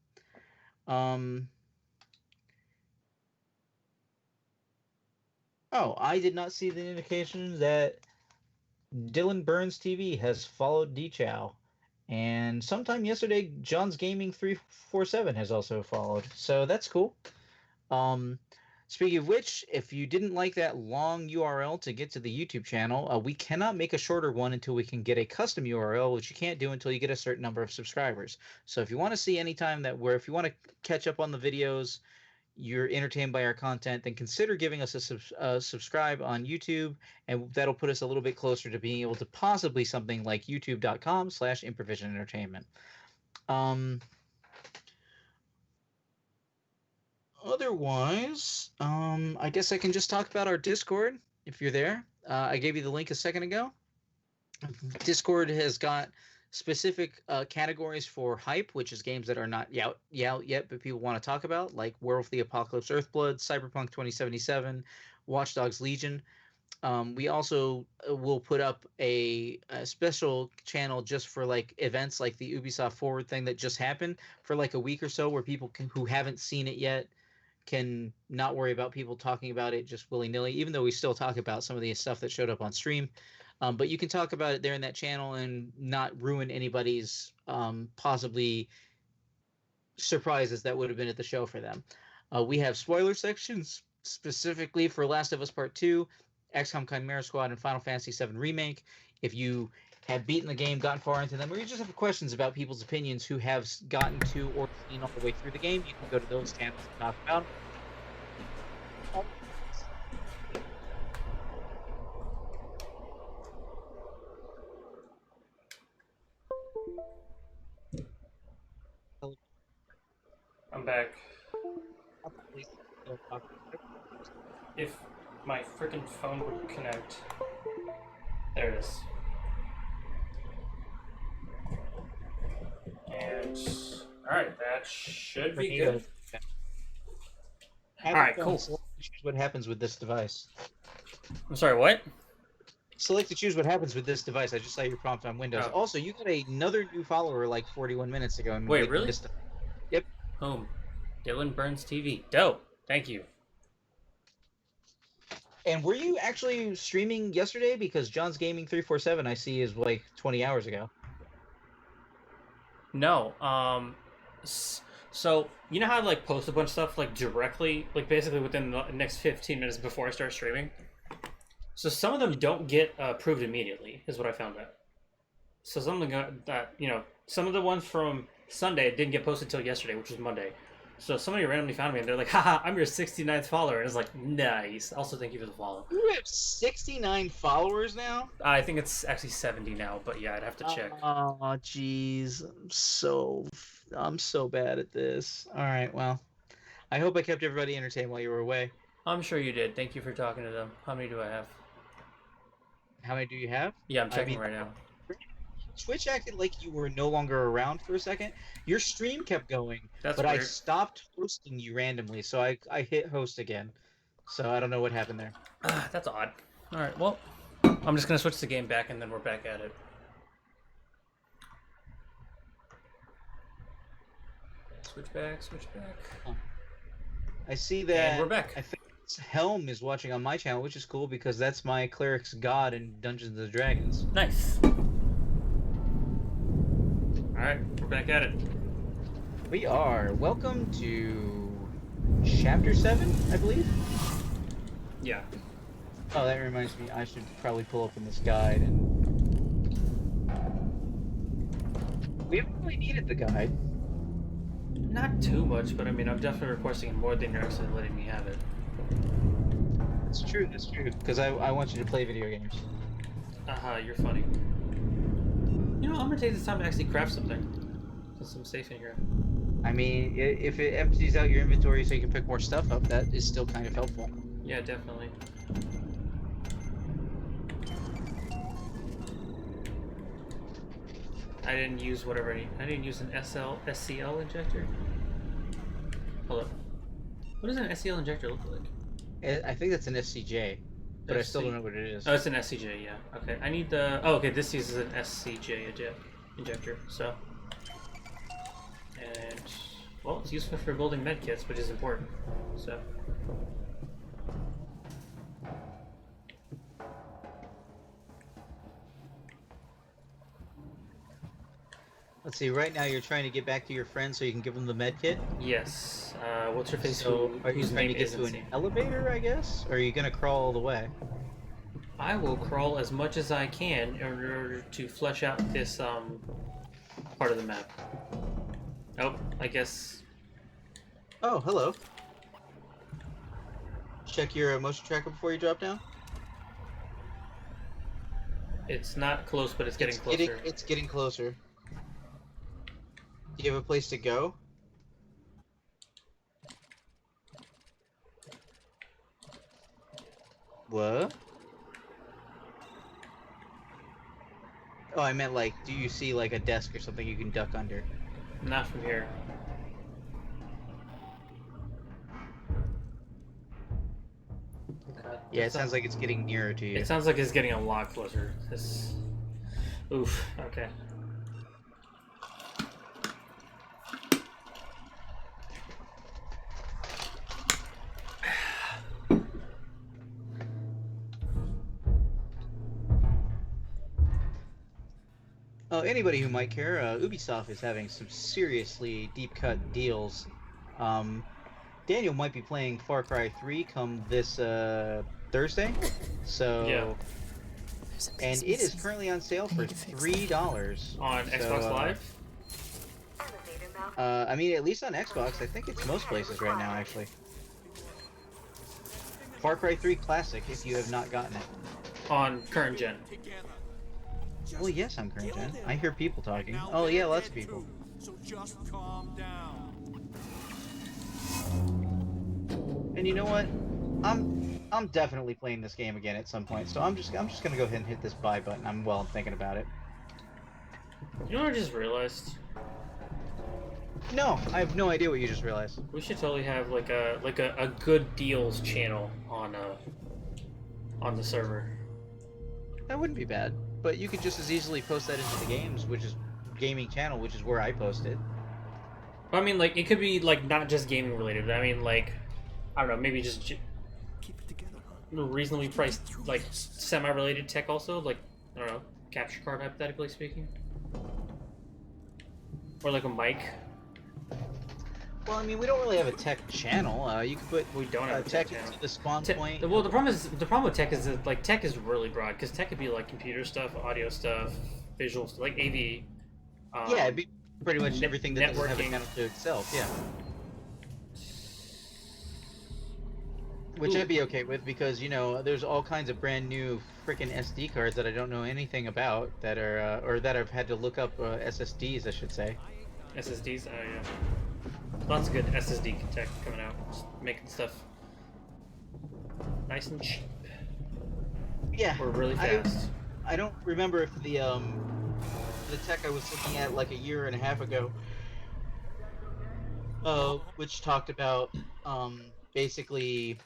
Oh, I did not see the indication that Dylan Burns TV has followed DChow. And sometime yesterday, John's Gaming 347 has also followed. So that's cool. Speaking of which, if you didn't like that long URL to get to the YouTube channel, we cannot make a shorter one until we can get a custom URL, which you can't do until you get a certain number of subscribers. So if you want to see any time if you want to catch up on the videos, you're entertained by our content, then consider giving us a subscribe on YouTube, and that'll put us a little bit closer to being able to possibly something like youtube.com/improvisionentertainment. Otherwise, I guess I can just talk about our Discord if you're there. I gave you the link a second ago. Discord has got specific categories for hype, which is games that are not out yet, but people want to talk about, like Werewolf the Apocalypse Earthblood, Cyberpunk 2077, Watch Dogs Legion. We also will put up a special channel just for like events like the Ubisoft Forward thing that just happened for like a week or so, where people who haven't seen it yet can not worry about people talking about it just willy-nilly, even though we still talk about some of the stuff that showed up on stream. But you can talk about it there in that channel and not ruin anybody's possibly surprises that would have been at the show for them. We have spoiler sections specifically for Last of Us Part 2, XCOM Chimera Squad, and Final Fantasy VII Remake. If you have beaten the game, gotten far into them, or you just have questions about people's opinions who have gotten to or seen all the way through the game, you can go to those channels and talk about them. I'm back. If my freaking phone would connect. There it is. And alright, that should be good. Alright, cool. Choose what happens with this device. I'm sorry, what? Select to choose what happens with this device. I just saw your prompt on Windows. Oh. Also, you got another new follower like 41 minutes ago. And wait, really? Yep. Home. Dylan Burns TV. Dope. Thank you. And were you actually streaming yesterday? Because John's Gaming 347 I see is like 20 hours ago. No. So you know how I like post a bunch of stuff like directly, like basically within the next 15 minutes before I start streaming? So some of them don't get approved immediately, is what I found out. So some of them that, you know, some of the ones from Sunday didn't get posted till yesterday, which was Monday. So somebody randomly found me and they're like, haha, I'm your 69th follower. And it's like, nice. Also, thank you for the follow. You have 69 followers now? I think it's actually 70 now, but yeah, I'd have to check. Oh, jeez. I'm so bad at this. All right, well, I hope I kept everybody entertained while you were away. I'm sure you did. Thank you for talking to them. How many do I have? How many do you have? Yeah, I'm checking right now. Twitch acted like you were no longer around for a second. Your stream kept going, but weird. I stopped hosting you randomly, so I hit host again. So I don't know what happened there. That's odd. All right, well, I'm just gonna switch the game back, and then we're back at it. Switch back. Huh. I see that. And we're back. I think Helm is watching on my channel, which is cool because that's my cleric's god in Dungeons and Dragons. Nice. Alright, we're back at it. We are. Welcome to Chapter 7, I believe? Yeah. Oh, that reminds me, I should probably pull open this guide and... We haven't really needed the guide. Not too much, but I mean, I'm definitely requesting more than you're actually letting me have it. That's true, because I want you to play video games. You're funny. You know, I'm gonna take this time to actually craft something. Since I'm safe in here. I mean, if it empties out your inventory so you can pick more stuff up, that is still kind of helpful. Yeah, definitely. I didn't use I didn't use an SCL injector. Hold up. What does an SCL injector look like? I think that's an SCJ, but I still don't know what it is. Oh, it's an SCJ, yeah. Okay, I need the... Oh, okay, this uses an SCJ injector, so... And... Well, it's useful for building medkits, which is important, so... Let's see. Right now, you're trying to get back to your friend so you can give them the med kit. Yes. What's her face? So, are you whose trying to name get isn't to an seen? elevator? I guess. Or are you gonna crawl all the way? I will crawl as much as I can in order to flesh out this part of the map. Oh, I guess. Oh, hello. Check your motion tracker before you drop down. It's not close, but it's getting closer. It's getting closer. Do you have a place to go? What? Oh, I meant like, do you see like a desk or something you can duck under? Not from here. Yeah, it sounds like it's getting nearer to you. It sounds like it's getting a lot closer. This. Oof. Okay. Anybody who might care, Ubisoft is having some seriously deep-cut deals. Daniel might be playing Far Cry 3 come this Thursday, so Yeah. and it is currently on sale for $3 On Xbox Live? I mean, at least on Xbox. I think it's most places right now, actually. Far Cry 3 Classic, if you have not gotten it. On current gen. Well, yes, I'm current gen. I hear people talking. Oh, yeah, lots of people. So just calm down. And you know what? I'm definitely playing this game again at some point. So I'm just gonna go ahead and hit this buy button. I'm thinking about it. You know what I just realized? No, I have no idea what you just realized. We should totally have like a good deals channel on the server. That wouldn't be bad. But you could just as easily post that into the games, which is gaming channel, which is where I post it. I mean, like, it could be like not just gaming related. I mean, like, I don't know, maybe just Keep it together, huh? reasonably priced, like semi-related tech also, like, I don't know, capture card hypothetically speaking, or like a mic. Well, I mean, we don't really have a tech channel. You could put We don't have a tech channel. into the spawn point. Well, the problem with tech is that like tech is really broad because tech could be like computer stuff, audio stuff, visual stuff, like AV. Yeah, it'd be pretty much everything that doesn't have a networking. channel to itself. Yeah. Which Ooh. I'd be okay with because, you know, there's all kinds of brand new freaking SD cards that I don't know anything about that are, or that I've had to look up, SSDs, I should say. SSDs. Oh yeah. Lots of good SSD tech coming out, just making stuff nice and cheap. Yeah. Or really fast. I don't remember if the tech I was looking at like a year and a half ago, which talked about basically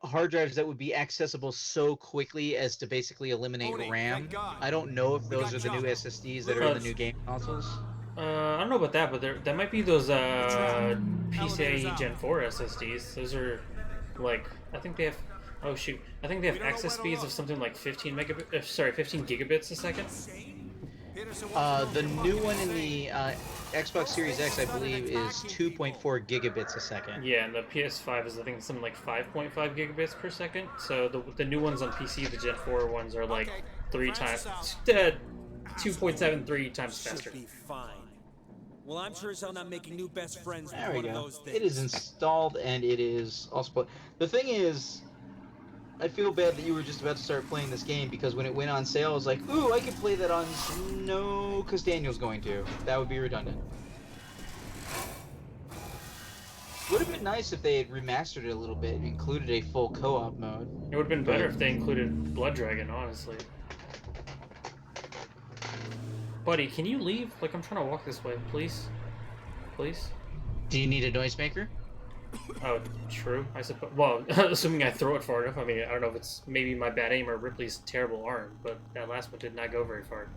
hard drives that would be accessible so quickly as to basically eliminate Odie, RAM. thank God. I don't know if We those got are the new Java. SSDs that are in the new game consoles. I don't know about that, but there might be those Elevators PCIe out. Gen 4 SSDs. Those are like, I think they have. Oh shoot! I think they have We don't know access where to speeds look. of something like 15 gigabits a second. Peter, so what's The wrong with new what one you're in saying? the Xbox Series X, I believe, is 2.4 gigabits a second. Yeah, and the PS5 is I think something like 5.5 gigabits per second. So the new ones on PC, the Gen 4 ones, are like Okay, 3 Francis times, out. 2.73 times faster. Should be fine. Well, I'm sure as hell not making new best friends with There we one of go. those things. It is installed and it is also. The thing is, I feel bad that you were just about to start playing this game because when it went on sale, I was like, ooh, I could play that on. No, because Daniel's going to. That would be redundant. Would have been nice if they had remastered it a little bit, included a full co-op mode. It would have been better if they included Blood Dragon, honestly. Buddy, can you leave? Like, I'm trying to walk this way, please. Please? Do you need a noisemaker? Oh, true, I suppose. Well, assuming I throw it far enough. I mean, I don't know if it's maybe my bad aim or Ripley's terrible arm, but that last one did not go very far.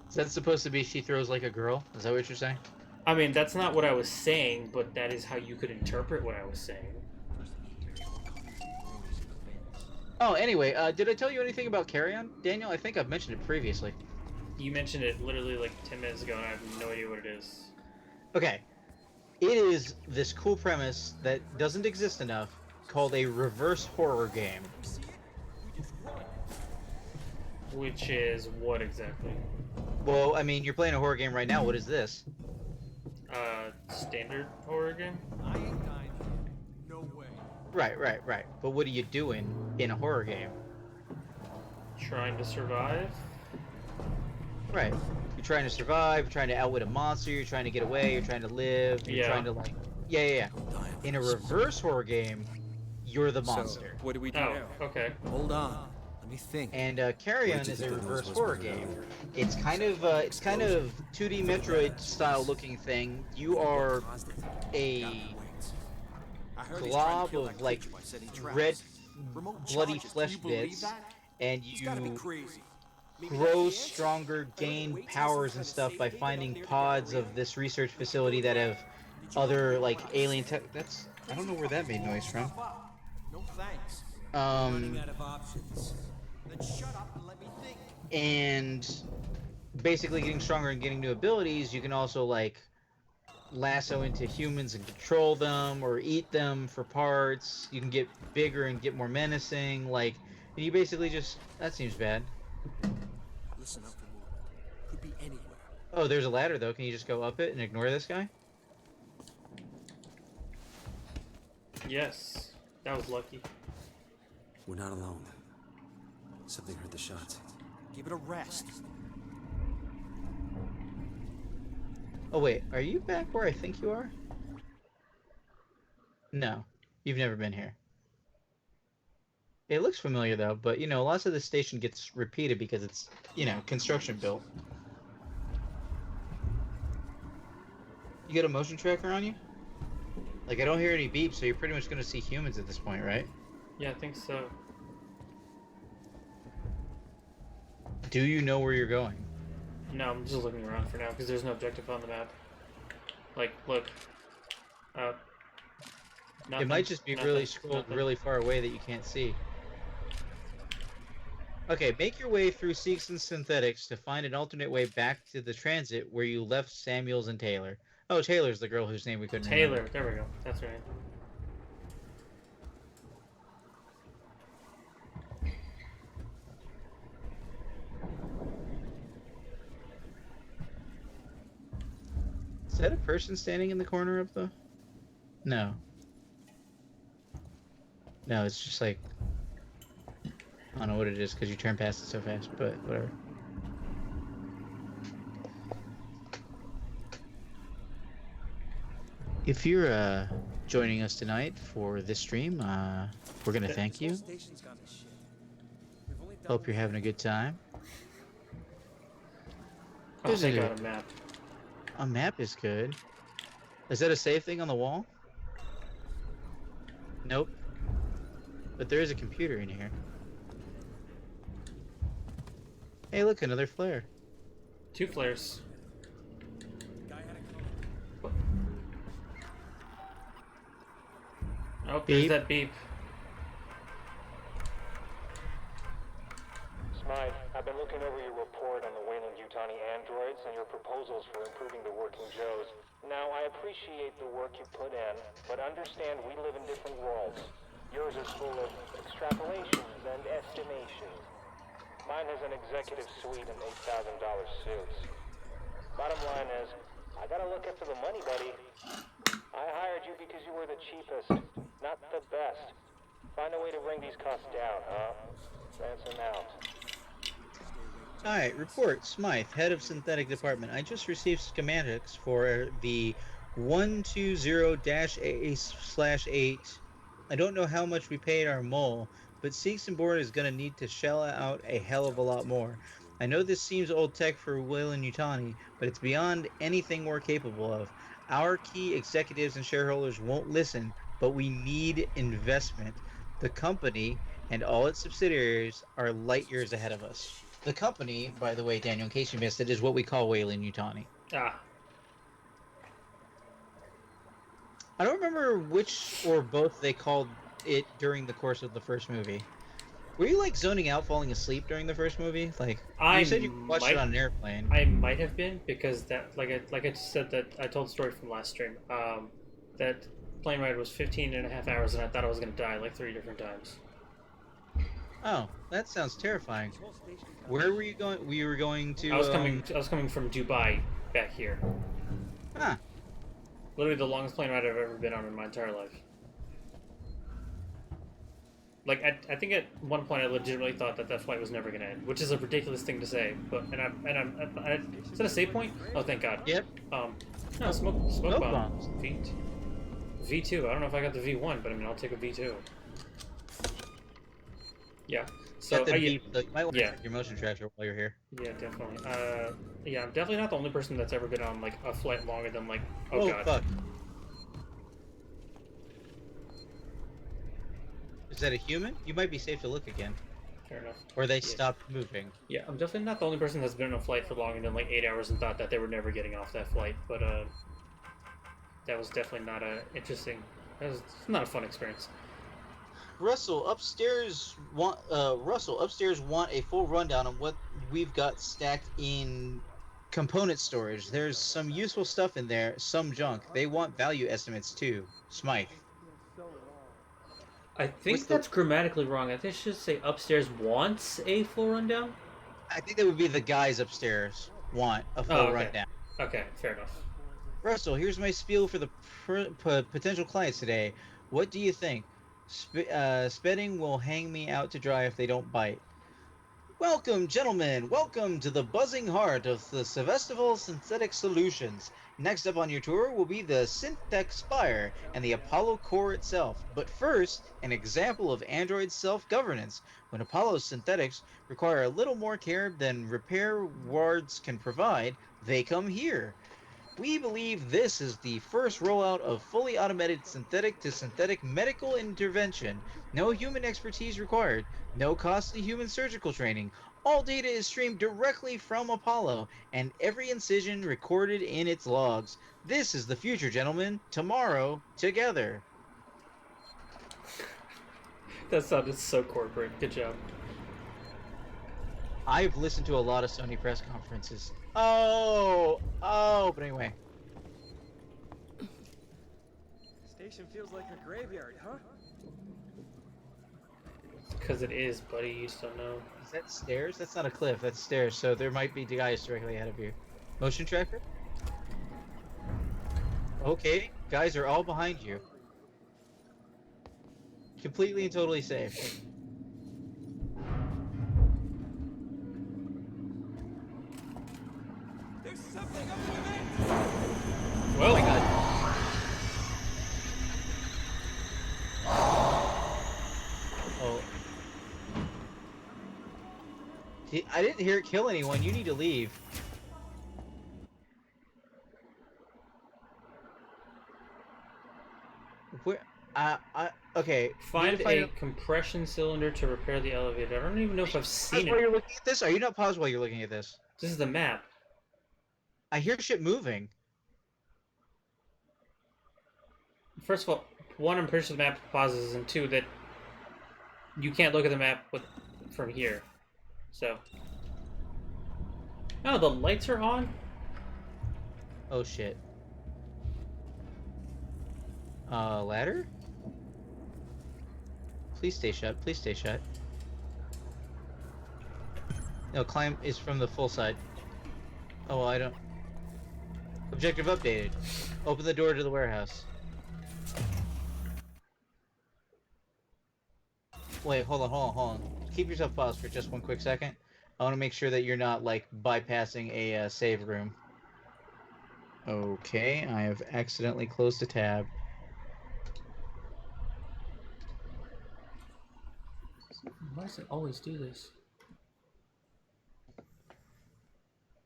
Is that supposed to be she throws like a girl? Is that what you're saying? I mean, that's not what I was saying, but that is how you could interpret what I was saying. Oh, anyway, did I tell you anything about Carrion? Daniel, I think I've mentioned it previously. You mentioned it literally like 10 minutes ago, and I have no idea what it is. Okay. It is this cool premise that doesn't exist enough called a reverse horror game. Which is what exactly? Well, I mean, you're playing a horror game right now. What is this? Standard horror game? I ain't dying. No way. Right. But what are you doing in a horror game? Trying to survive? Right. You're trying to survive, you're trying to outwit a monster, you're trying to get away, you're trying to live, you're trying to like... Yeah. In a reverse horror game, you're the monster. So, what do we do now? Okay. Hold on. Let me think. And Carrion is a reverse horror game. It's kind of 2D Metroid style looking thing. You are a glob of like red bloody flesh bits, and you grow stronger, gain powers and stuff by finding pods of this research facility that have other like alien tech. I don't know where that made noise from. No thanks. Running out of options. Then shut up and let me think. And basically getting stronger and getting new abilities, you can also like lasso into humans and control them or eat them for parts. You can get bigger and get more menacing. Like, and you basically just, that seems bad. Listen up for movement. Could be anywhere. Oh, there's a ladder though. Can you just go up it and ignore this guy? Yes. That was lucky. We're not alone. Something heard the shots. Give it a rest. Oh wait, are you back where I think you are? No, you've never been here. It looks familiar though, but you know, lots of the station gets repeated because it's, you know, construction built. You got a motion tracker on you? Like, I don't hear any beeps, so you're pretty much gonna see humans at this point, right? Yeah, I think so. Do you know where you're going? No, I'm just looking around for now because there's no objective on the map. Like, look. It might just be really scrolled really far away that you can't see. Okay, make your way through Seegson Synthetics to find an alternate way back to the transit where you left Samuels and Taylor. Oh, Taylor's the girl whose name we couldn't remember. Taylor, there we go. That's right. Is that a person standing in the corner of the... No. No, it's just like... I don't know what it is because you turn past it so fast, but whatever. If you're joining us tonight for this stream, we're gonna thank you. Hope you're having a good time. Oh, they got a map. A map is good. Is that a save thing on the wall? Nope. But there is a computer in here. Hey, look, another flare. 2 flares. Oh, there's that beep. Smythe, I've been looking over your report on the Weyland-Yutani androids and your proposals for improving the working Joes. Now, I appreciate the work you put in, but understand we live in different worlds. Yours is full of extrapolations and estimations. Mine has an executive suite and $8,000 suits. Bottom line is, I gotta look after the money, buddy. I hired you because you were the cheapest, not the best. Find a way to bring these costs down, huh? Ransom out. Alright, report. Smythe, head of synthetic department. I just received schematics for the 120-A/8. I don't know how much we paid our mole, but Seegson Board is going to need to shell out a hell of a lot more. I know this seems old tech for Weyland-Yutani, but it's beyond anything we're capable of. Our key executives and shareholders won't listen, but we need investment. The company and all its subsidiaries are light years ahead of us. The company, by the way, Daniel, in case you missed it, is what we call Weyland-Yutani. Ah. I don't remember which or both they called it during the course of the first movie. Were you like zoning out, falling asleep during the first movie? Like I you said, you watched it on an airplane. I might have been because that, like I said that I told the story from last stream. That plane ride was 15 and a half hours, and I thought I was gonna die like 3 different times. Oh, that sounds terrifying. Where were you going? We were going to. I was coming from Dubai back here. Huh. Literally the longest plane ride I've ever been on in my entire life. Like I think at one point I legitimately thought that flight was never gonna end, which is a ridiculous thing to say. But is that a save point? Oh, thank God. Yep. No, smoke bombs. V2. I don't know if I got the V1, but I mean I'll take a V2. Yeah. So you might want to check your motion tracker while you're here. Yeah, definitely. Yeah, I'm definitely not the only person that's ever been on like a flight longer than like God. Fuck. Is that a human? You might be safe to look again. Fair enough. Or they stopped moving. Yeah, I'm definitely not the only person that's been on a flight for longer than like 8 hours and thought that they were never getting off that flight. But that was definitely not it's not a fun experience. Russell upstairs want a full rundown on what we've got stacked in component storage. There's some useful stuff in there, some junk. They want value estimates too. Smythe. I think that's grammatically wrong. I think it should say upstairs wants a full rundown. I think that would be the guys upstairs want a full rundown. Okay, fair enough. Russell, here's my spiel for the potential clients today. What do you think? Spedding will hang me out to dry if they don't bite. Welcome, gentlemen. Welcome to the buzzing heart of the Sevestival Synthetic Solutions. Next up on your tour will be the Synthex Spire and the Apollo core itself. But first, an example of Android self-governance. When Apollo synthetics require a little more care than repair wards can provide, they come here. We believe this is the first rollout of fully automated synthetic-to-synthetic medical intervention. No human expertise required. No costly human surgical training. All data is streamed directly from Apollo, and every incision recorded in its logs. This is the future, gentlemen. Tomorrow, together. That sounded so corporate. Good job. I've listened to a lot of Sony press conferences. But anyway. Station feels like a graveyard, huh? Because it is, buddy. You just don't know. Is that stairs? That's not a cliff. That's stairs. So there might be guys directly ahead of you. Motion tracker? Okay. Guys are all behind you. Completely and totally safe. There's something up with Well, oh my God. Oh. I didn't hear it kill anyone. You need to leave. Where? Okay. Find a compression cylinder to repair the elevator. I don't even know if I've seen it. While you're looking at this? Are you not paused while you're looking at this? This is the map. I hear shit moving. First of all, one, I'm pretty sure the map pauses, and two, that you can't look at the map from here. So. Oh, the lights are on? Oh shit. Ladder? Please stay shut. Please stay shut. No, climb is from the full side. Oh, well, I don't... Objective updated. Open the door to the warehouse. Wait, hold on. Keep yourself paused for just one quick second. I want to make sure that you're not, like, bypassing a save room. Okay, I have accidentally closed a tab. Why does it always do this?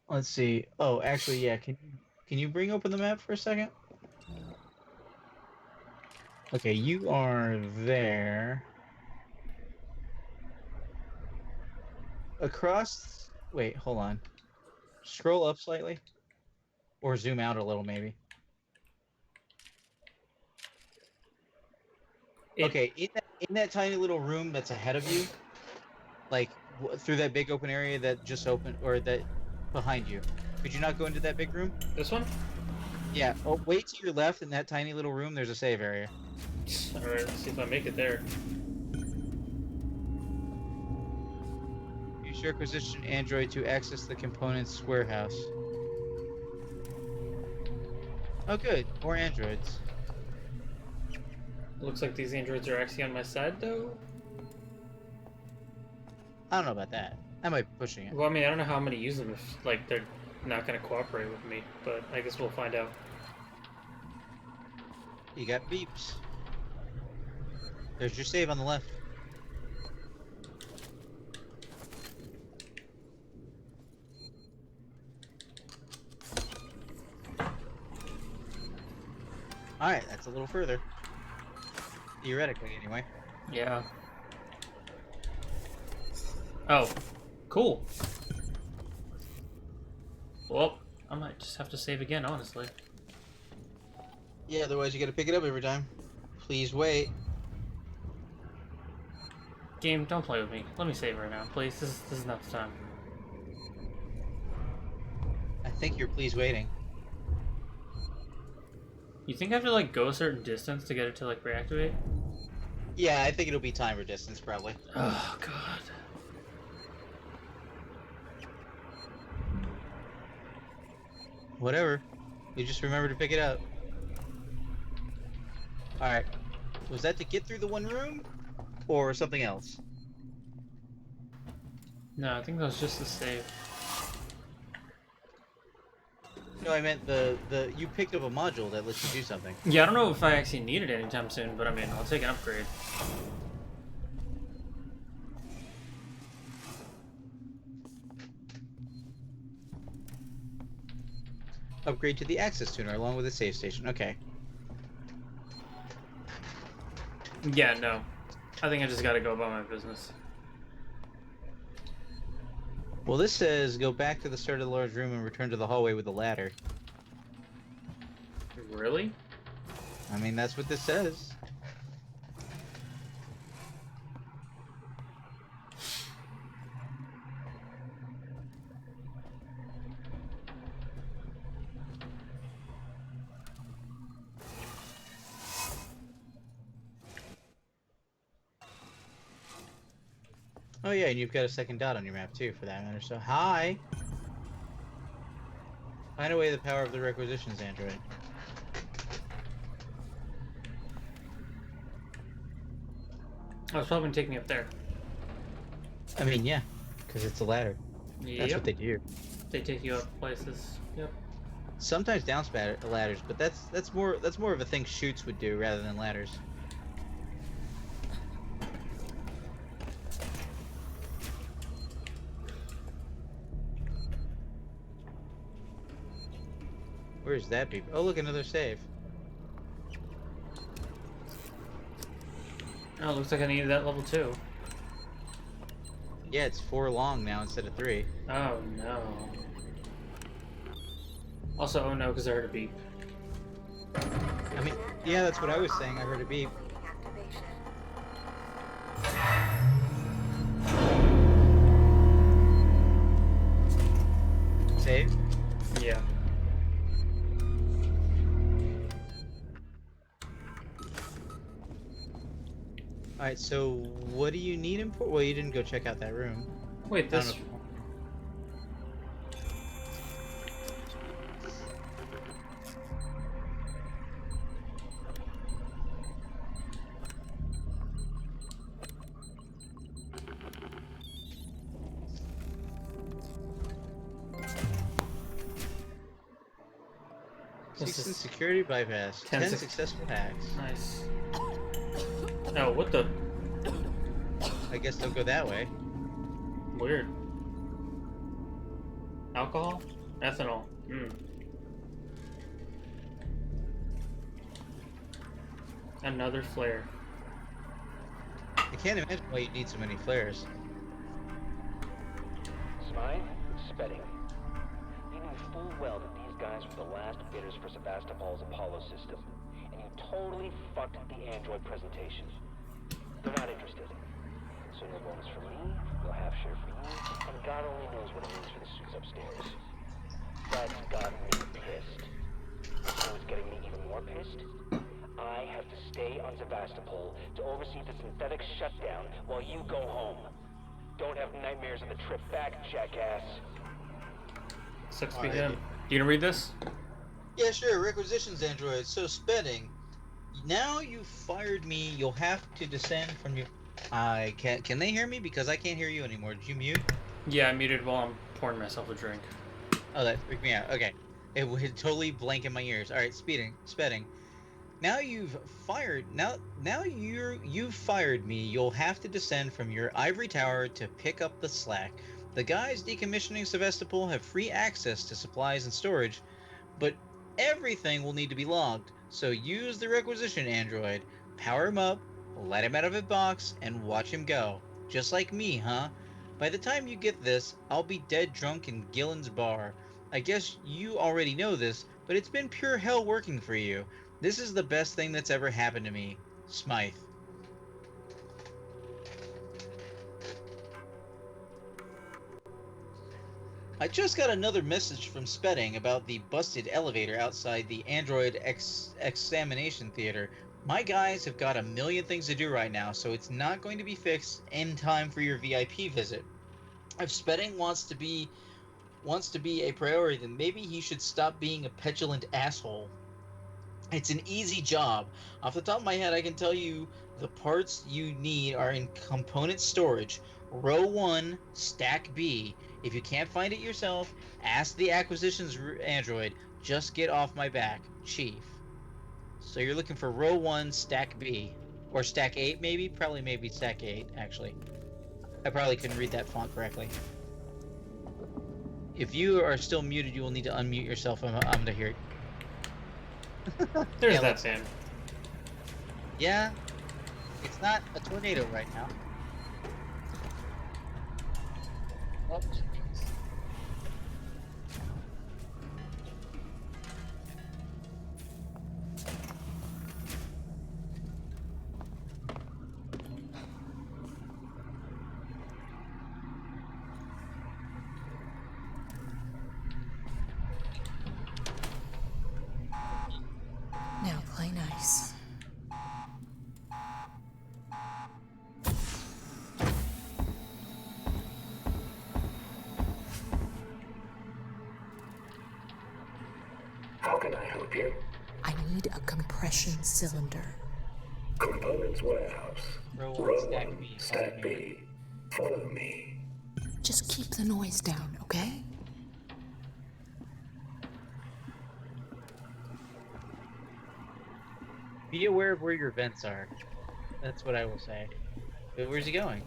Let's see. Oh, actually, yeah. Can you bring open the map for a second? Okay, you are there. Across... Wait, hold on. Scroll up slightly. Or zoom out a little, maybe. Okay, in that tiny little room that's ahead of you, Like, through that big open area that just opened, or that behind you. Could you not go into that big room? This one? Yeah. Oh, wait to your left in that tiny little room. There's a save area. Alright, let's see if I make it there. Use your acquisition android to access the components warehouse. Oh, good. More androids. Looks like these androids are actually on my side, though. I don't know about that. I might be pushing it. Well, I mean, I don't know how I'm gonna use them if, like, they're not gonna cooperate with me, but I guess we'll find out. You got beeps. There's your save on the left. Alright, that's a little further. Theoretically, anyway. Yeah. Oh, cool. Well, I might just have to save again, honestly. Yeah, otherwise you gotta pick it up every time. Please wait. Game, don't play with me. Let me save right now, please. This is not the time. I think you're please waiting. You think I have to, like, go a certain distance to get it to, like, reactivate? Yeah, I think it'll be timer distance, probably. Oh, God. Whatever. You just remember to pick it up. Alright. Was that to get through the one room? Or something else? No, I think that was just the save. No, I meant you picked up a module that lets you do something. Yeah, I don't know if I actually need it anytime soon, but I mean, I'll take an upgrade. Upgrade to the access tuner along with a save station. Okay. Yeah, no. I think I just gotta go about my business. Well, this says go back to the start of the large room and return to the hallway with the ladder. Really? I mean, that's what this says. Oh yeah, and you've got a second dot on your map too, for that matter. So hi. Find away the power of the requisitions android. I was probably gonna take me up there. I mean, yeah, because it's a ladder. Yep. That's what they do. They take you up places. Yep. Sometimes down ladders, but that's more of a thing chutes would do rather than ladders. Where's that beep? Oh, look, another save. Oh, looks like I needed that level 2. Yeah, it's 4 long now instead of 3. Oh no. Also, oh no, because I heard a beep. I mean, yeah, that's what I was saying. I heard a beep. Save? Yeah. Alright, so what do you need him for? Well, you didn't go check out that room. Wait, this... Cease security bypass. 10 successful hacks. Nice. Oh, what the? I guess they'll go that way. Weird. Alcohol? Ethanol. Another flare. I can't imagine why you need so many flares. Smine, Spedding. You knew full well that these guys were the last bidders for Sevastopol's Apollo system, and you totally fucked the android presentation. They're not interested. So no bonus for me, No half share for you, and God only knows what it means for the suits upstairs. That's got me pissed. So it's getting me even more pissed? I have to stay on Sevastopol to oversee the synthetic shutdown while you go home. Don't have nightmares of the trip back, jackass. Sucks to be him. You gonna read this? Yeah, sure. Requisitions, Android. So, Spedding. Now you've fired me, you'll have to descend from your... Can they hear me? Because I can't hear you anymore. Did you mute? Yeah, I muted while I'm pouring myself a drink. Oh, that freaked me out. Okay. It would totally blank in my ears. Alright, Spedding. Now you've fired... You've fired me, you'll have to descend from your ivory tower to pick up the slack. The guys decommissioning Sevastopol have free access to supplies and storage, but everything will need to be logged. So use the requisition android, power him up, let him out of a box, and watch him go. Just like me, huh? By the time you get this, I'll be dead drunk in Gillen's bar. I guess you already know this, but it's been pure hell working for you. This is the best thing that's ever happened to me. Smythe. I just got another message from Spedding about the busted elevator outside the Android examination theater. My guys have got a million things to do right now, so it's not going to be fixed in time for your VIP visit. If Spedding wants to be a priority, then maybe he should stop being a petulant asshole. It's an easy job. Off the top of my head, I can tell you the parts you need are in component storage, row 1, stack B. If you can't find it yourself, ask the acquisitions android. Just get off my back, Chief. So you're looking for row 1, stack B. Or stack 8, maybe? Probably maybe stack 8, actually. I probably couldn't read that font correctly. If you are still muted, you will need to unmute yourself. I'm going to hear it. There's that Sam. Yeah. It's not a tornado right now. Oops. Now play nice. How can I help you? I need a compression cylinder. Components warehouse. Row Row 1, stack 1, B. stack B. Follow me. Just keep the noise down, okay? Be aware of where your vents are. That's what I will say. But where's he going?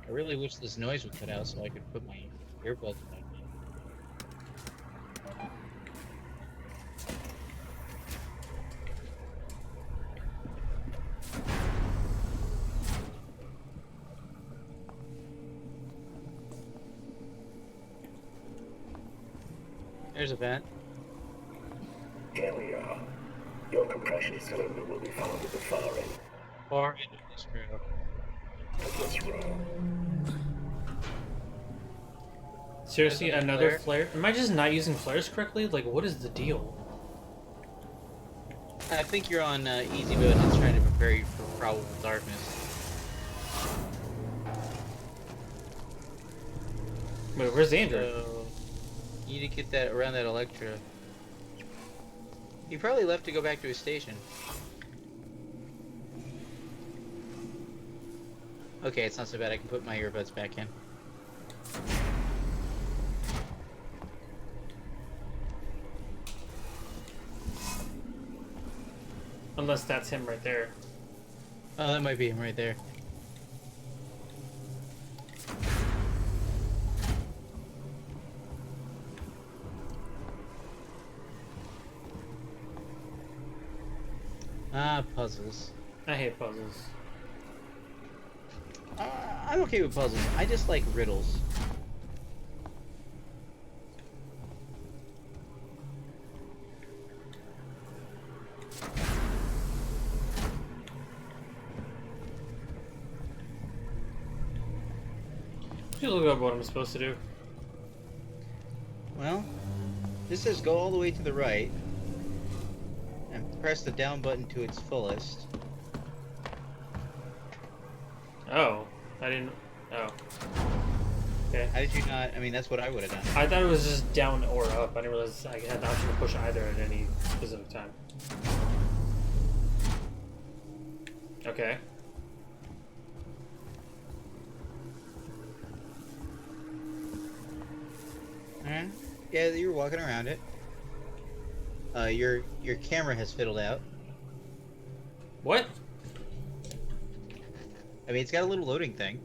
I really wish this noise would cut out so I could put my earbuds back in. There's a vent. Here we are. Your compression cylinder will be found at the far end Far end of this room. of this room. Seriously, There's another flare. flare? Am I just not using flares correctly? Like, what is the deal? I think you're on easy mode. I was trying to prepare you for probable darkness. Wait, where's the android? So, you need to get that around that Electra. He probably left to go back to his station. Okay, it's not so bad. I can put my earbuds back in. Unless that's him right there. Oh, that might be him right there. Ah, puzzles. I hate puzzles. I'm okay with puzzles. I just like riddles. Just look up what I'm supposed to do. Well, this says go all the way to the right and press the down button to its fullest. Oh, I didn't. Oh. Okay. How did you not? I mean, that's what I would have done. I thought it was just down or up. I didn't realize I had the option to push either at any specific time. Okay. Alright. Yeah, you're walking around it. Your camera has fiddled out. What? I mean, it's got a little loading thing.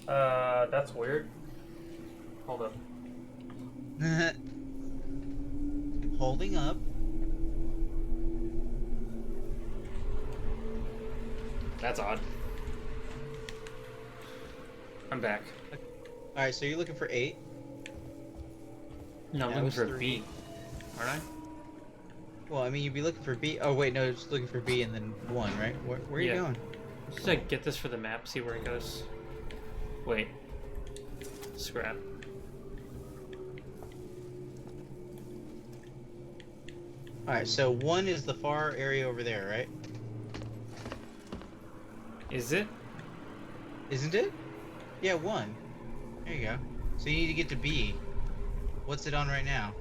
That's weird. Hold up. Holding up. That's odd. I'm back. Alright, so you're looking for 8. No, I'm looking for B. Aren't I? Well, I mean, you'd be looking for B. Oh, wait, no, it's looking for B and then 1, right? Where are you going? Just like get this for the map, see where it goes. Wait. Scrap. Alright, so 1 is the far area over there, right? Is it? Isn't it? Yeah, 1. There you go. So you need to get to B. What's it on right now?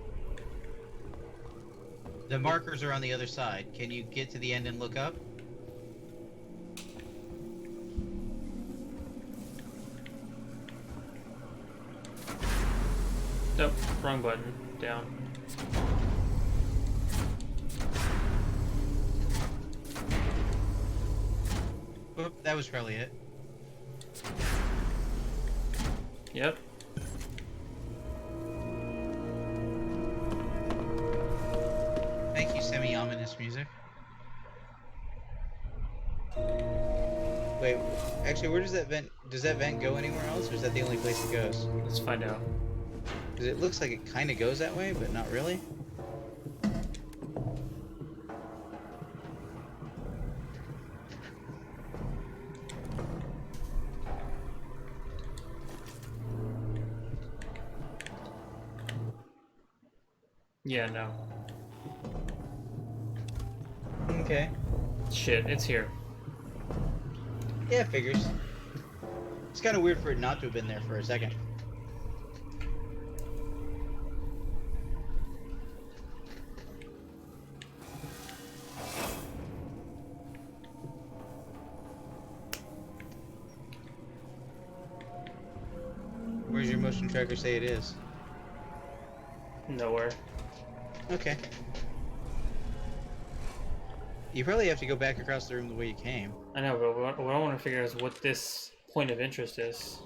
The markers are on the other side. Can you get to the end and look up? Nope, wrong button. Down. Oop, that was probably it. Yep. Thank you, semi-ominous music. Wait, actually, where does that vent... Does that vent go anywhere else, or is that the only place it goes? Let's find out. Because it looks like it kind of goes that way, but not really. Yeah, no. Okay. Shit, it's here. Yeah, it figures. It's kind of weird for it not to have been there for a second. Where's your motion tracker say it is? Nowhere. Okay. You probably have to go back across the room the way you came. I know, but what I want to figure out is what this point of interest is.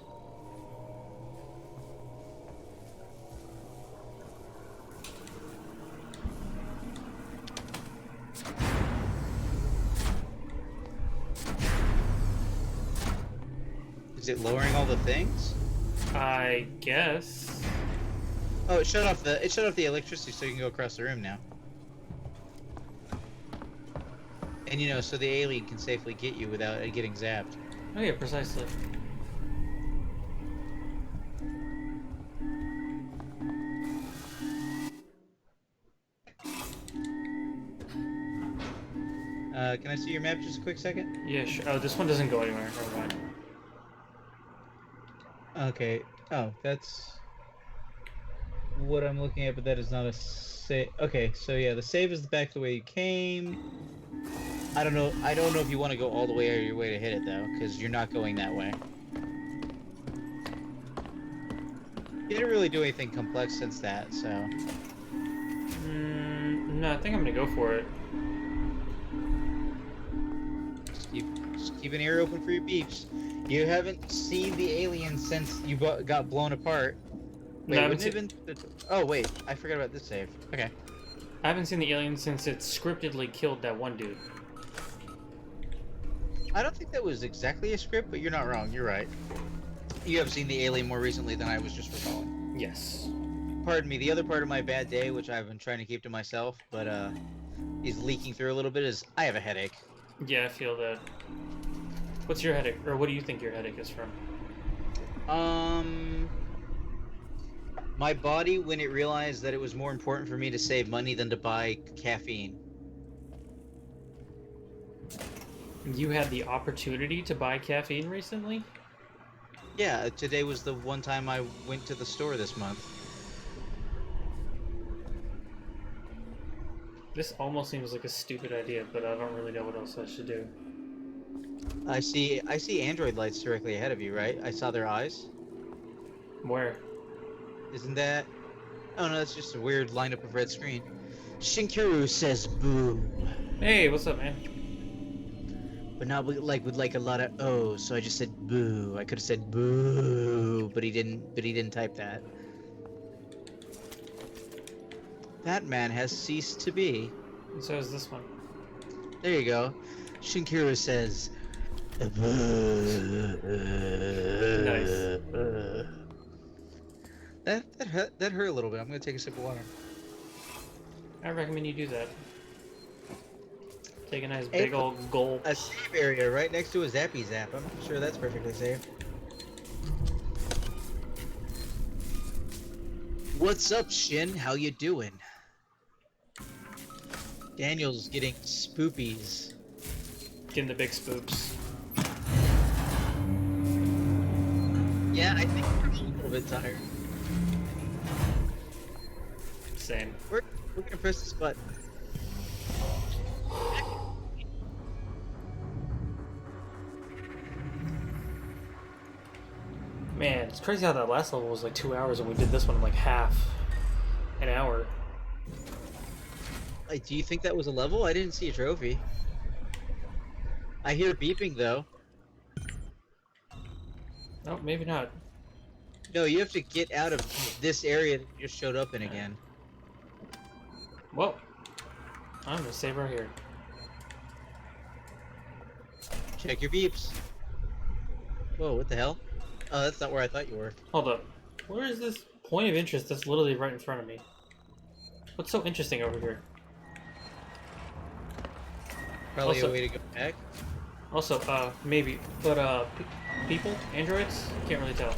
Is it lowering all the things? I guess. Oh, it shut off the electricity so you can go across the room now. And you know, so the alien can safely get you without it getting zapped. Oh yeah, precisely. Can I see your map just a quick second? Yeah, sure. Oh, this one doesn't go anywhere. Never mind. Okay. Oh, that's what I'm looking at, but that is not a save. Okay, so yeah, the save is back the way you came. I don't know if you want to go all the way out of your way to hit it though, because you're not going that way. You didn't really do anything complex since that, so. No, I think I'm gonna go for it. Just keep an ear open for your beeps. You haven't seen the alien since you got blown apart. Wait, No, wouldn't it have been... Oh, wait. I forgot about this save. Okay. I haven't seen the alien since it scriptedly killed that one dude. I don't think that was exactly a script, but you're not wrong. You're right. You have seen the alien more recently than I was just recalling. Yes. Pardon me. The other part of my bad day, which I've been trying to keep to myself, but is leaking through a little bit, is I have a headache. Yeah, I feel that. What's your headache, or what do you think your headache is from? My body, when it realized that it was more important for me to save money than to buy caffeine. You had the opportunity to buy caffeine recently? Yeah, today was the one time I went to the store this month. This almost seems like a stupid idea, but I don't really know what else I should do. I see android lights directly ahead of you, right? I saw their eyes. Where? Isn't that? Oh no, that's just a weird lineup of red screen. Shinkuru says boo. Hey, what's up, man? But not with a lot of O's, so I just said boo. I could have said boo, but he didn't type that. That man has ceased to be. And so is this one. There you go. Shinkuru says Nice. That hurt a little bit. I'm gonna take a sip of water. I recommend you do that. Take a nice big old gulp. A save area right next to a Zappy Zap. I'm sure that's perfectly safe. What's up, Shin? How you doing? Daniel's getting spoopies. Getting the big spoops. Yeah, I think we're a little bit tired. Same. We're gonna press this button. Man, it's crazy how that last level was like 2 hours and we did this one in like half an hour. Like, do you think that was a level? I didn't see a trophy. I hear beeping though. No, maybe not. No, you have to get out of this area that you just showed up in again. Well, I'm gonna save right here. Check your beeps. Whoa, what the hell? Oh, that's not where I thought you were. Hold up. Where is this point of interest that's literally right in front of me? What's so interesting over here? Probably Also, a way to go back. Also, maybe, but people, androids, can't really tell.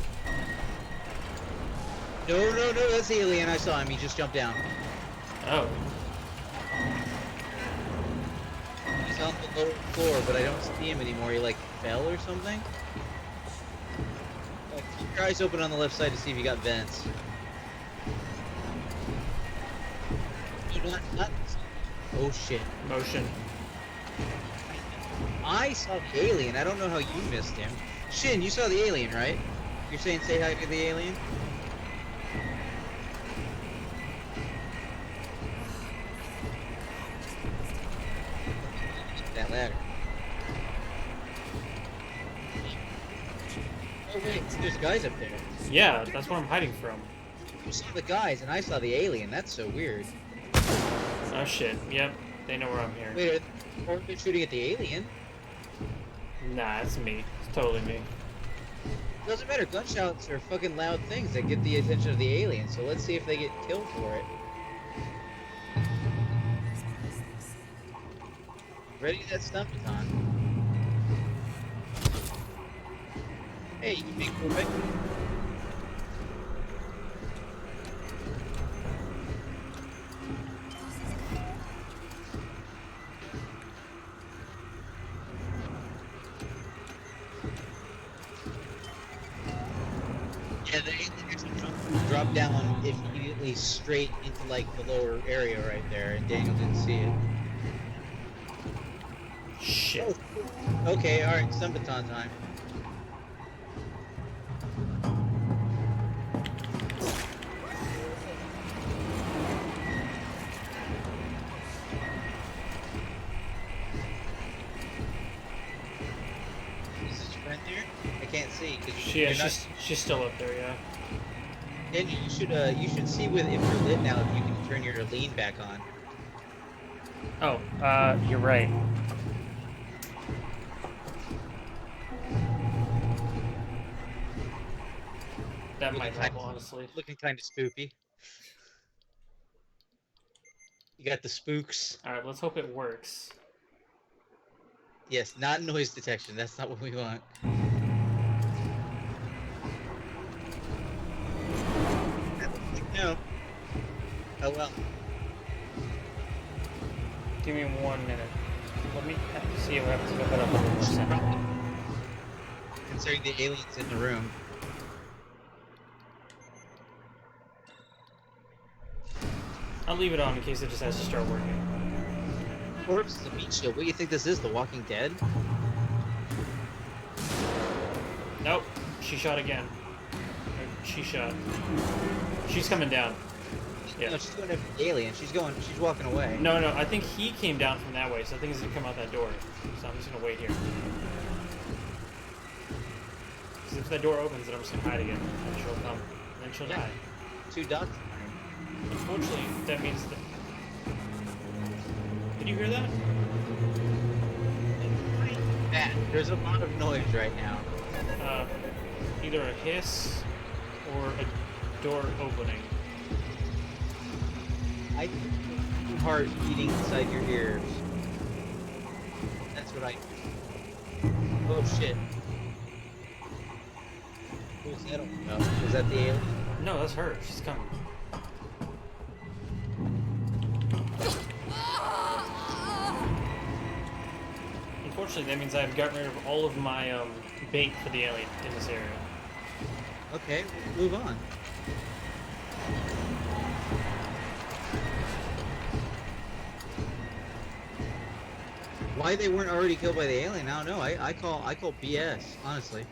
No, that's the alien. I saw him. He just jumped down. Oh. He's on the lower floor, but I don't see him anymore. He like fell or something. Keep your eyes open on the left side to see if you got vents. Not. Oh shit. Motion. I saw the alien. I don't know how you missed him. Shin, you saw the alien, right? You're saying say hi to the alien? That ladder. Oh wait, there's guys up there. Yeah, that's where I'm hiding from. You saw the guys and I saw the alien. That's so weird. Oh shit. Yep, they know where I'm here. Wait, are they shooting at the alien? Nah, it's me. It's totally me. Doesn't matter. Gunshots are fucking loud things that get the attention of the alien. So let's see if they get killed for it. Ready that stump on. Hey, you big boy. Yeah, the alien dropped down immediately straight into like the lower area right there, and Daniel didn't see it. Shit. Oh, okay, alright, Stumbaton time. Is this your friend here? I can't see. She's still up there, yeah. Daniel, you should see with if you're lit now if you can turn your lean back on. Oh, you're right. That might help, honestly. Looking kind of spoopy. You got the spooks. Alright, let's hope it works. Yes, not noise detection. That's not what we want. know. Oh well. Give me 1 minute. Let me see what happens if I put up a little more sound. Considering the aliens in the room. I'll leave it on in case it just has to start working. Corpse the meat shield. What do you think this is? The Walking Dead? Nope. She shot again. Or she shot. She's coming down. Yeah. No, she's going after the alien. She's walking away. No, I think he came down from that way, so I think he's gonna come out that door. So I'm just gonna wait here. Because if that door opens, then I'm just gonna hide again. And she'll come. And then she'll die. 2 dots. Unfortunately, that means that... Did you hear that? Matt, there's a lot of noise right now. Either a hiss or a door opening. I think heart beating inside your ears. That's what I... Oh shit. Who's that all about? Was that the alien? No, that's her. She's coming. Unfortunately, that means I've gotten rid of all of my bait for the alien in this area. Okay, we'll move on. Why they weren't already killed by the alien, I don't know. I call BS, honestly.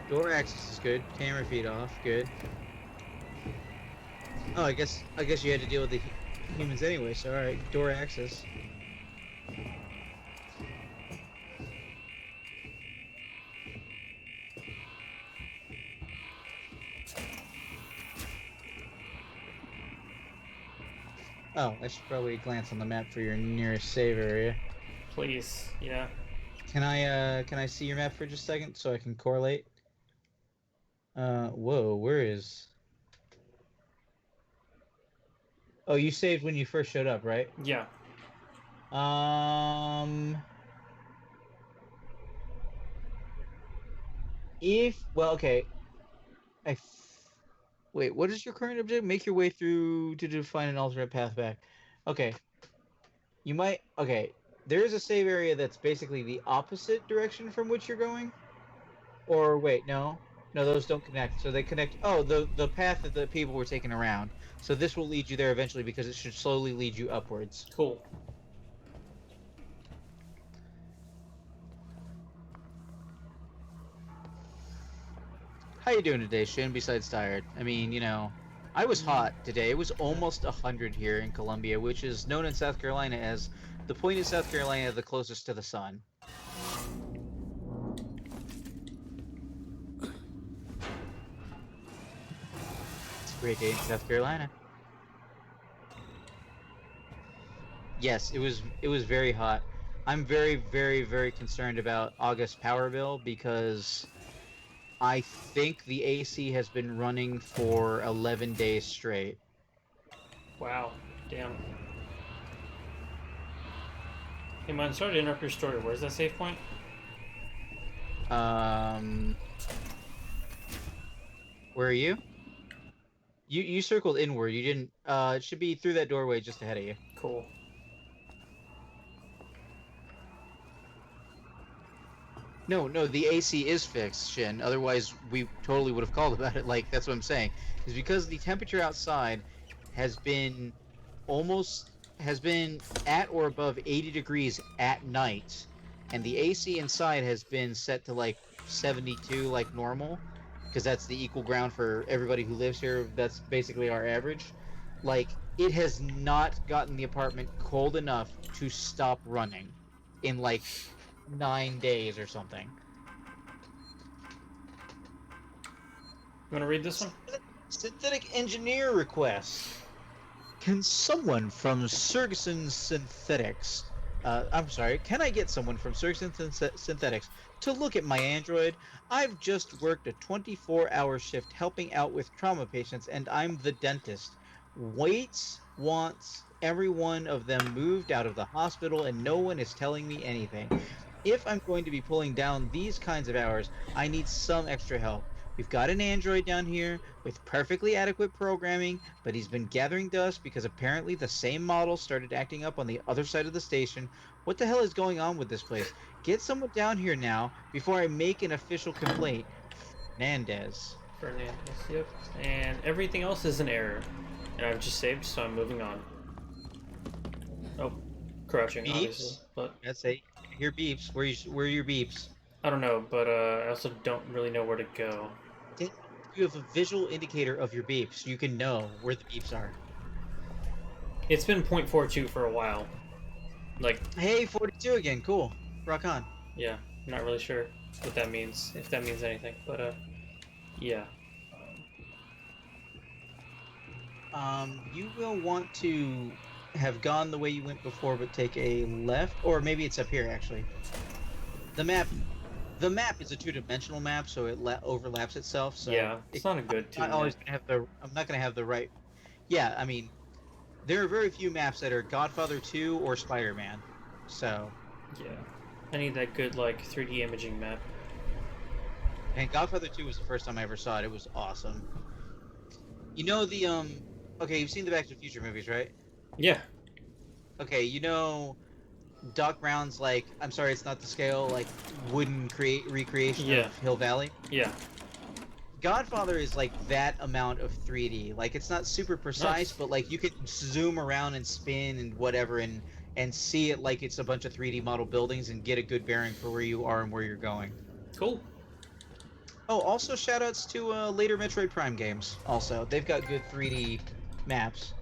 Door access is good. Camera feed off, good. Oh, I guess you had to deal with the humans anyway, so alright, door access. Oh, I should probably glance on the map for your nearest save area. Please, yeah. Can I see your map for just a second so I can correlate? Whoa, where is... Oh, you saved when you first showed up, right? Yeah. Well, okay. Wait, what is your current objective? Make your way through to define an alternate path back. Okay. You might... Okay. There is a save area that's basically the opposite direction from which you're going? Or, wait, no. No, those don't connect. So they connect... Oh, the path that the people were taking around. So this will lead you there eventually because it should slowly lead you upwards. Cool. How you doing today, Shin, besides tired? I mean, you know, I was hot today. It was almost 100 here in Columbia, which is known in South Carolina as the point in South Carolina the closest to the sun. It's a great day in South Carolina. Yes, it was very hot. I'm very, very, very concerned about August's power bill because I think the AC has been running for 11 days straight. Wow. Damn. Hey man, sorry to interrupt your story. Where's that save point? Where are you? You circled inward. You didn't. It should be through that doorway just ahead of you. Cool. No, the AC is fixed, Shin. Otherwise, we totally would have called about it. Like, that's what I'm saying. Is because the temperature outside has been at or above 80 degrees at night, and the AC inside has been set to like 72, like normal, because that's the equal ground for everybody who lives here. That's basically our average. Like, it has not gotten the apartment cold enough to stop running in like 9 days or something. You want to read this one? Synthetic engineer request. Can someone from Sergeson Synthetics, can I get someone from Sergeson Synthetics to look at my android? I've just worked a 24-hour shift helping out with trauma patients, and I'm the dentist. Waits wants every one of them moved out of the hospital, and no one is telling me anything. if I'm going to be pulling down these kinds of hours, I need some extra help. We've got an android down here with perfectly adequate programming, but he's been gathering dust because apparently the same model started acting up on the other side of the station. What the hell is going on with this place? Get someone down here now before I make an official complaint. Fernandez. Yep. And everything else is an error. And I've just saved, so I'm moving on. Oh, crouching, Beeps? obviously. But That's it. I hear beeps. Where are your beeps? I don't know, but I also don't really know where to go. You have a visual indicator of your beeps. You can know where the beeps are. It's been 0.42 for a while. Like, hey, 42 again. Cool. Rock on. Yeah, not really sure what that means, if that means anything, but yeah. You will want to have gone the way you went before, but take a left, or maybe it's up here actually. The map is a two-dimensional map, so it overlaps itself. So yeah, it's not a good I'm not gonna have the right. Yeah, I mean, there are very few maps that are Godfather 2 or Spider-Man. So. Yeah, I need that good like 3D imaging map. And Godfather 2 was the first time I ever saw it. It was awesome. You know the okay, you've seen the Back to the Future movies, right? Yeah. Okay, you know Doc Brown's like, I'm sorry, it's not the scale, like wooden recreation of Hill Valley. Yeah. Godfather is like that amount of 3D. Like it's not super precise, but like you can zoom around and spin and whatever and see it like it's a bunch of 3D model buildings and get a good bearing for where you are and where you're going. Cool. Oh, also shoutouts to later Metroid Prime games. Also, they've got good 3D maps.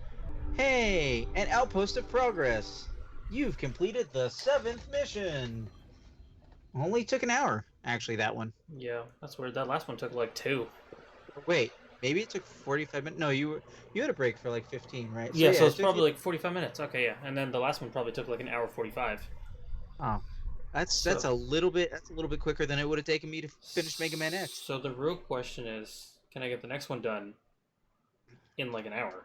Hey, an outpost of progress. You've completed the 7th mission. Only took an hour, actually, that one. Yeah, that's weird. That last one took like 2. Wait, maybe it took 45 minutes. No, you had a break for like 15, right? So, yeah, so it's probably like 45 minutes. Okay, yeah, and then the last one probably took like an hour 45. Oh. That's a little bit quicker than it would have taken me to finish Mega Man X. So the real question is, can I get the next one done in like an hour?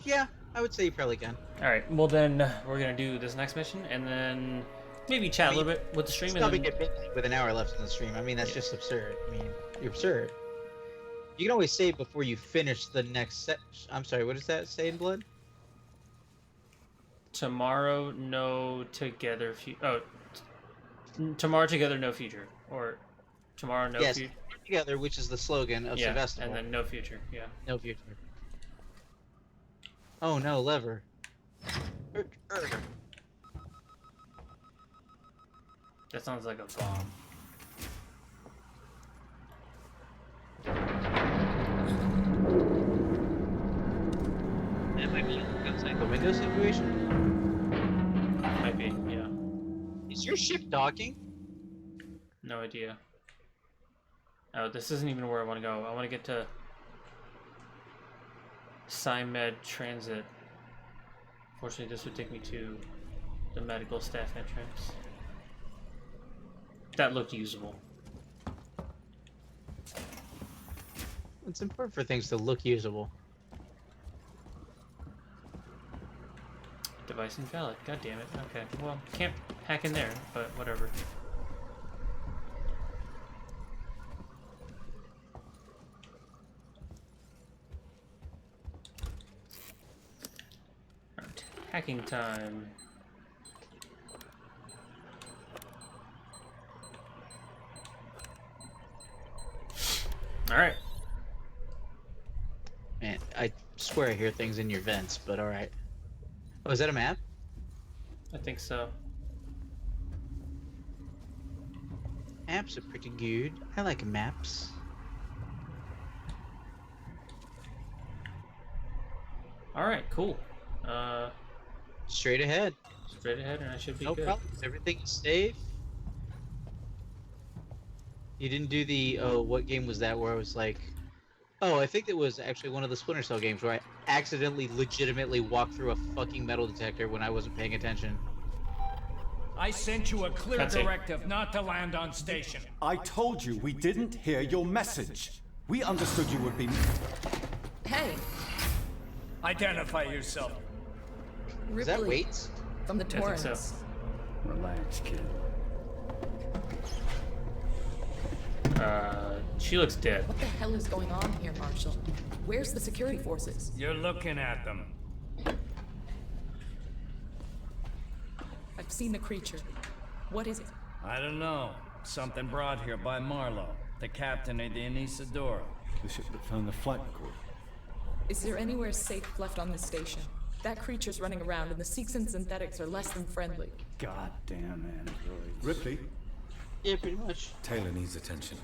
Yeah, I would say you probably can. All right, well then we're gonna do this next mission and then maybe chat a little bit with the stream. It's probably get midnight with an hour left in the stream. I mean, that's just absurd. I mean, you're absurd. You can always save before you finish the next set. I'm sorry, what does that say in Blood? Tomorrow, tomorrow together, no future, or tomorrow, no future. Together, which is the slogan of Sevastopol. And then no future. Yeah. No future. Oh no, lever. That sounds like a bomb. That might be outside the window situation. Might be, yeah. Is your ship docking? No idea. Oh, this isn't even where I want to go. I want to get to SciMed Transit. Fortunately, this would take me to the medical staff entrance. That looked usable. It's important for things to look usable. Device invalid. God damn it. Okay. Well, can't hack in there, but whatever. Alright. Hacking time. Alright. Man, I swear I hear things in your vents, but alright. Oh, is that a map? I think so. Maps are pretty good. I like maps. Alright, cool. Straight ahead. Straight ahead, and I should be good. No problem. Everything is safe. You didn't do the, what game was that where I was like... Oh, I think it was actually one of the Splinter Cell games where I accidentally legitimately walked through a fucking metal detector when I wasn't paying attention. I sent you a clear directive not to land on station. I told you we didn't hear your message. We understood you would be... Hey! Identify yourself. Ripley. Is that Waits? From the Torrens. So. Relax, kid. She looks dead. What the hell is going on here, Marshall? Where's the security forces? You're looking at them. I've seen the creature. What is it? I don't know. Something brought here by Marlowe, the captain of the Anisadora. The ship that found the flight record. Is there anywhere safe left on this station? That creature's running around, and the Seeks and synthetics are less than friendly. Goddamn androids. Ripley? Yeah, pretty much. Taylor needs attention.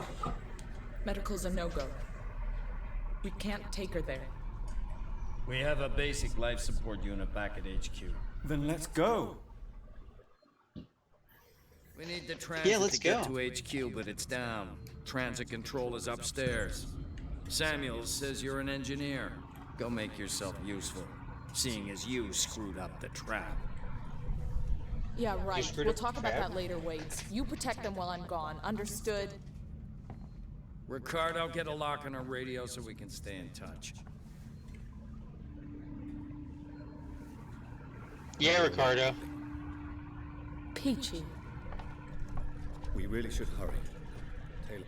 Medical's a no-go. We can't take her there. We have a basic life support unit back at HQ. Then let's go. We need the transit let's to get go. to HQ, but it's down. Transit control is upstairs. Samuels says you're an engineer. Go make yourself useful, seeing as you screwed up the trap. Yeah, right. screwed We'll up talk the about trap? that later, Waits. You protect them while I'm gone. Understood? Ricardo, get a lock on our radio so we can stay in touch. Yeah, Ricardo. Peachy. We really should hurry. Taylor.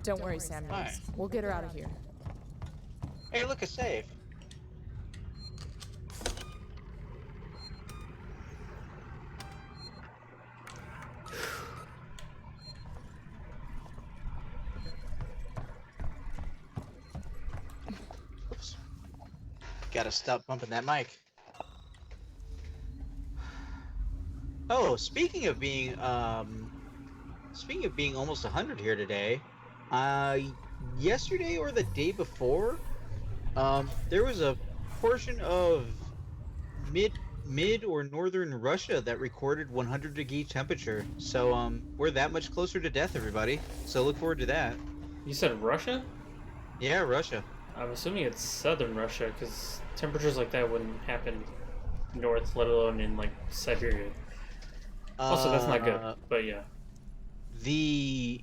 Don't worry, Samuels. Alright. We'll get her out of here. Hey, look, a save. Oops. Gotta stop bumping that mic. Oh, speaking of being almost 100 here today, yesterday or the day before, there was a portion of mid or northern Russia that recorded 100-degree temperature. So we're that much closer to death, everybody. So look forward to that. You said Russia? Yeah, Russia. I'm assuming it's southern Russia, because temperatures like that wouldn't happen north, let alone in, like, Siberia. Also, that's not good, but yeah. The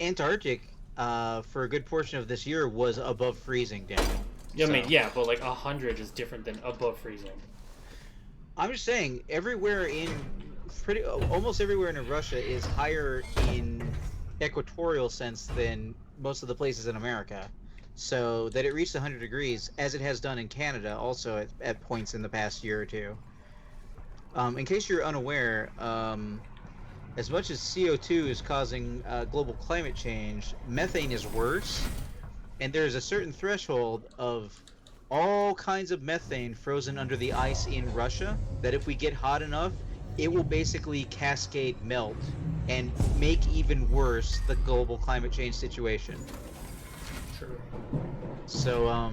Antarctic, for a good portion of this year, was above freezing, Daniel. Yeah, I mean, yeah, but like 100 is different than above freezing. I'm just saying, almost everywhere in Russia is higher in equatorial sense than most of the places in America. So that it reached 100 degrees, as it has done in Canada, also at points in the past year or two. In case you're unaware, as much as CO2 is causing global climate change, methane is worse, and there's a certain threshold of all kinds of methane frozen under the ice in Russia that if we get hot enough, it will basically cascade melt and make even worse the global climate change situation. True. So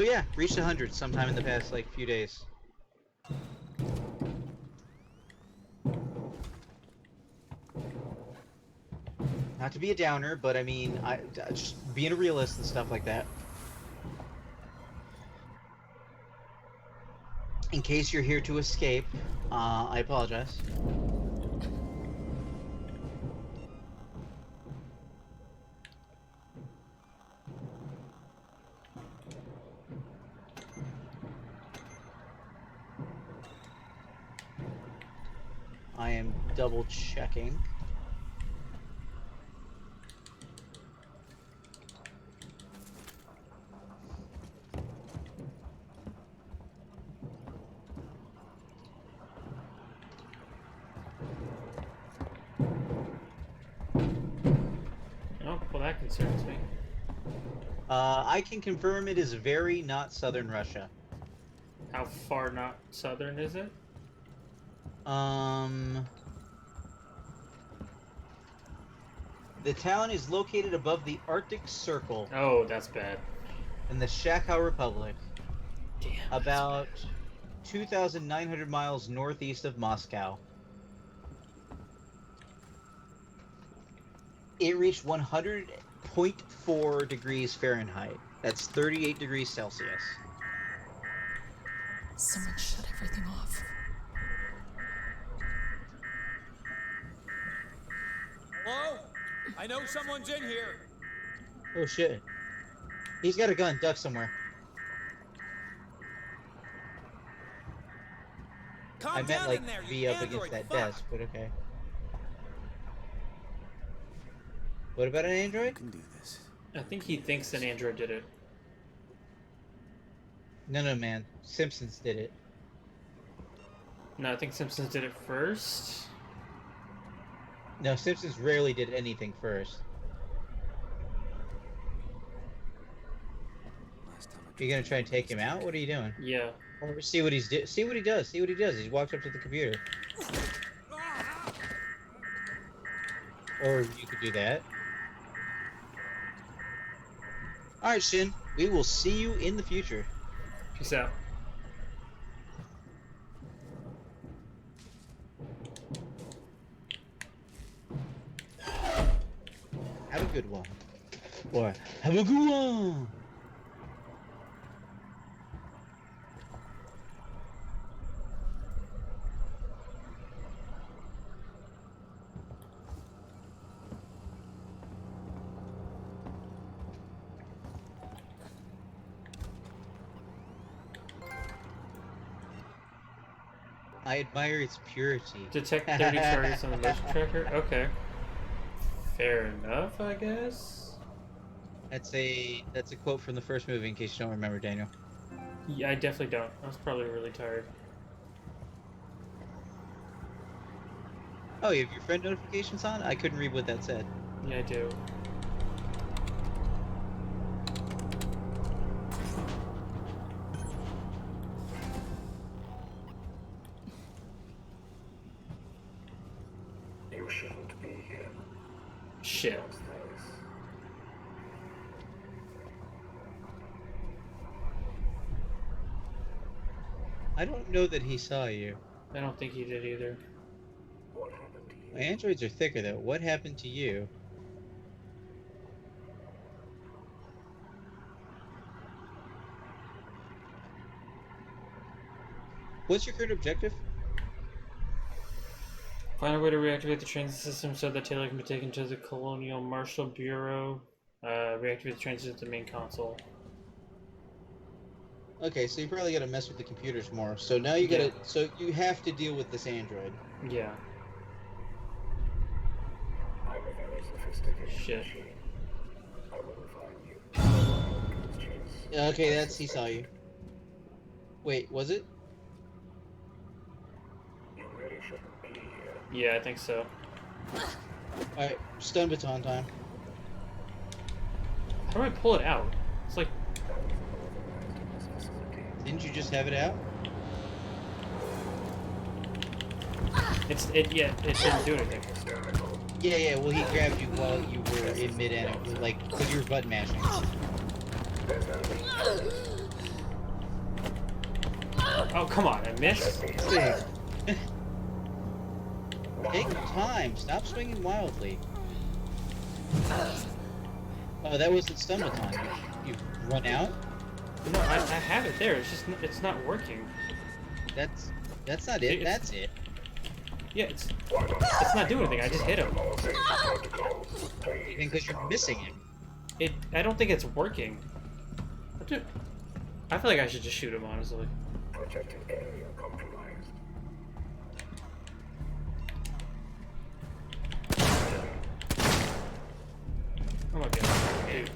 yeah, reached 100 sometime in the past few days. Not to be a downer, but I mean, I just being a realist and stuff like that. In case you're here to escape, I apologize. I am double checking. Oh, well, that concerns me. I can confirm it is very not southern Russia. How far not southern is it? The town is located above the Arctic Circle. Oh, that's bad. In the Sakhalin Republic. Damn. About 2,900 miles northeast of Moscow. It reached 100.4 degrees Fahrenheit. That's 38 degrees Celsius. Someone shut everything off. Hello? I know someone's in here. Oh shit. He's got a gun, duck somewhere. I meant like be up against that desk, but okay. What about an android? Can do this. I think he thinks an android did it. No, man. Simpsons did it. No, I think Simpsons did it first. No, Simpsons rarely did anything first. You're gonna try and take him out? What are you doing? Yeah. Or see what he's see what he does. See what he does. He walks up to the computer. Or you could do that. All right, Shin. We will see you in the future. Peace out. Have a good one. Or have a good one. I admire its purity. Detect dirty targets on the motion tracker? Okay. Fair enough, I guess? That's a quote from the first movie, in case you don't remember, Daniel. Yeah, I definitely don't. I was probably really tired. Oh, you have your friend notifications on? I couldn't read what that said. Yeah, I do. You shouldn't be here. Shit. I don't know that he saw you. I don't think he did either. What happened to you? My androids are thicker, though. What happened to you? What's your current objective? Find a way to reactivate the transit system so that Taylor can be taken to the Colonial Marshal Bureau. Reactivate the transit to the main console. Okay, so you probably gotta mess with the computers more. So now you gotta. So you have to deal with this android. Yeah. I'm a very sophisticated Shit. machine. I will find you. Okay, that's he saw you. Wait, was it? You really shouldn't be here. Yeah, I think so. Alright, stun baton time. How do I pull it out? It's like... Didn't you just have it out? it didn't do anything. Yeah, well he grabbed you while you were in mid-end, like, because you were button mashing. Oh, come on, I missed? Take your time, stop swinging wildly. Oh, that wasn't stun baton. You run out? No, I have it there, it's just, it's not working. That's not it, that's it. Yeah, it's not doing anything, I just hit him. Even because you're missing him. I don't think it's working. I feel like I should just shoot him, honestly. Protected area compromised. Oh my god, dude.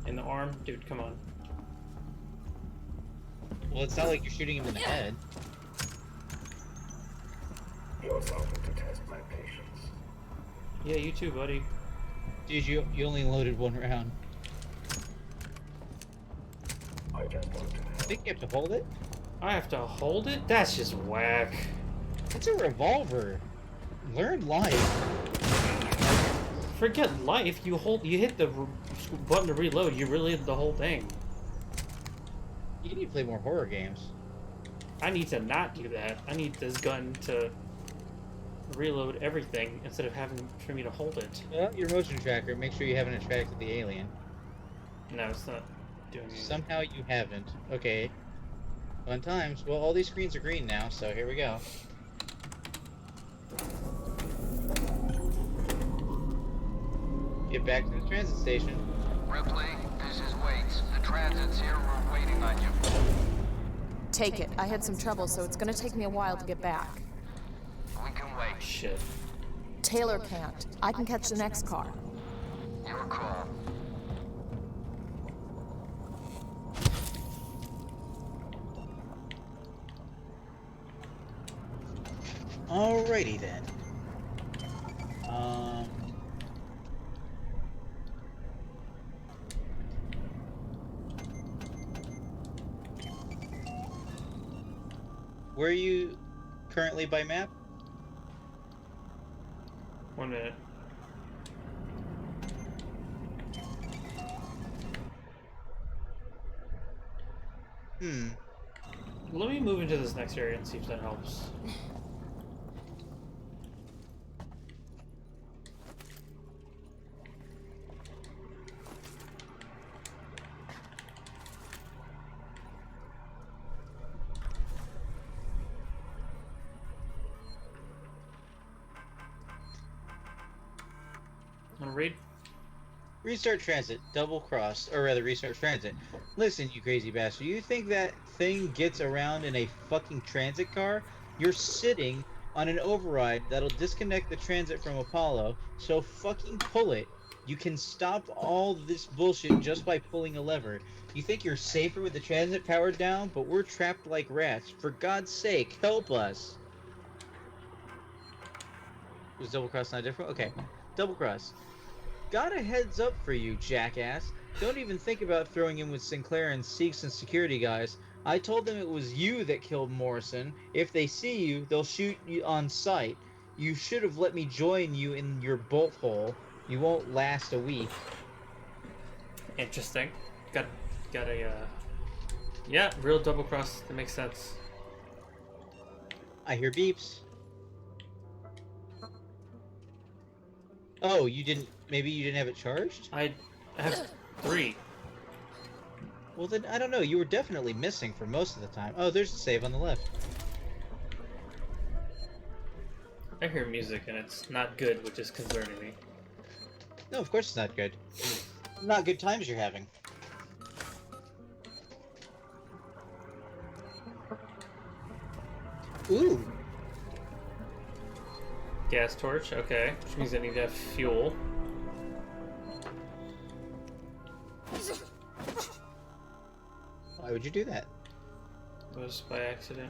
In the arm? Dude, come on. Well, it's not like you're shooting him in the head. You're starting to test my patience. Yeah, you too, buddy. Dude, you only loaded one round. I just want to I think you have to hold it? I have to hold it? That's just whack. It's a revolver. Learn life. Forget life, you hit the button to reload, you reload the whole thing. You need to play more horror games. I need to not do that. I need this gun to reload everything instead of having for me to hold it. Well, your motion tracker, make sure you haven't attracted the alien. No, it's not doing anything. Somehow you haven't. Okay. Fun times. Well, all these screens are green now, so here we go. Get back to the transit station. Ripley, this is Waits. The transit's here. We're waiting on you. Take it. I had some trouble, so it's gonna take me a while to get back. We can wait. Shit. Taylor can't. I can catch the next car. Your call. Alrighty then. Where are you currently by map? 1 minute. Let me move into this next area and see if that helps. Read. Restart transit, double cross, or rather restart transit. Listen, you crazy bastard, you think that thing gets around in a fucking transit car? You're sitting on an override that'll disconnect the transit from Apollo, so fucking pull it. You can stop all this bullshit just by pulling a lever. You think you're safer with the transit powered down, but we're trapped like rats. For God's sake, help us. Was double cross not different? Okay. Double cross. Got a heads up for you, jackass. Don't even think about throwing in with Sinclair and Seeks and security guys. I told them it was you that killed Morrison. If they see you, they'll shoot you on sight. You should have let me join you in your bolt hole. You won't last a week. Interesting. Got a yeah, real double cross. That makes sense. I hear beeps. Oh, you didn't. Maybe you didn't have it charged? I have 3. Well, then, I don't know. You were definitely missing for most of the time. Oh, there's a save on the left. I hear music and it's not good, which is concerning me. No, of course it's not good. Not good times you're having. Ooh. Gas torch, okay. Which means I need to have fuel. Why would you do that? It was by accident.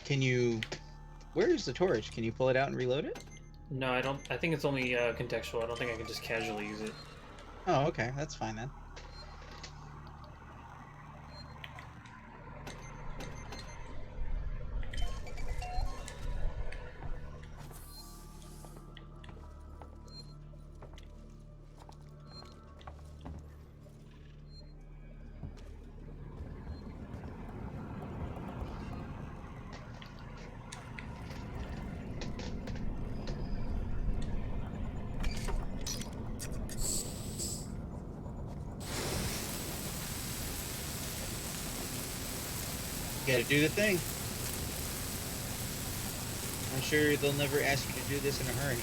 Can you... Where is the torch? Can you pull it out and reload it? No, I don't. I think it's only contextual. I don't think I can just casually use it. Oh, okay. That's fine then. Gotta do the thing. I'm sure they'll never ask you to do this in a hurry.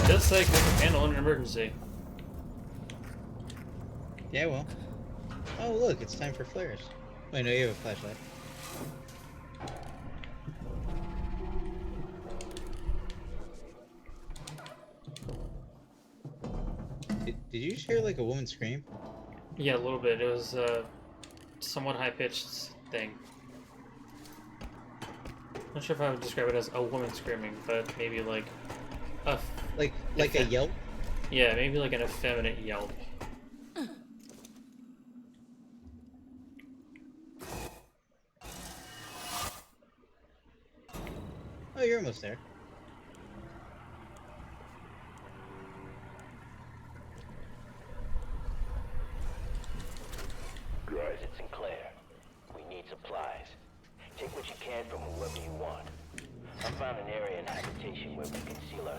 Just like we can handle an emergency. Yeah, well. Oh, look, it's time for flares. Wait, no, you have a flashlight. Did you just hear, like, a woman scream? Yeah, a little bit. It was a somewhat high-pitched thing. Not sure if I would describe it as a woman screaming, but maybe like a... Like a yelp? Yeah, maybe like an effeminate yelp. Oh, you're almost there.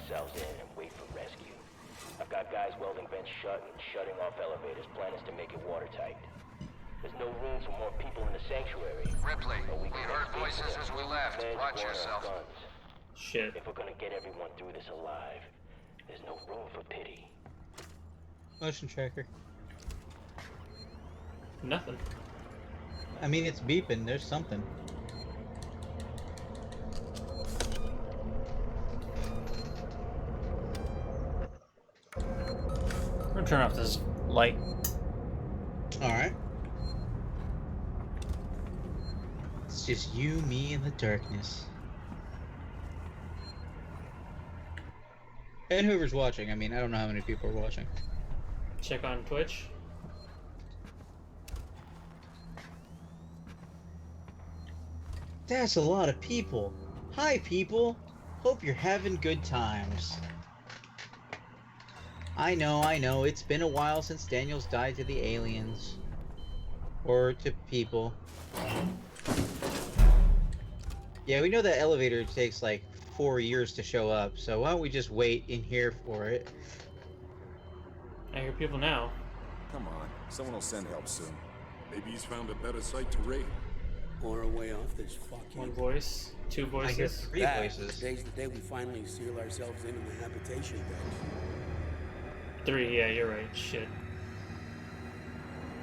ourselves in and wait for rescue. I've got guys welding vents shut and shutting off elevators. Plan is to make it watertight. There's no room for more people in the sanctuary. Ripley, we heard voices as we left. Watch yourself. Shit. If we're gonna get everyone through this alive, there's no room for pity. Motion tracker. Nothing. I mean, it's beeping. There's something. I'm gonna turn off this light. Alright. It's just you, me, and the darkness. And whoever's watching. I mean, I don't know how many people are watching. Check on Twitch. That's a lot of people. Hi, people. Hope you're having good times. I know, it's been a while since Daniels died to the aliens. Or to people. Yeah, we know that elevator takes like 4 years to show up, so why don't we just wait in here for it? I hear people now. Come on, someone will send help soon. Maybe he's found a better site to raid. Or a way off this fucking... One voice, two voices. I guess three voices. Today's the day we finally seal ourselves in the habitation beds. 3, yeah, you're right. Shit.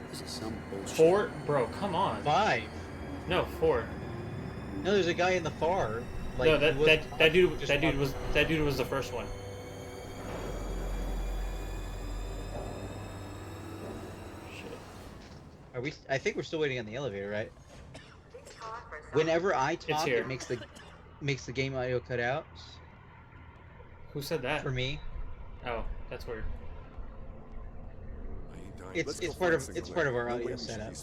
This is some bullshit. 4? Bro, come on. 5. No, 4. No, there's a guy in the far. Like, no, that dude was the first one. Shit. Are we? I think we're still waiting on the elevator, right? Whenever I talk, it makes the game audio cut out. Who said that? For me. Oh, that's weird. It's part of our audio setup.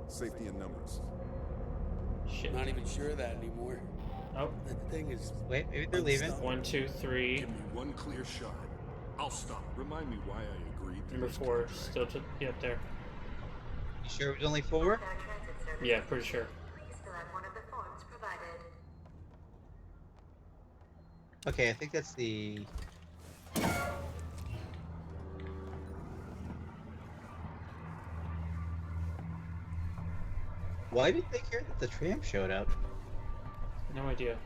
Safety in numbers. Shit. Not even sure of that anymore. Oh. That thing is... Wait, maybe they're leaving. 1, 2, 3. Give me one clear shot. I'll stop. Remind me why I agreed to Number this 4, contract. still to up there. You sure it was only 4? Yeah, pretty sure. Please fill out one of the forms provided. Okay, I think that's the... Why did they care that the tram showed up? No idea.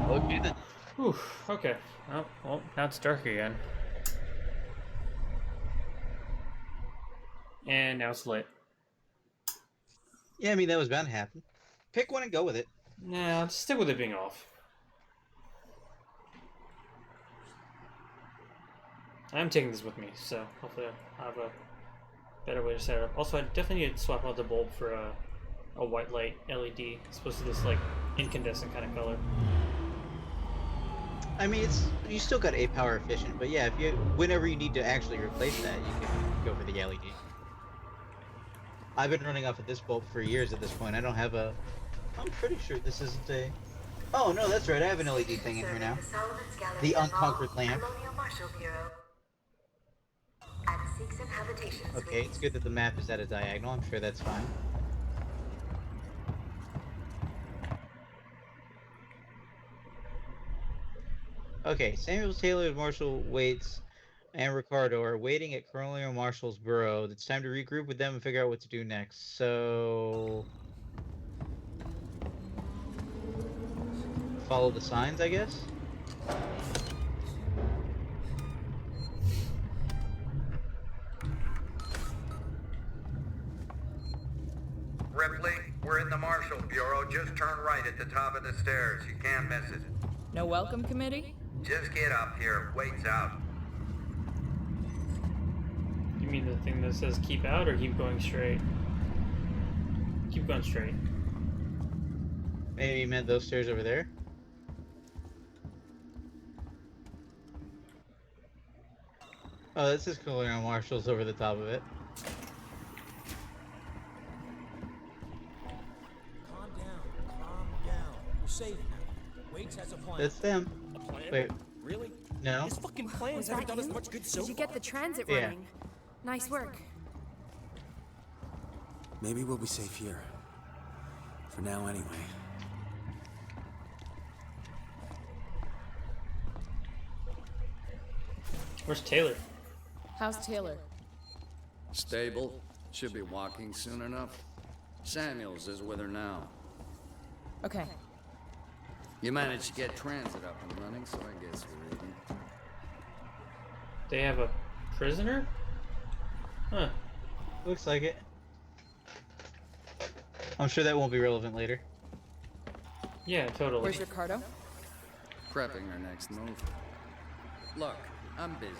Okay then. Whew, okay. Oh, well, now it's dark again. And now it's lit. Yeah, I mean, that was bound to happen. Pick one and go with it. Nah, just stick with it being off. I'm taking this with me, so hopefully I'll have a better way to set it up. Also, I definitely need to swap out the bulb for a white light LED. It's supposed to be this, like, incandescent kind of color. I mean, you still got a power efficient, but yeah, whenever you need to actually replace that, you can go for the LED. I've been running off of this bulb for years at this point. I don't have a... I'm pretty sure this isn't a... Oh, no, that's right. I have an LED thing in here now. The unconquered lamp. Okay, it's good that the map is at a diagonal. I'm sure that's fine. Okay, Samuel Taylor, Marshall Waits, and Ricardo are waiting at Colonial Marshall's burrow. It's time to regroup with them and figure out what to do next. So... follow the signs, I guess? Ripley, we're in the Marshall Bureau. Just turn right at the top of the stairs. You can't miss it. No welcome committee? Just get up here. Wait's out. You mean the thing that says keep out or keep going straight? Keep going straight. Maybe you meant those stairs over there? Oh, this is Colonial Marshall's over the top of it. Calm down. We're safe now. Waits has a plan. That's them. A plan? Wait. Really? No. His fucking plans Was haven't that done us you? much good so Did you get far. the transit Yeah. running? Nice work. Maybe we'll be safe here. For now, anyway. Where's Taylor? How's Taylor? Stable. Should be walking soon enough. Samuels is with her now. Okay. You managed to get transit up and running, so I guess we're even. They have a prisoner? Huh. Looks like it. I'm sure that won't be relevant later. Yeah, totally. Where's Ricardo? Prepping her next move. Look, I'm busy.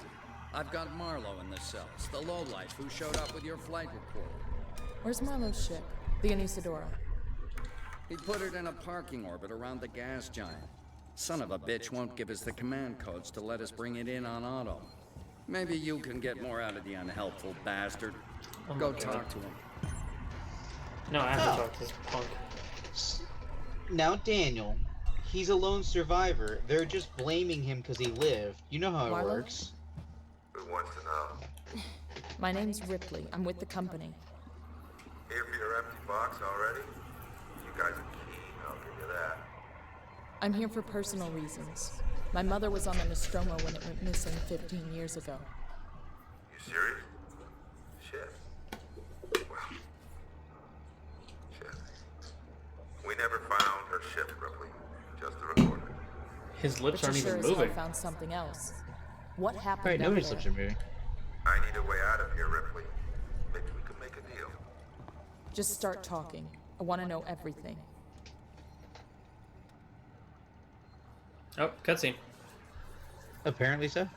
I've got Marlowe in the cells, the lowlife who showed up with your flight recorder. Where's Marlowe's ship? The Anesidora. He put it in a parking orbit around the gas giant. Son of a bitch won't give us the command codes to let us bring it in on auto. Maybe you can get more out of the unhelpful bastard. Oh Go my talk God. to him. No, I have to talk to this punk. Now, Daniel, he's a lone survivor. They're just blaming him because he lived. You know how it Marlo? works. Who wants to know? My name's Ripley. I'm with the company. Here for your empty box already? You guys are keen, I'll give you that. I'm here for personal reasons. My mother was on the Nostromo when it went missing 15 years ago. You serious? Shit. Well. Shit. We never found her ship, Ripley. Just the recorder. His lips But aren't you sure even as hell moving. found something else. What happened Right, up nobody's there? lips are moving. I need a way out of here, Ripley. Maybe we could make a deal. Just start talking. I want to know everything. Oh, cutscene. Apparently so.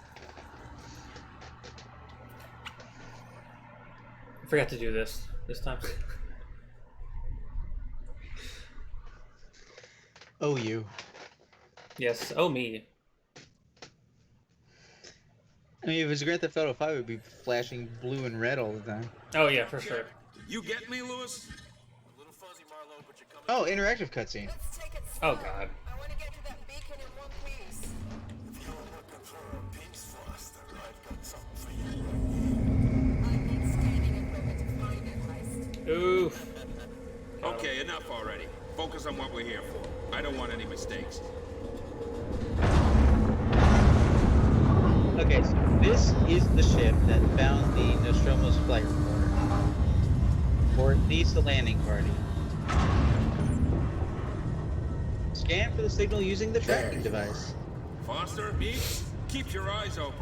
I forgot to do this time. Oh, you. Yes, oh me. I mean, if it was Grand Theft Auto 5, it would be flashing blue and red all the time. Oh yeah, for sure. You get me, Lewis? Oh, interactive cutscene. Oh god. Oof. Okay, enough already. Focus on what we're here for. I don't want any mistakes. Okay, so this is the ship that found the Nostromo's flight recorder. Or at least the landing party. Scan for the signal using the tracking device. Foster, Meeks, keep your eyes open.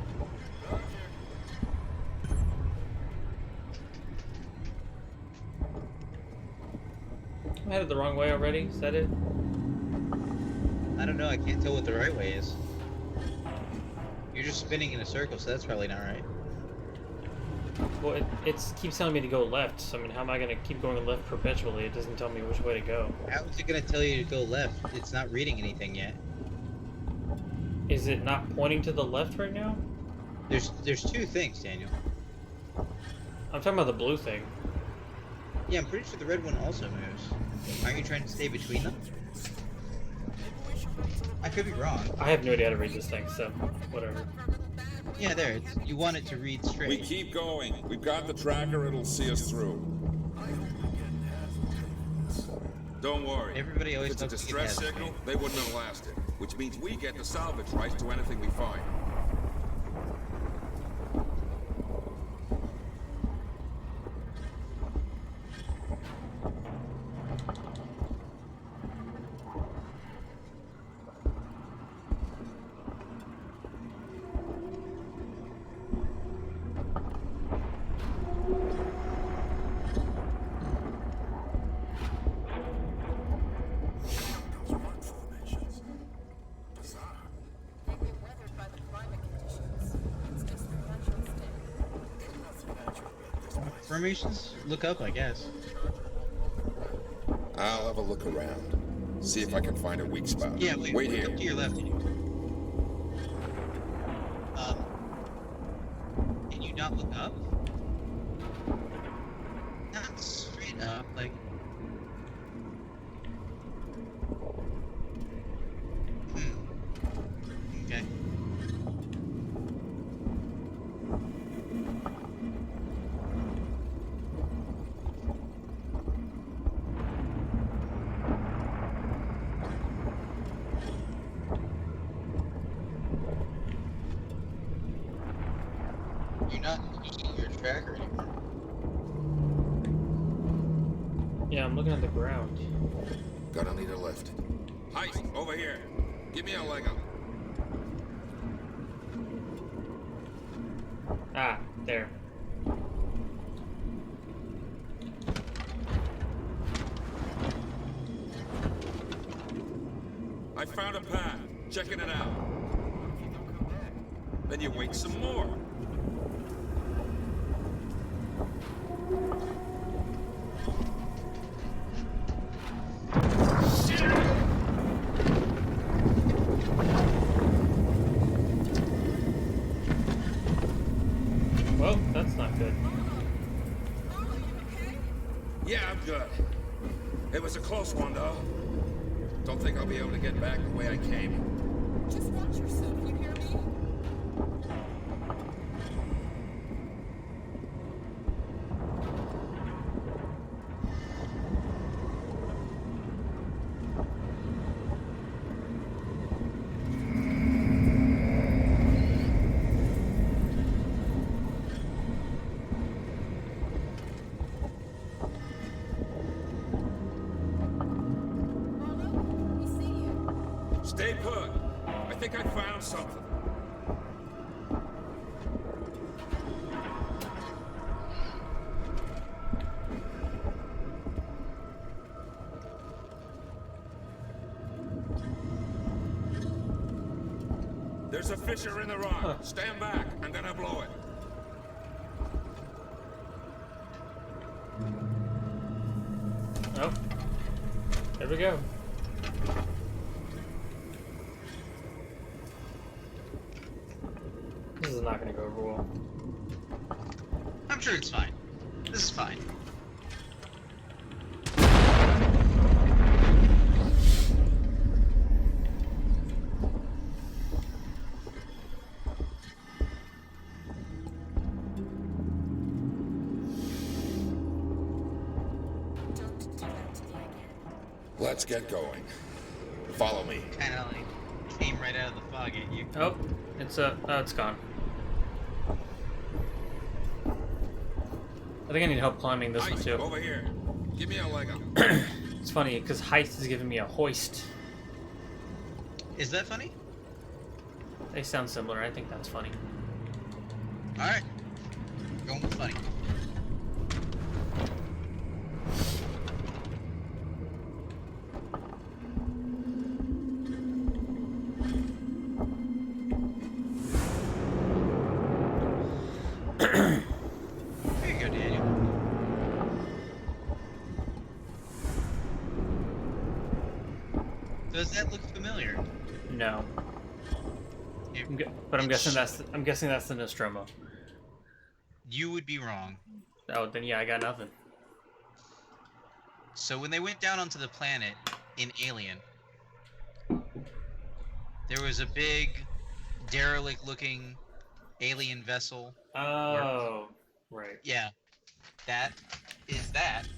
I'm headed the wrong way already. Is that it? I don't know, I can't tell what the right way is. You're just spinning in a circle, so that's probably not right. Well, it keeps telling me to go left. So I mean, how am I gonna keep going left perpetually? It doesn't tell me which way to go. How is it gonna tell you to go left? It's not reading anything yet. Is it not pointing to the left right now? There's two things, Daniel. I'm talking about the blue thing. Yeah, I'm pretty sure the red one also moves. Aren't you trying to stay between them? I could be wrong. I have no idea how to read this thing, so whatever. Yeah, there. You want it to read straight. We keep going. We've got the tracker. It'll see us through. Don't worry. Everybody always if it's a talks to get distress hazard signal, they wouldn't have lasted. Which means we get the salvage rights to anything we find. Formations? Look up, I guess. I'll have a look around. See if I can find a weak spot. Yeah, wait Wait look here. up to your left. Can you not look up? Not straight up, like... Okay. Yeah, I'm looking at the ground. Gonna need a lift. Heist, over here. Give me a leg up. Ah, there. I found a path. Checking it out. Then you wait some more. Well, that's not good. Yeah, I'm good. It was a close one, though. Don't think I'll be able to get back the way I came. Just watch yourself, you hear me? Stay put. I think I found something. There's a fissure in the rock. Stand back. I'm gonna blow it. Oh. There we go. This is not gonna go over well. I'm sure it's fine. This is fine. Let's get going. Follow me. Kind of like came right out of the fog at you. Oh, it's gone. I think I need help climbing this one Heist, too. over here. Give me a leg up. It's funny because Heist is giving me a hoist. Is that funny? They sound similar. I think that's funny. All right. Going with funny. There you go, Daniel. Does that look familiar? No. But I'm guessing that's the Nostromo. You would be wrong. Oh, then yeah, I got nothing. So when they went down onto the planet in Alien, there was a big derelict-looking alien vessel. Oh, right. Yeah, that is that.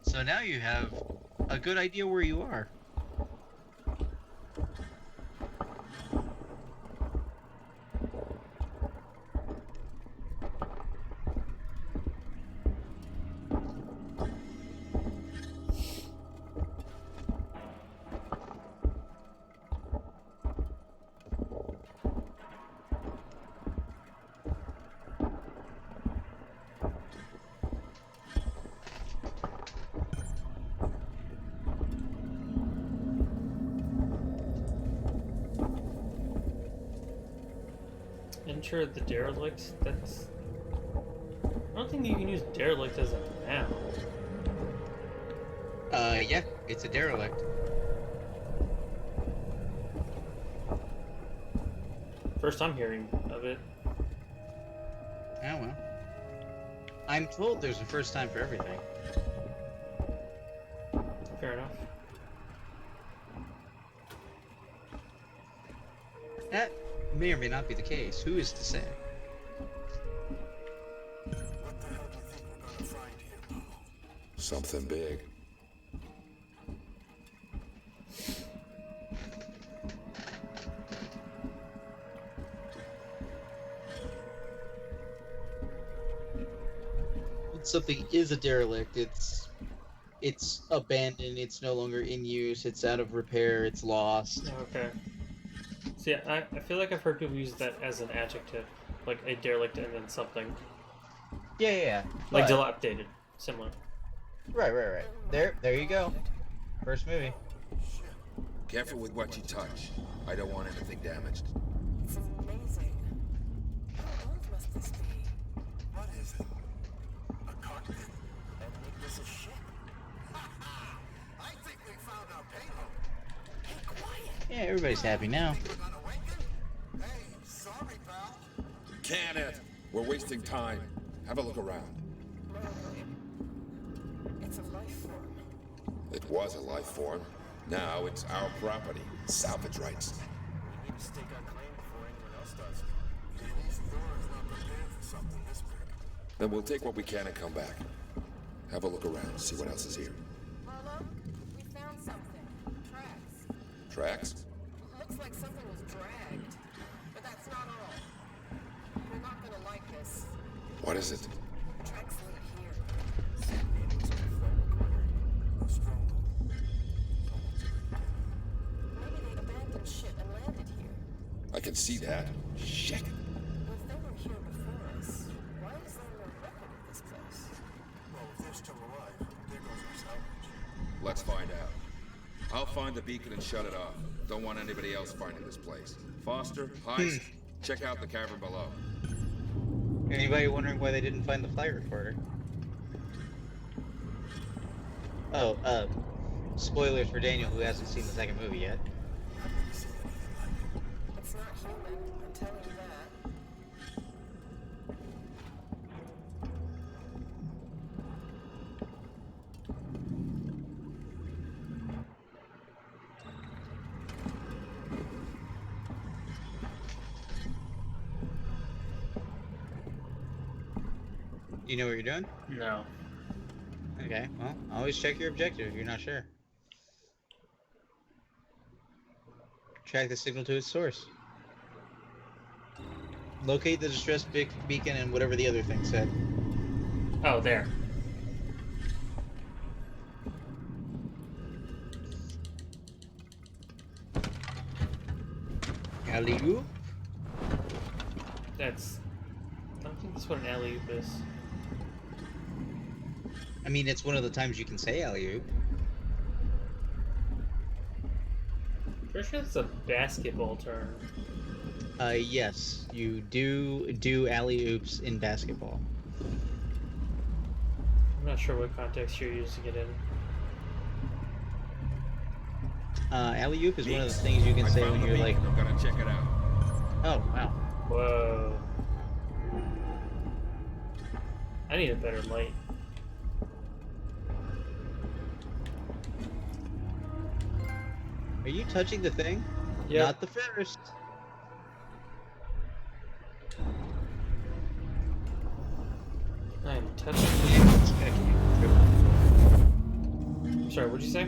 So now you have a good idea where you are. Enter the derelict. That's. I don't think you can use derelict as a noun. Yeah, it's a derelict. First I'm hearing of it. Oh well. I'm told there's a first time for everything. Fair enough. That may or may not be the case. Who is to say? What the hell do you think we're gonna find Something big. Something is a derelict. It's abandoned. It's no longer in use. It's out of repair. It's lost. Okay. So yeah, I feel like I've heard people use that as an adjective, like a derelict and then something. Yeah. Like dilapidated, similar. Right. There you go. First movie. Careful with what you touch. I don't want anything damaged. It's amazing. How old must this be? What is it? A cockpit? And make this a ship? I think we found our payload. Hey, quiet. Yeah, everybody's happy now. Hey, sorry, pal. Can it? We're wasting time. Have a look around. It's a life form. It was a life form. Now it's our property. Salvage rights. We need to stake our claim before anyone else does. At least Thor's not prepared for something this big. Then we'll take what we can and come back. Have a look around, see what else is here. Marlo, we found something. Tracks. Tracks? Looks like something was dragged. But that's not all. You're not gonna like this. What is it? Tracks lead here. Maybe it's a phone recorder. A stronghold. Maybe they abandoned ship and landed here. I can see that. Shit. If they were here before us, why is there no record of this place? Well, if they're still alive, there goes our salvage. Let's find out. I'll find the beacon and shut it off. Don't want anybody else finding this place. Foster, Heist, check out the cavern below. Anybody wondering why they didn't find the flight recorder? Oh, spoilers for Daniel, who hasn't seen the second movie yet. It's not human, I'm telling you that. You know what you're doing? No. Okay, well, always check your objective if you're not sure. Track the signal to its source. Locate the distress beacon and whatever the other thing said. Oh, there. Alley-oop? That's... I don't think that's what an alley-oop is. I mean, it's one of the times you can say alley-oop. Pretty sure that's a basketball term. Yes, you do alley-oops in basketball. I'm not sure what context you're using it in. Alley-oop is one of the things you can say when you're like... I'm gonna check it out. Oh, wow. Whoa. I need a better light. Are you touching the thing? Yeah. Not the first. I am touching Sorry, what'd you say?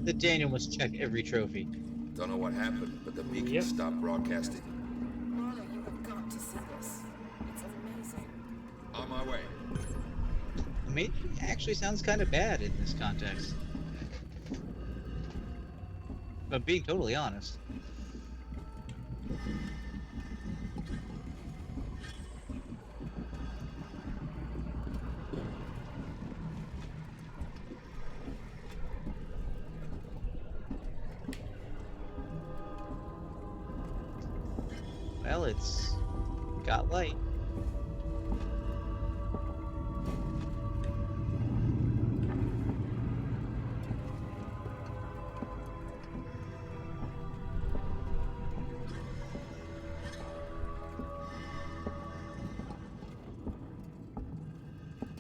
The Daniel must check every trophy. Don't know what happened, but the beacon stopped broadcasting. Marlo, you have got to see this. It's amazing. On my way. The main actually sounds kind of bad in this context. But being totally honest. Well, it's got light.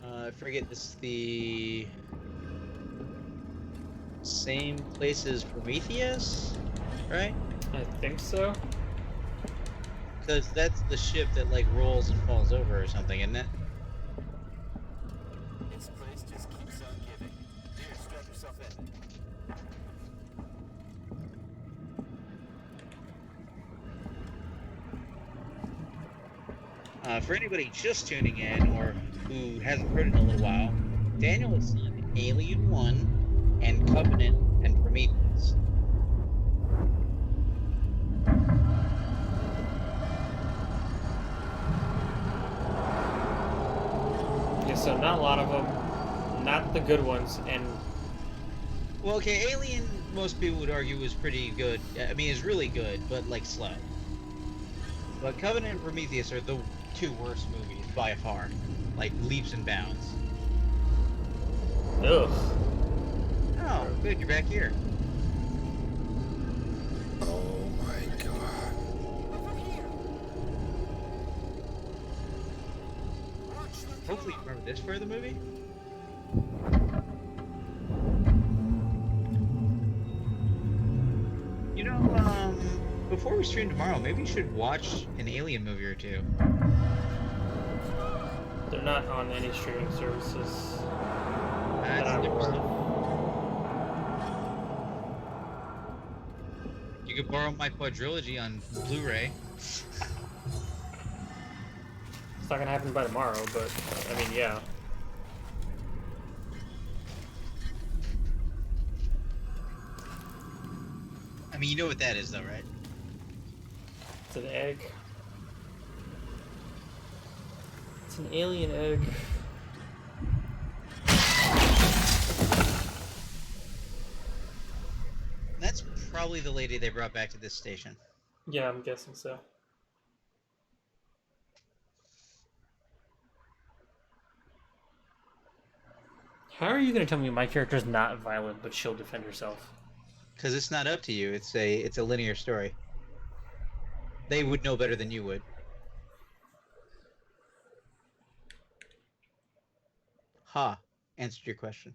I forget, this is the same place as Prometheus, right? I think so. Because that's the ship that like rolls and falls over or something, isn't it? This place just keeps on giving. Here, strap yourself in. For anybody just tuning in or who hasn't heard it in a little while, Daniel has seen Alien 1 and Covenant and Prometheus. Yeah, so not a lot of them, not the good ones, and Well, okay, Alien, most people would argue was pretty good. I mean, it's really good, but like slow. But Covenant and Prometheus are the two worst movies by far, like leaps and bounds. ugh. Oh, good, you're back here. Oh my god. Hopefully you remember this part of the movie. You know, before we stream tomorrow, maybe you should watch an Alien movie or two. They're not on any streaming services that That's I'm different aware stuff. of. You could borrow my quadrilogy on Blu-ray. It's not gonna happen by tomorrow, but I mean, yeah. I mean, you know what that is, though, right? It's an egg. It's an alien egg. That's probably the lady they brought back to this station. Yeah, I'm guessing so. How are you gonna tell me my character's not violent, but she'll defend herself? Because it's not up to you. It's a linear story. They would know better than you would. Ha. Answered your question.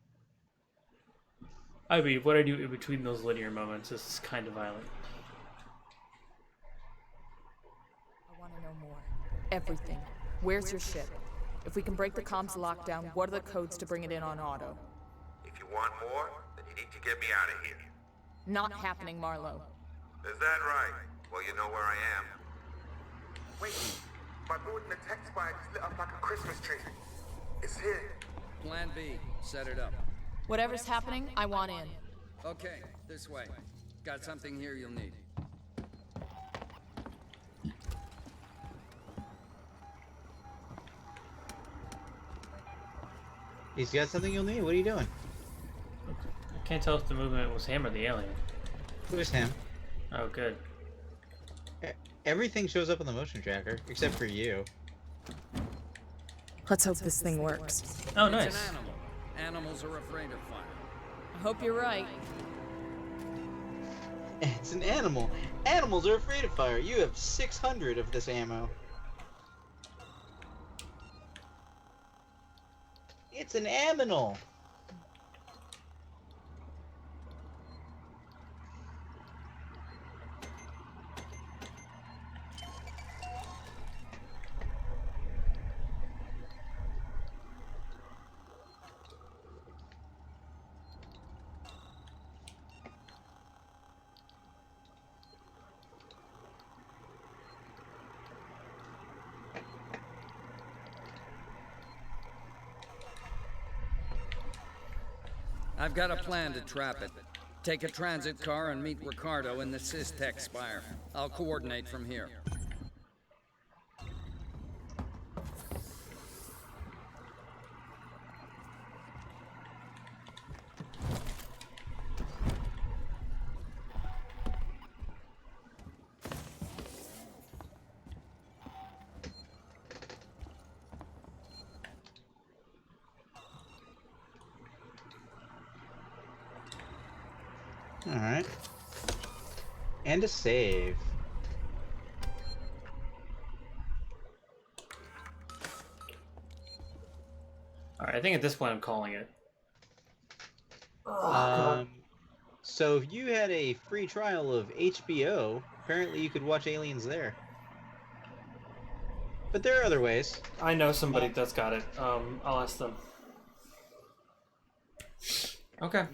I mean, what I do in between those linear moments is kind of violent. I want to know more. Everything. Where's your ship? If we can break the comms lockdown, what are the codes to bring it in on auto? If you want more, then you need to get me out of here. Not happening, Marlowe. Is that right? Well, you know where I am. Wait, my board in the tech spire just lit up like a Christmas tree. It's here. Plan B. Set it up. Whatever's happening, I want in. Okay, this way. Got something here you'll need. He's got something you'll need. What are you doing? I can't tell if the movement was him or the alien. It was him. Oh, good. Everything shows up on the motion tracker, except for you. Let's hope this thing works. Oh, It's nice. an animal. Animals are afraid of fire. I hope you're right. It's an animal. Animals are afraid of fire. You have 600 of this ammo. It's an aminal. I've got a plan to trap it. Take a transit car and meet Ricardo in the Systech Spire. I'll coordinate from here. Alright. And a save. Alright, I think at this point I'm calling it. So if you had a free trial of HBO, apparently you could watch Aliens there. But there are other ways. I know somebody that's got it. I'll ask them. Okay.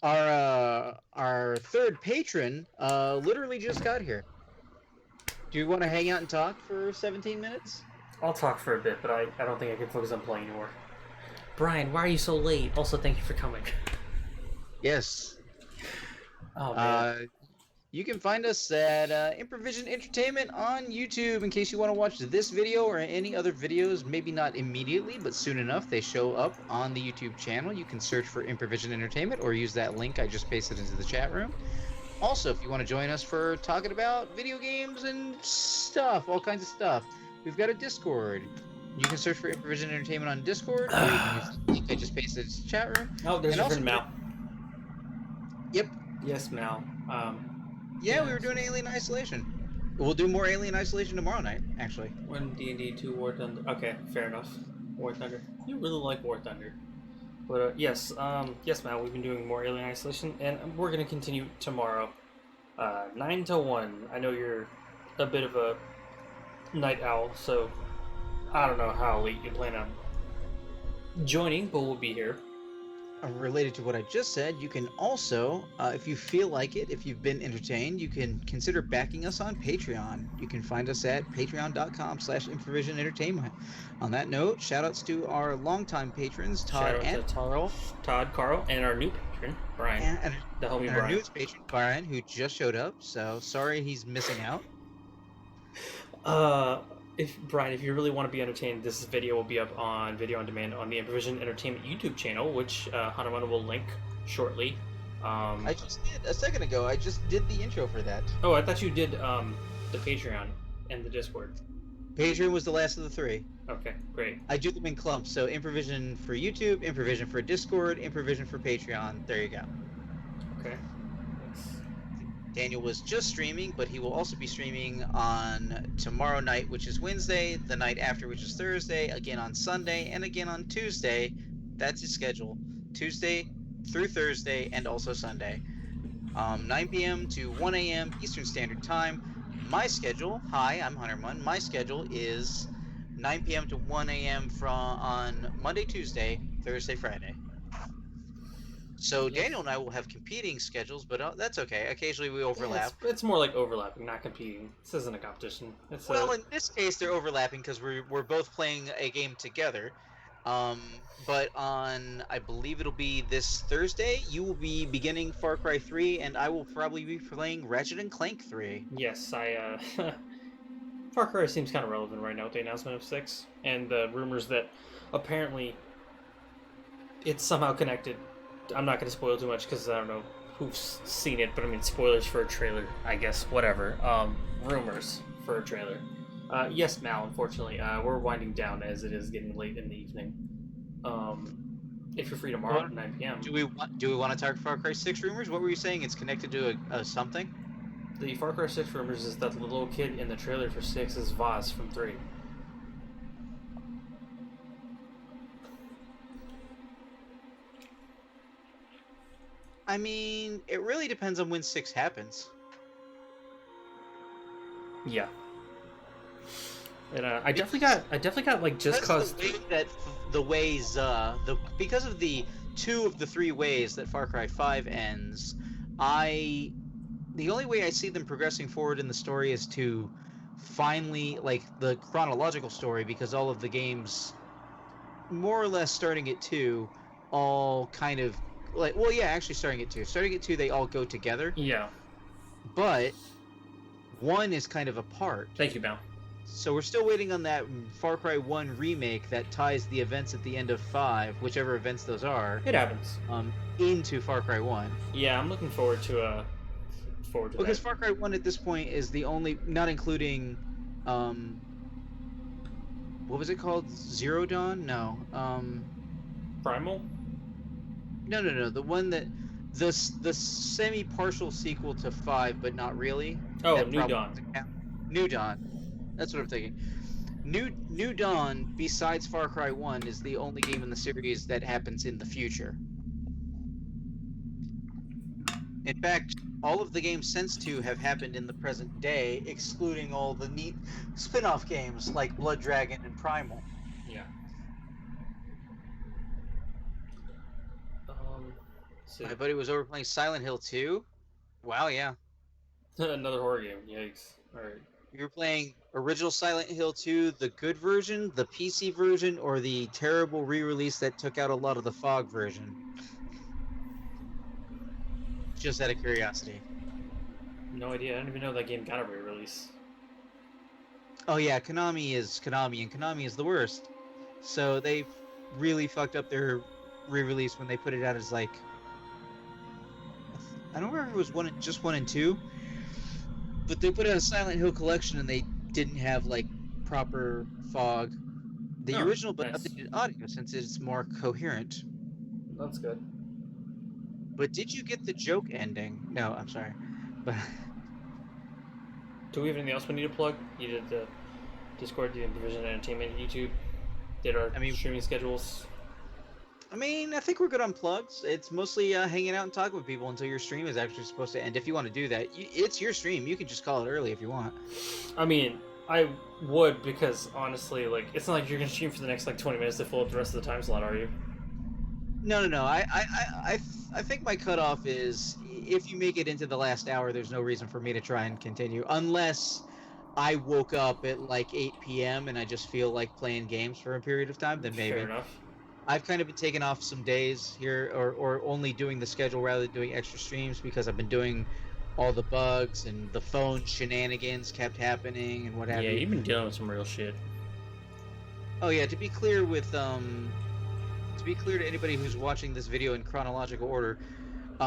Our third patron literally just got here. Do you want to hang out and talk for 17 minutes? I'll talk for a bit, but I don't think I can focus on playing anymore. Brian, why are you so late? Also, thank you for coming. Yes. Oh, man. You can find us at Improvision Entertainment on YouTube in case you want to watch this video or any other videos, maybe not immediately, but soon enough they show up on the YouTube channel. You can search for Improvision Entertainment or use that link I just pasted into the chat room. Also, if you want to join us for talking about video games and stuff, all kinds of stuff, we've got a Discord. You can search for Improvision Entertainment on Discord, or you can use the link I just pasted into the chat room. Oh, there's your friend Mal. Yep. Yes, Mal. Yeah, we were doing Alien Isolation. We'll do more Alien Isolation tomorrow night, actually. When D&D 2 War Thunder. Okay, fair enough. War Thunder. You really like War Thunder. But yes, yes, Mal, we've been doing more Alien Isolation, and we're going to continue tomorrow. 9 to 1. I know you're a bit of a night owl, so I don't know how late you plan on joining, but we'll be here. Related to what I just said, you can also, if you feel like it, if you've been entertained, you can consider backing us on Patreon. You can find us at patreon.com/Improvision Entertainment. On that note, shoutouts to our longtime patrons, Todd and Carl. Todd, Carl, and our new patron, Brian. And the homie and Brian. Our newest patron, Brian, who just showed up, so sorry he's missing out. If you really want to be entertained, this video will be up on video on demand on the Improvision Entertainment YouTube channel, which Hanuman will link shortly. I just did a second ago. I just did the intro for that. Oh, I thought you did the Patreon and the Discord. Patreon was the last of the three. Okay, great. I do them in clumps, so Improvision for YouTube, Improvision for Discord, Improvision for Patreon. There you go. Okay. Daniel was just streaming, but he will also be streaming on tomorrow night, which is Wednesday, the night after, which is Thursday, again on Sunday, and again on Tuesday. That's his schedule. Tuesday through Thursday, and also Sunday. 9 p.m. to 1 a.m. Eastern Standard Time. My schedule, hi, I'm Hunterman. My schedule is 9 p.m. to 1 a.m. on Monday, Tuesday, Thursday, Friday. So Daniel and I will have competing schedules, but that's okay. Occasionally we overlap. Yeah, it's more like overlapping, not competing. This isn't a competition. Well, in this case, they're overlapping because we're both playing a game together. But on, I believe it'll be this Thursday, you will be beginning Far Cry 3, and I will probably be playing Ratchet and Clank 3. Yes, Far Cry seems kind of relevant right now with the announcement of 6, and the rumors that apparently it's somehow connected. I'm not going to spoil too much because I don't know who's seen it, but I mean, spoilers for a trailer, I guess, whatever. Rumors for a trailer. Yes, Mal, unfortunately, we're winding down as it is getting late in the evening. If you're free tomorrow at 9 p.m. Do we want to talk Far Cry 6 rumors? What were you saying? It's connected to a something? The Far Cry 6 rumors is that the little kid in the trailer for 6 is Vaz from 3. I mean, it really depends on when 6 happens. Yeah. And I definitely got like just cause because of the 2 of the 3 ways that Far Cry 5 ends, the only way I see them progressing forward in the story is to finally, like, the chronological story, because all of the games, more or less starting at 2, all kind of like, well, yeah, actually starting at 2, they all go together. Yeah. But 1 is kind of apart. Thank you, Mal. So we're still waiting on that Far Cry 1 remake that ties the events at the end of 5, whichever events those are. It happens. Into Far Cry 1. Yeah, I'm looking forward to that. Because Far Cry 1 at this point is the only, not including, what was it called? Zero Dawn? No. Primal? No. The one that, the semi-partial sequel to 5, but not really. Oh, New Dawn. New Dawn. That's what I'm thinking. New Dawn, besides Far Cry 1, is the only game in the series that happens in the future. In fact, all of the games since 2 have happened in the present day, excluding all the neat spin-off games like Blood Dragon and Primal. Yeah. So, My buddy was over playing Silent Hill 2. Wow, yeah. another horror game. Yikes. All right. You were playing original Silent Hill 2, the good version, the PC version, or the terrible re-release that took out a lot of the fog version? Just out of curiosity. No idea. I didn't even know that game got a re-release. Oh yeah, Konami is Konami, and Konami is the worst. So they really fucked up their re-release when they put it out as like, I don't remember if it was just 1 and 2, but they put out a Silent Hill collection and they didn't have like proper fog. The original, but updated audio since it's more coherent. That's good. But did you get the joke ending? No, I'm sorry, but. Do we have anything else we need to plug? You did the Discord, the Division Entertainment, YouTube, did our streaming schedules. I mean, I think we're good on plugs. It's mostly hanging out and talking with people until your stream is actually supposed to end. If you want to do that, it's your stream. You can just call it early if you want. I mean, I would, because honestly, like, it's not like you're gonna stream for the next like 20 minutes to fill up the rest of the time slot, are you? No. I think my cutoff is if you make it into the last hour, there's no reason for me to try and continue, unless I woke up at like 8 p.m. and I just feel like playing games for a period of time. Then maybe. Fair enough. I've kind of been taking off some days here, or only doing the schedule rather than doing extra streams because I've been doing all the bugs and the phone shenanigans kept happening and what have you. Yeah, you've been dealing with some real shit. Oh yeah, to be clear to anybody who's watching this video in chronological order,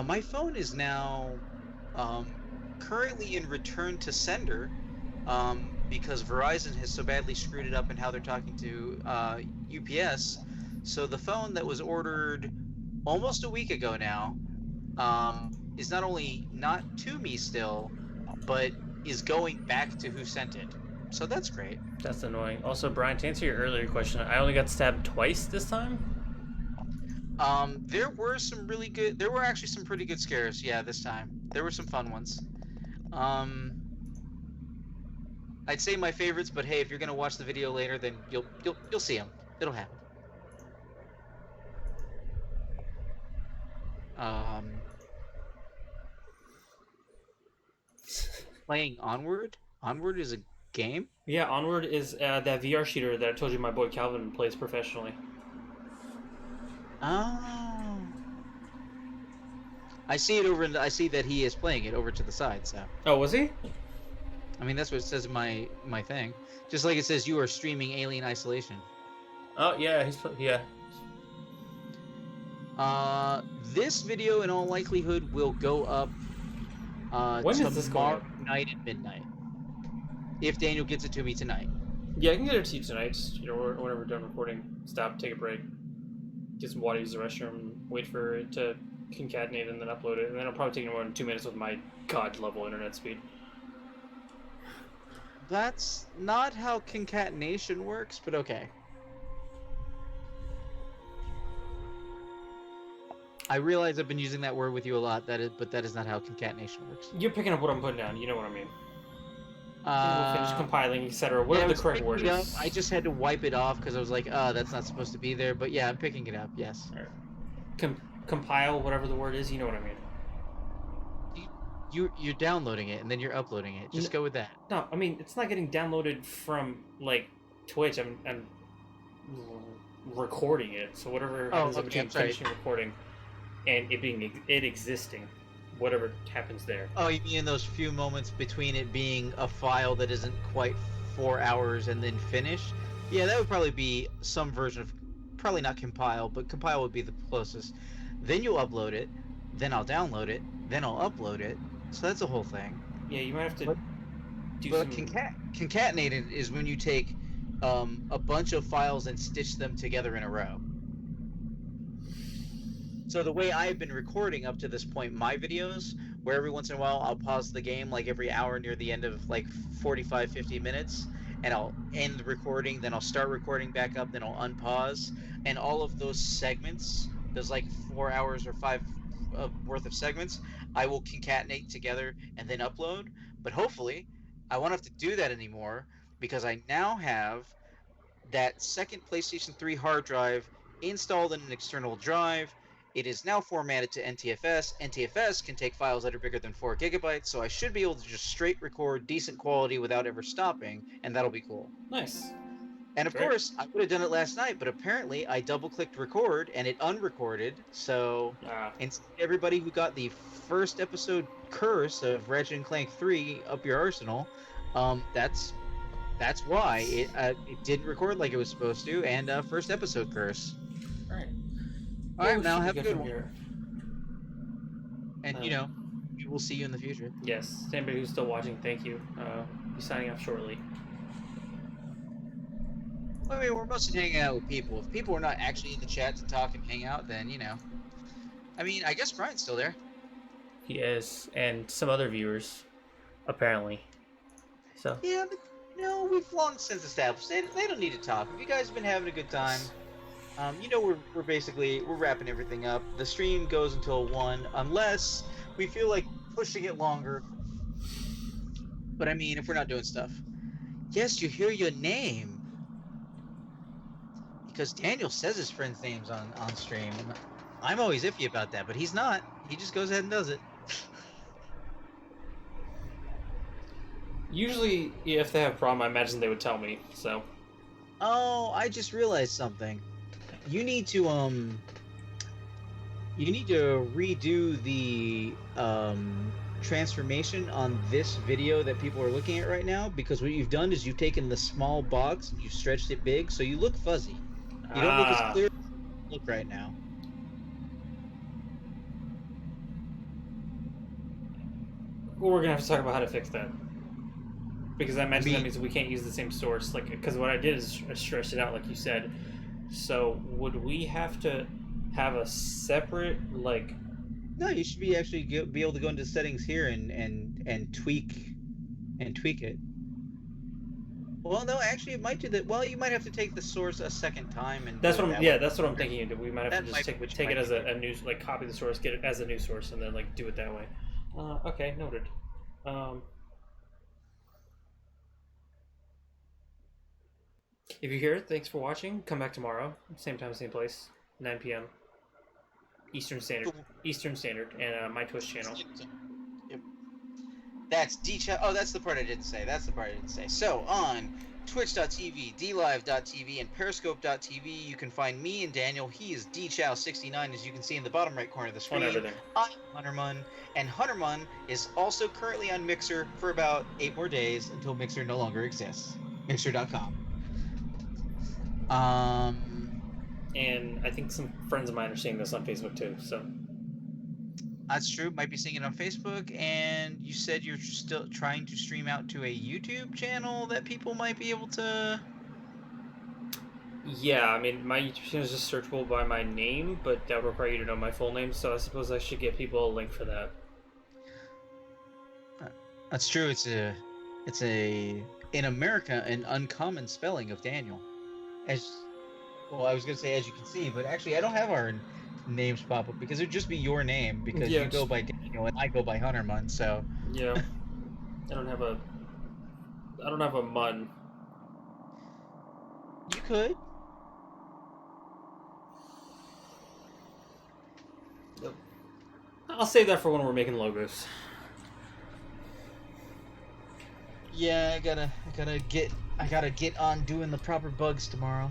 my phone is now currently in return to sender because Verizon has so badly screwed it up in how they're talking to UPS. So the phone that was ordered almost a week ago now is not only not to me still, but is going back to who sent it. So that's great. That's annoying. Also, Brian, to answer your earlier question, I only got stabbed twice this time. There were actually some pretty good scares. Yeah, this time there were some fun ones. I'd say my favorites, but hey, if you're gonna watch the video later, then you'll see them. It'll happen. Playing Onward? Onward is a game? Yeah, Onward is that VR shooter that I told you my boy Calvin plays professionally. Oh. I see it I see that he is playing it over to the side, so. Oh, was he? I mean, that's what it says in my thing. Just like it says you are streaming Alien Isolation. Oh, yeah, yeah. This video in all likelihood will go up when is this going up? Night at midnight. If Daniel gets it to me tonight. Yeah, I can get it to you tonight. Just, whenever we're done recording, stop, take a break, get some water, use the restroom, wait for it to concatenate, and then upload it. And then it'll probably take more than 2 minutes with my god-level internet speed. That's not how concatenation works, but okay. I realize I've been using that word with you a lot, but that is not how concatenation works. You're picking up what I'm putting down, you know what I mean. We'll finish compiling, etc. Whatever the correct word is. I just had to wipe it off because I was like, that's not supposed to be there. But yeah, I'm picking it up, yes. Right. Compile, whatever the word is, you know what I mean. You're downloading it and then you're uploading it. Just go with that. No, I mean, it's not getting downloaded from, like, Twitch. I'm recording it. So whatever happens between finishing recording and it existing, whatever happens there. Oh, you mean those few moments between it being a file that isn't quite 4 hours and then finished? Yeah, that would probably be some version of, probably not compile, but compile would be the closest. Then you'll upload it, then I'll download it, then I'll upload it. So that's a whole thing. Yeah, you might have to do but some... concatenated is when you take a bunch of files and stitch them together in a row. So the way I've been recording up to this point my videos, where every once in a while I'll pause the game like every hour near the end of like 45-50 minutes, and I'll end the recording, then I'll start recording back up, then I'll unpause, and all of those segments, those like 4 hours or 5 worth of segments, I will concatenate together and then upload. But hopefully I won't have to do that anymore because I now have that second PlayStation 3 hard drive installed in an external drive, It is now formatted to NTFS. NTFS can take files that are bigger than 4 gigabytes, so I should be able to just straight record decent quality without ever stopping, and that'll be cool. Nice. And of course, I would have done it last night, but apparently I double-clicked record, and it unrecorded, so everybody who got the first episode curse of Ratchet & Clank 3 up your arsenal, that's why it didn't record like it was supposed to, and first episode curse. Alright. Alright, now have a good one. And, we will see you in the future. Yes, anybody who's still watching, thank you. Be signing off shortly. I mean, we're mostly hanging out with people. If people are not actually in the chat to talk and hang out, then, I mean, I guess Brian's still there. He is, and some other viewers, apparently. So. Yeah, but, we've long since established they don't need to talk. If you guys have been having a good time, we're wrapping everything up. The stream goes until 1, unless we feel like pushing it longer. But I mean, if we're not doing stuff. Yes, you hear your name. Because Daniel says his friends' names on stream. I'm always iffy about that, but he's not. He just goes ahead and does it. Usually, if they have a problem, I imagine they would tell me, so. Oh, I just realized something. You need to redo the transformation on this video that people are looking at right now, because what you've done is you've taken the small box and you've stretched it big, so you look fuzzy. You don't look as clear as you look right now. Well, we're gonna have to talk about how to fix that. Because I imagine that means we can't use the same source, because what I did is I stretched it out like you said. So would we have to have a separate, No, you should be able to go into settings here and tweak it. Well, no, actually, it might do that. Well, you might have to take the source a second time and. That's what I'm thinking. We might have to just take it as a new, copy the source, get it as a new source, and then do it that way. Okay, noted. If you're here, thanks for watching. Come back tomorrow, same time, same place, 9 p.m. Eastern Standard, and my Twitch channel. Yep. That's that's the part I didn't say. So on Twitch.tv, DLive.tv, and Periscope.tv, you can find me and Daniel. He is DChow69, as you can see in the bottom right corner of the screen. On everything. I'm Huntermun, and Huntermun is also currently on Mixer for about 8 more days until Mixer no longer exists. Mixer.com. And I think some friends of mine are seeing this on Facebook too, so. That's true. Might be seeing it on Facebook, and you said you're still trying to stream out to a YouTube channel that people might be able to. Yeah, I mean, my YouTube channel is just searchable by my name, but that would require you to know my full name, so I suppose I should give people a link for that. That's true. It's in America an uncommon spelling of Daniel. I was gonna say as you can see, but actually I don't have our names pop up because it'd just be your name because you go by Daniel and I go by Huntermun. So yeah, I don't have a Mun. You could. I'll save that for when we're making logos. Yeah, I gotta get on doing the proper bugs tomorrow.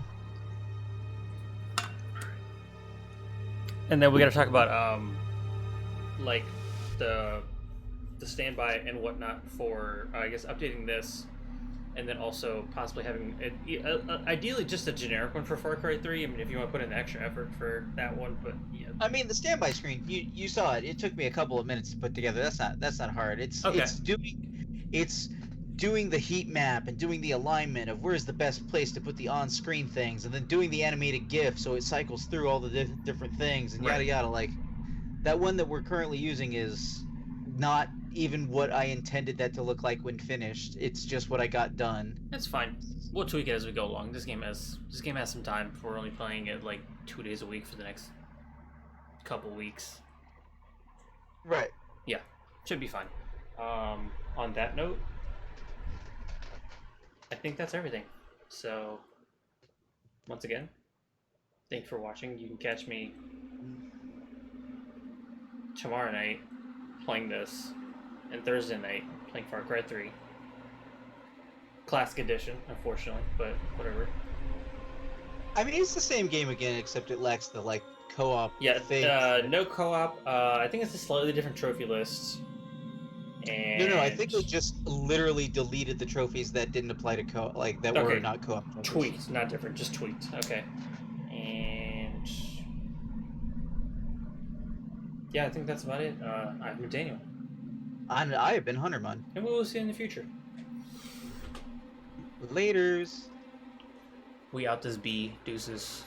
And then we gotta talk about the standby and whatnot for I guess updating this, and then also possibly having ideally just a generic one for Far Cry 3. I mean, if you want to put in the extra effort for that one, but yeah. I mean, the standby screen, you saw it. It took me a couple of minutes to put together. That's not hard. It's doing the heat map and doing the alignment of where's the best place to put the on-screen things, and then doing the animated GIF so it cycles through all the different things and yada yada. Like that one that we're currently using is not even what I intended that to look like when finished. It's just what I got done. That's fine. We'll tweak it as we go along. This game has some time. We're only playing it 2 days a week for the next couple weeks. Right. Yeah, should be fine. On that note, I think that's everything. So, once again, thanks for watching. You can catch me tomorrow night playing this, and Thursday night playing Far Cry 3. Classic edition, unfortunately, but whatever. I mean, it's the same game again, except it lacks the like co-op thing. No co-op. I think it's a slightly different trophy list. And... No, I think they just literally deleted the trophies that didn't apply to that were not co-op. Trophies. Tweaked, not different, just tweaked. Okay. And yeah, I think that's about it. I've been Daniel. And I have been Hunterman. And we will see you in the future. Laters. We out this bee. Deuces.